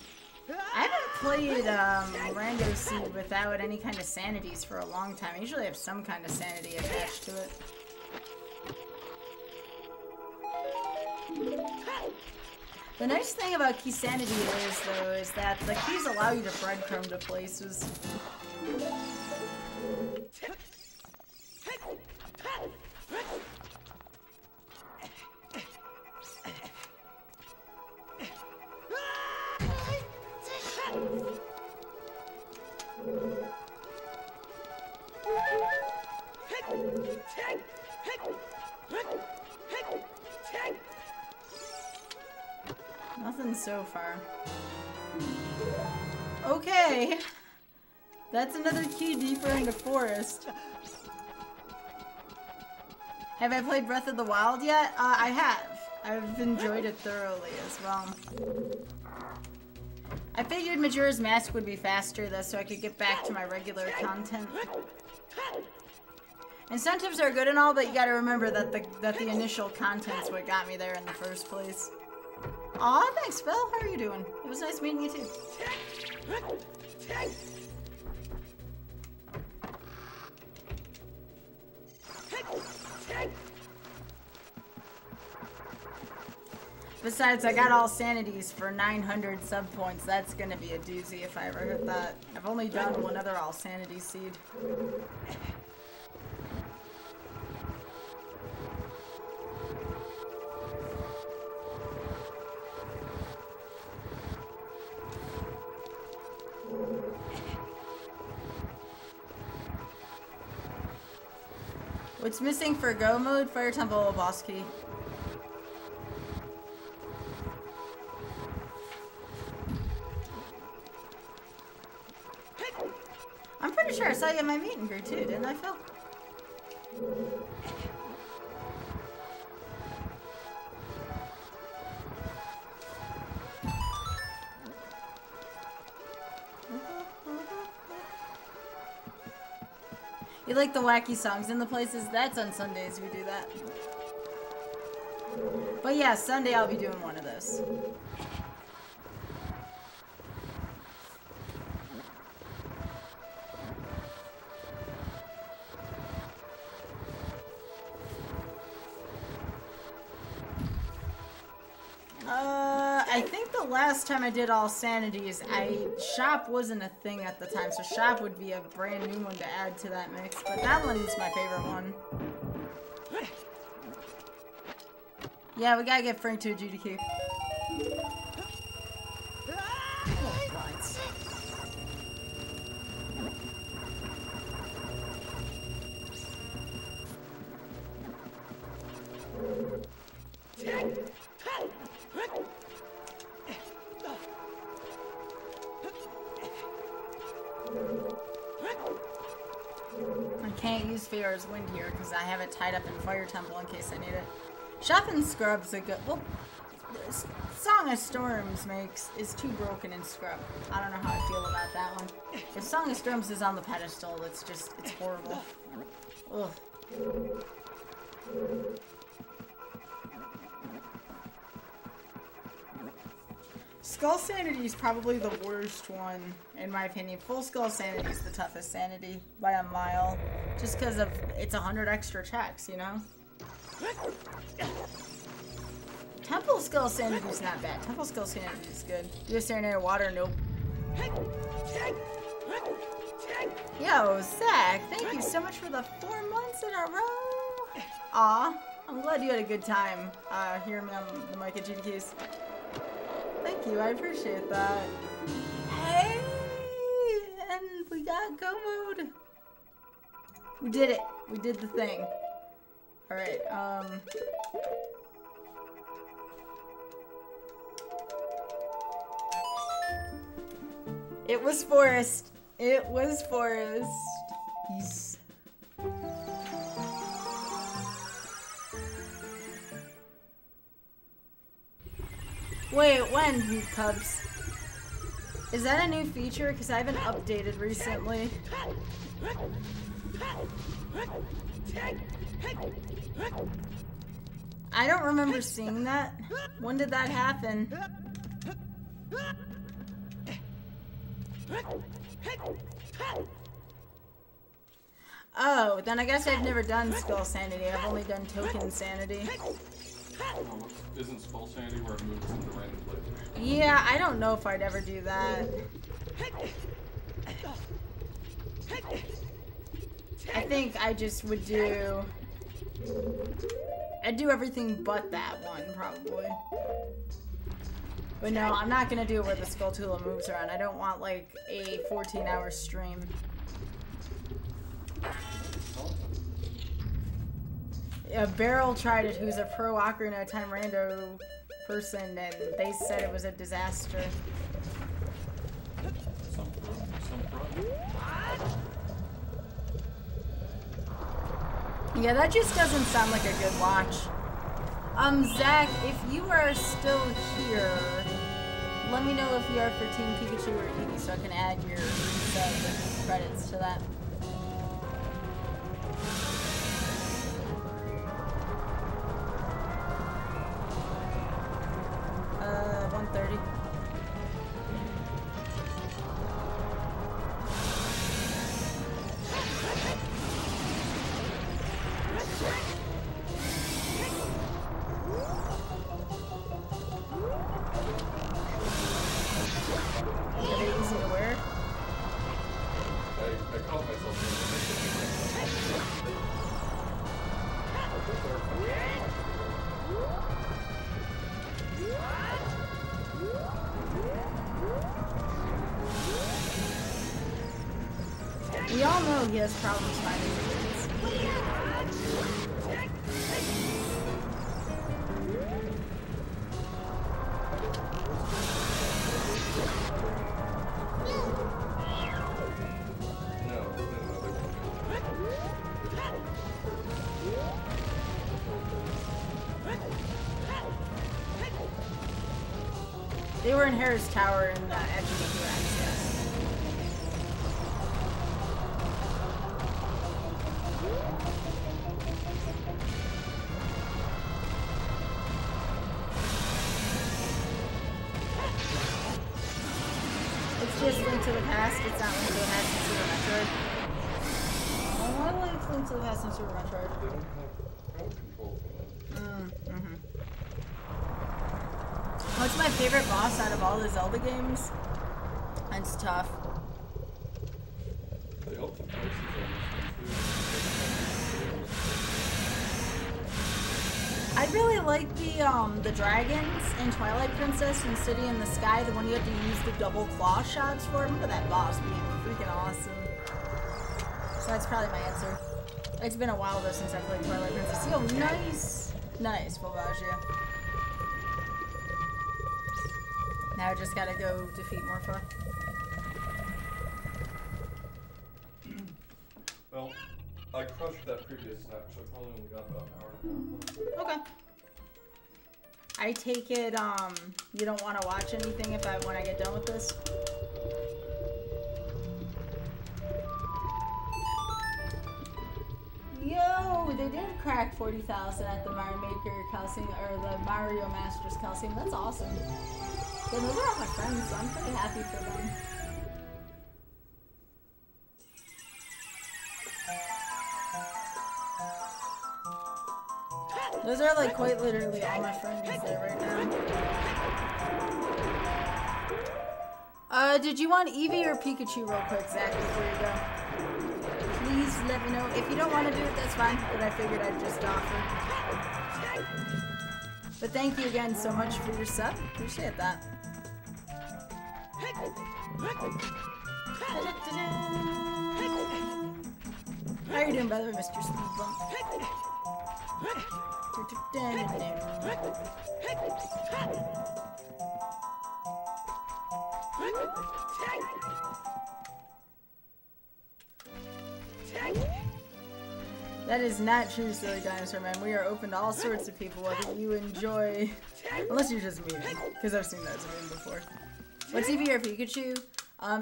Speaker 1: I haven't played Rando Seed without any kind of sanities for a long time. I usually have some kind of sanity attached to it. The nice thing about Keysanity is, though, is that the keys allow you to breadcrumb to places. Nothing so far. Okay. That's another key deeper into forest. Have I played Breath of the Wild yet? I have. I've enjoyed it thoroughly as well. I figured Majora's Mask would be faster though, so I could get back to my regular content. Incentives are good and all, but you gotta remember that the initial content's what got me there in the first place. Aw, thanks, Phil. How are you doing? It was nice meeting you too. Besides, I got all sanities for 900 sub points. That's gonna be a doozy if I ever hit that. I've only done one other all sanity seed. What's missing for go mode? Fire Temple boss key. I'm pretty sure I saw you at my meet and greet too, didn't I, Phil? You like the wacky songs in the places? That's on Sundays we do that. But yeah, Sunday I'll be doing one of those. I think the last time I did all sanities, shop wasn't a thing at the time, so shop would be a brand new one to add to that mix, but that one's my favorite one. Yeah, we gotta get Frank to a GDQ. Oh, blinds. I can't use Pharaoh's Wind here because I have it tied up in Fire Temple in case I need it. Shopping Scrub's a good... Well, Song of Storms is too broken in Scrub. I don't know how I feel about that one. If Song of Storms is on the pedestal, it's horrible. Ugh. Skull Sanity is probably the worst one, in my opinion. Full Skull Sanity is the toughest sanity by a mile. Just because of it's 100 extra checks, you know? Temple Skull Sanity is not bad. Temple Skull Sanity is good. Do you have Serenade of Water? Nope. Yo, Zach, thank you so much for the 4 months in a row. Aw, I'm glad you had a good time hearing me on the mic at GDQs. Thank you, I appreciate that. Hey, and we got go mode. We did it. We did the thing. All right. It was Forest. It was Forest. He's... Wait, when, Cubs? Is that a new feature? Because I haven't updated recently. I don't remember seeing that. When did that happen? Oh, then I guess I've never done Skull Sanity. I've only done Token Sanity.
Speaker 2: Isn't Skull Sanity where it moves into random places?
Speaker 1: Yeah, I don't know if I'd ever do that. I think I just would do... I'd do everything but that one, probably. But no, I'm not gonna do it where the Skulltula moves around. I don't want, like, a 14-hour stream. Yeah, Beryl tried it, who's a pro Ocarina of Time rando person, and they said it was a disaster. Yeah, that just doesn't sound like a good watch. Zach, if you are still here, let me know if you are for Team Pikachu or Eevee so I can add your credits to that. know he has problems finding kids. They were in Harris Tower in the Edge Access. It's just Link to the Past, it's not Link to the Past and Super Metroid. Why like Link to the Past and Super Metroid?
Speaker 2: They don't have crowd control for that.
Speaker 1: What's my favorite boss out of all the Zelda games? It's tough.
Speaker 2: They up the prices on this one too.
Speaker 1: I really like the dragons in Twilight Princess and City in the Sky, the one you have to use the double claw shots for. Remember that boss being freaking awesome. So that's probably my answer. It's been a while though since I played Twilight Princess. Yo, nice! Nice, Fulvagia. Now I just gotta go defeat Morpha.
Speaker 2: Well, I crushed that previous stack, so I probably only got about an hour and a half.
Speaker 1: Okay. I take it, you don't want to watch anything when I get done with this? Yo, they did crack 40,000 at the Mario Maker Coliseum, or the Mario Masters Coliseum. That's awesome. Yeah, those are all my friends, so I'm pretty happy for them. Those are like quite literally all my friends there right now. Did you want Eevee or Pikachu real quick, Zach, before you go? Please let me know. If you don't want to do it, that's fine, but I figured I'd just offer. But thank you again so much for your sub. Appreciate that. How are you doing, by the way, Mr. Speed Bump? That is not true, Silly Dinosaur Man. We are open to all sorts of people, whether you enjoy... Unless you're just memeing, because I've seen that as a meme before. What's Eevee or Pikachu?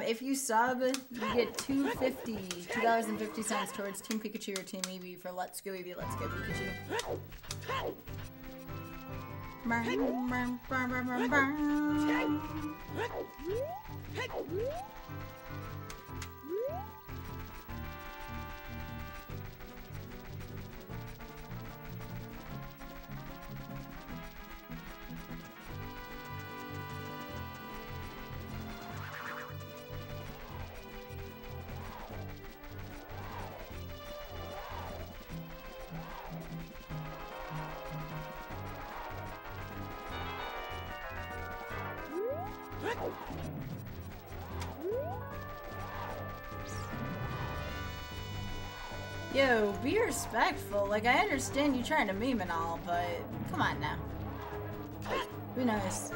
Speaker 1: If you sub, you get $2.50 towards Team Pikachu or Team Eevee for Let's Go Eevee, Let's Go Pikachu. Yo, be respectful. Like, I understand you trying to meme and all, but come on now. Be nice.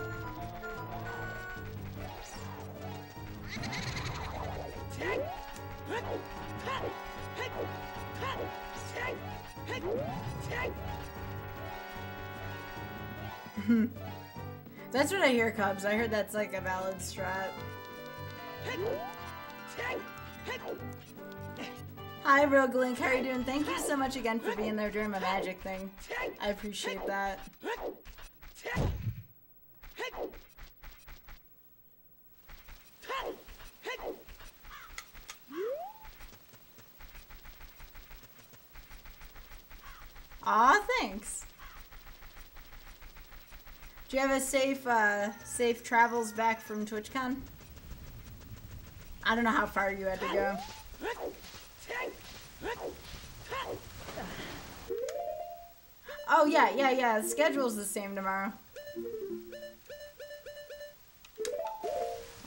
Speaker 1: That's what I hear, Cubs. I heard that's like a valid strat. Hi, Rogue Link. How are you doing? Thank you so much again for being there during my magic thing. I appreciate that. Aw, thanks. Do you have a safe travels back from TwitchCon? I don't know how far you had to go. Oh, yeah. The schedule's the same tomorrow.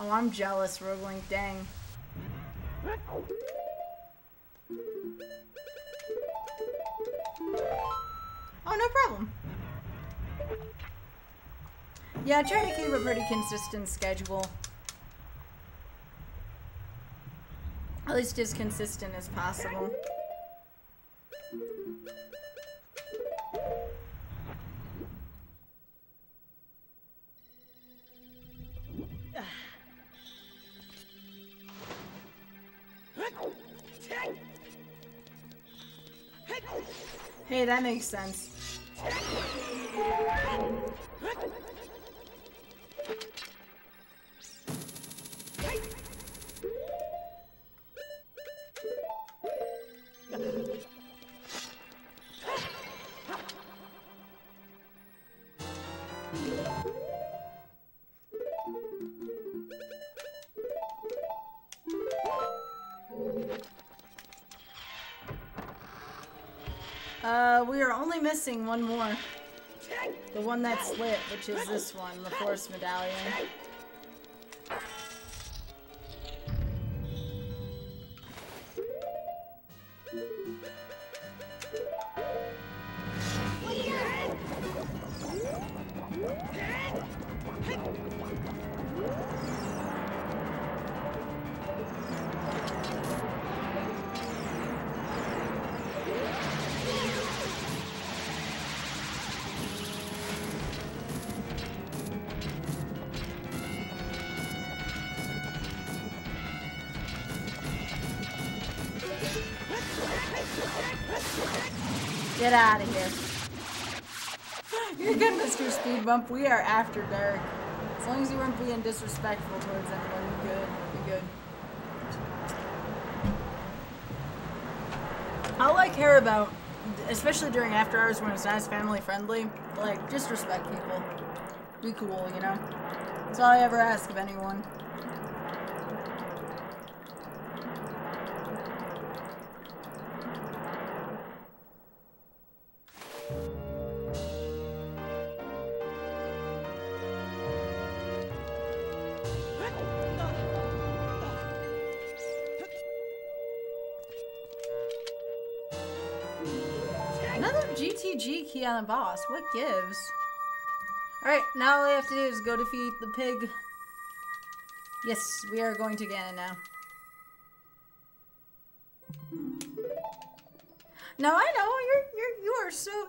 Speaker 1: Oh, I'm jealous, Rogue Link. Dang. no problem. Yeah, I try to keep a pretty consistent schedule. At least as consistent as possible. Hey, that makes sense. We are only missing one more. The one that's lit, which is this one, the Force Medallion. Get out of here. You're good, Mr. Speed Bump. We are after dark. As long as you weren't being disrespectful towards anyone, we're good. We're good. All I care about, especially during after hours when it's not as family friendly, like, just respect people. Be cool, you know? That's all I ever ask of anyone. GTG key on the boss. What gives? Alright, now all I have to do is go defeat the pig. Yes, we are going to Ganon now. No, I know,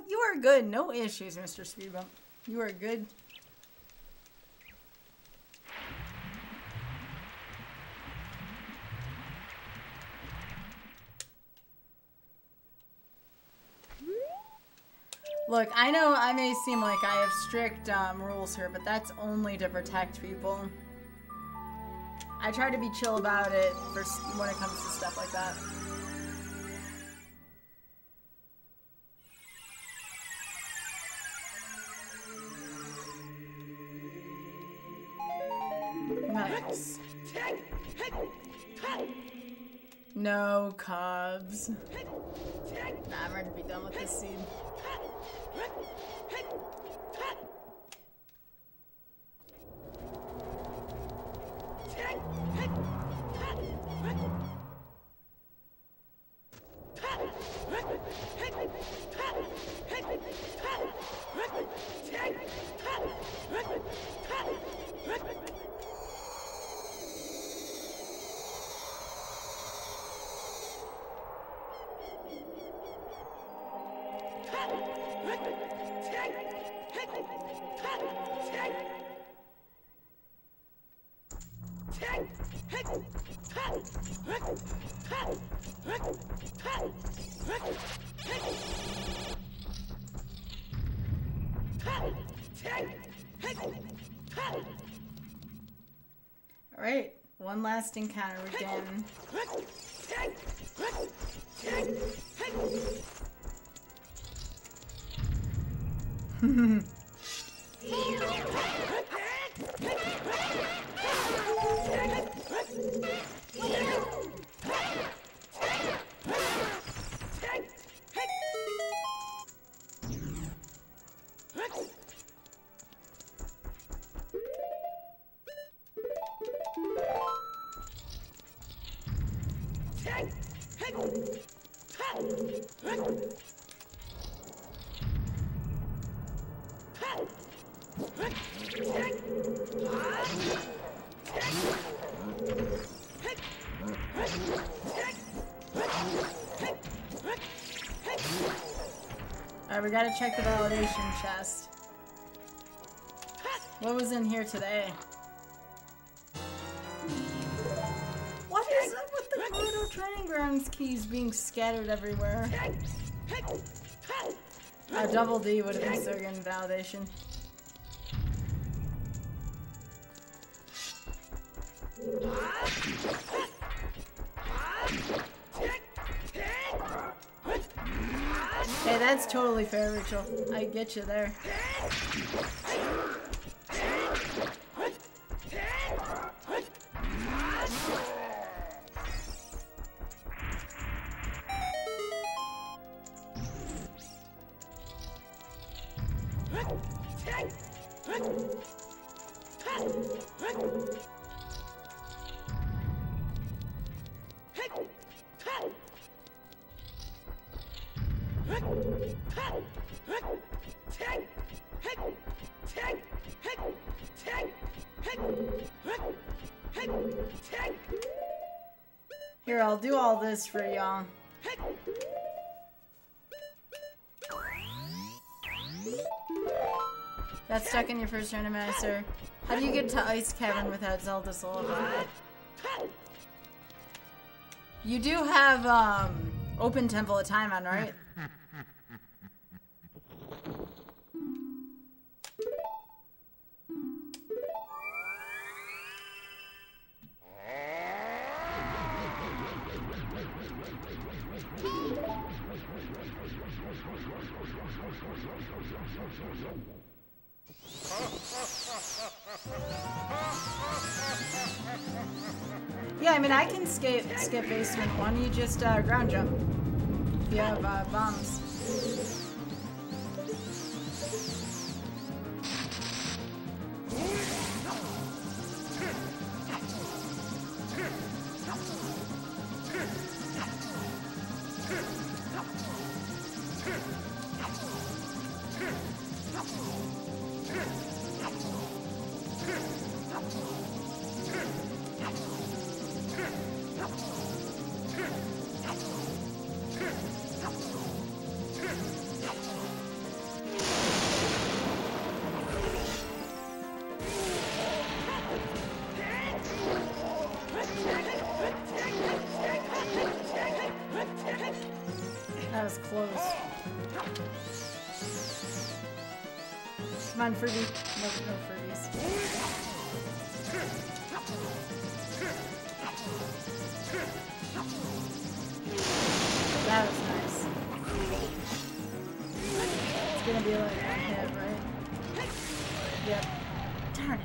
Speaker 1: you are good. No issues, Mr. Speedbump. You are good. Look, I know I may seem like I have strict rules here, but that's only to protect people. I try to be chill about it when it comes to stuff like that. Nice. No cubs. Nah, I'm ready to be done with this scene. Alright, one last encounter again. Alright, we gotta check the validation chest. What was in here today? What is up with the Proto Training Grounds keys being scattered everywhere? A double D would have been so good in validation. Hey, that's totally fair, Rachel. I get you there. Here, I'll do all this for y'all. Got stuck in your first randomizer. How do you get to Ice Cavern without Zelda Lullaby? You do have, Open Temple of Time on, right? Yeah, I mean, I can skip basement one. You just ground jump. If you have bombs. That was close. Come on, Fergie. No Fergies. That was nice. It's gonna be like one hit, right? Yep. Darn it.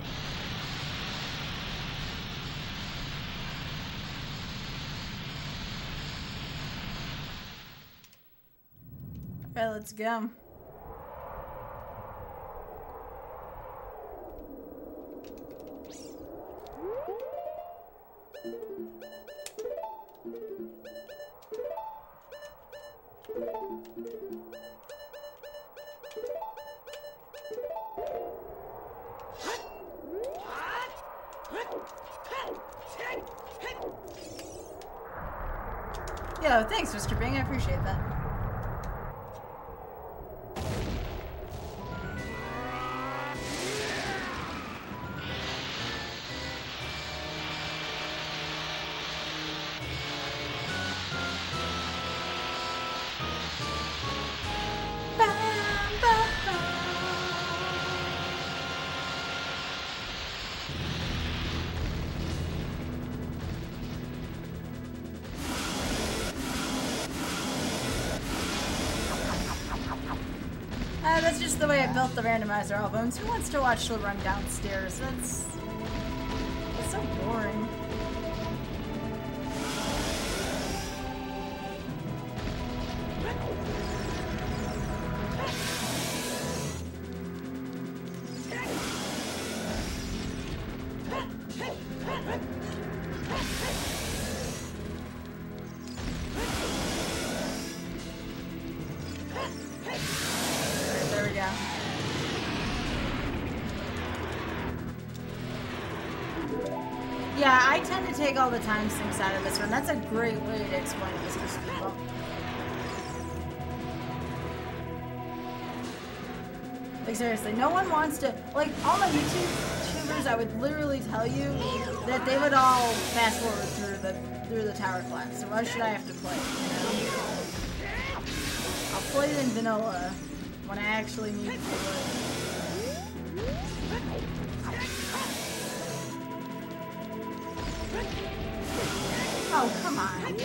Speaker 1: Alright, let's go. Yo, thanks, Mr. Bing. I appreciate that. That's just the way I built the randomizer albums. Who wants to watch the run downstairs? That's so boring. Yeah, I tend to take all the time sinks out of this one. That's a great way to explain Mr. Speedball. Like, seriously, no one wants to... Like, all my YouTubers, I would literally tell you that they would all fast forward through the tower class. So why should I have to play it, you know? I'll play it in vanilla when I actually need to play it. Oh, come on.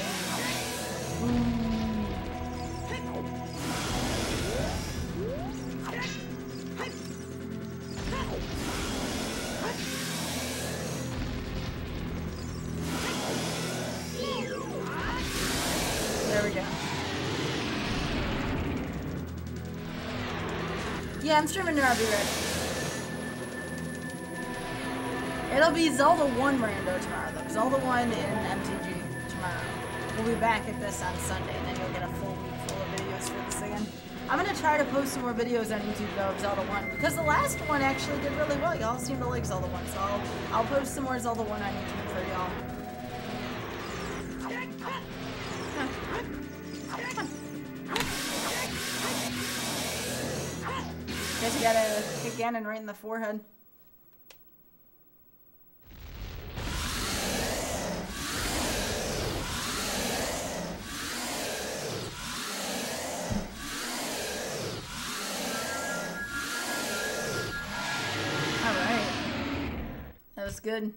Speaker 1: There we go. Yeah, I'm streaming now, I'll be ready. It'll be Zelda 1 Rando tomorrow, though. Zelda 1 in MTG tomorrow. We'll be back at this on Sunday, and then you'll get a full week full of videos for this again. I'm gonna try to post some more videos on YouTube, though, of Zelda 1, because the last one actually did really well. Y'all seem to like Zelda 1, so I'll post some more Zelda 1 on YouTube for y'all. Guess you gotta kick Ganon right in the forehead. That was good.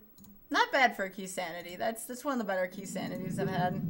Speaker 1: Not bad for a Keysanity. That's one of the better Keysanities I've had.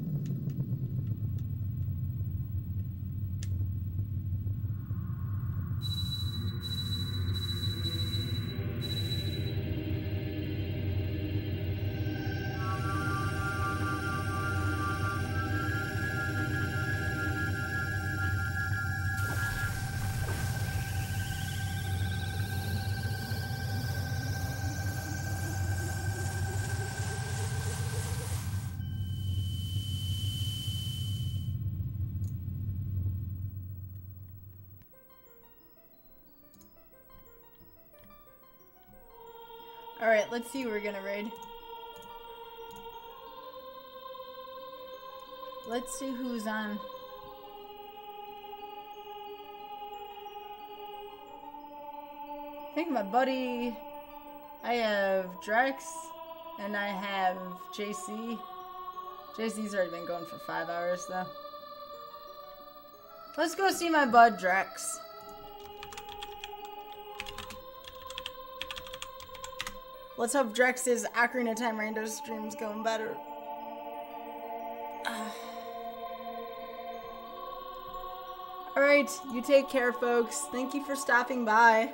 Speaker 1: Alright, let's see who we're gonna raid. Let's see who's on. I think my buddy... I have Drex, and I have JC. JC's already been going for 5 hours, though. Let's go see my bud Drex. Let's hope Drex's Ocarina of Time Rando stream's going better. Alright, you take care, folks. Thank you for stopping by.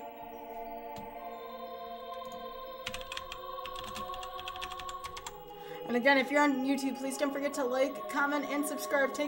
Speaker 1: And again, if you're on YouTube, please don't forget to like, comment, and subscribe. Take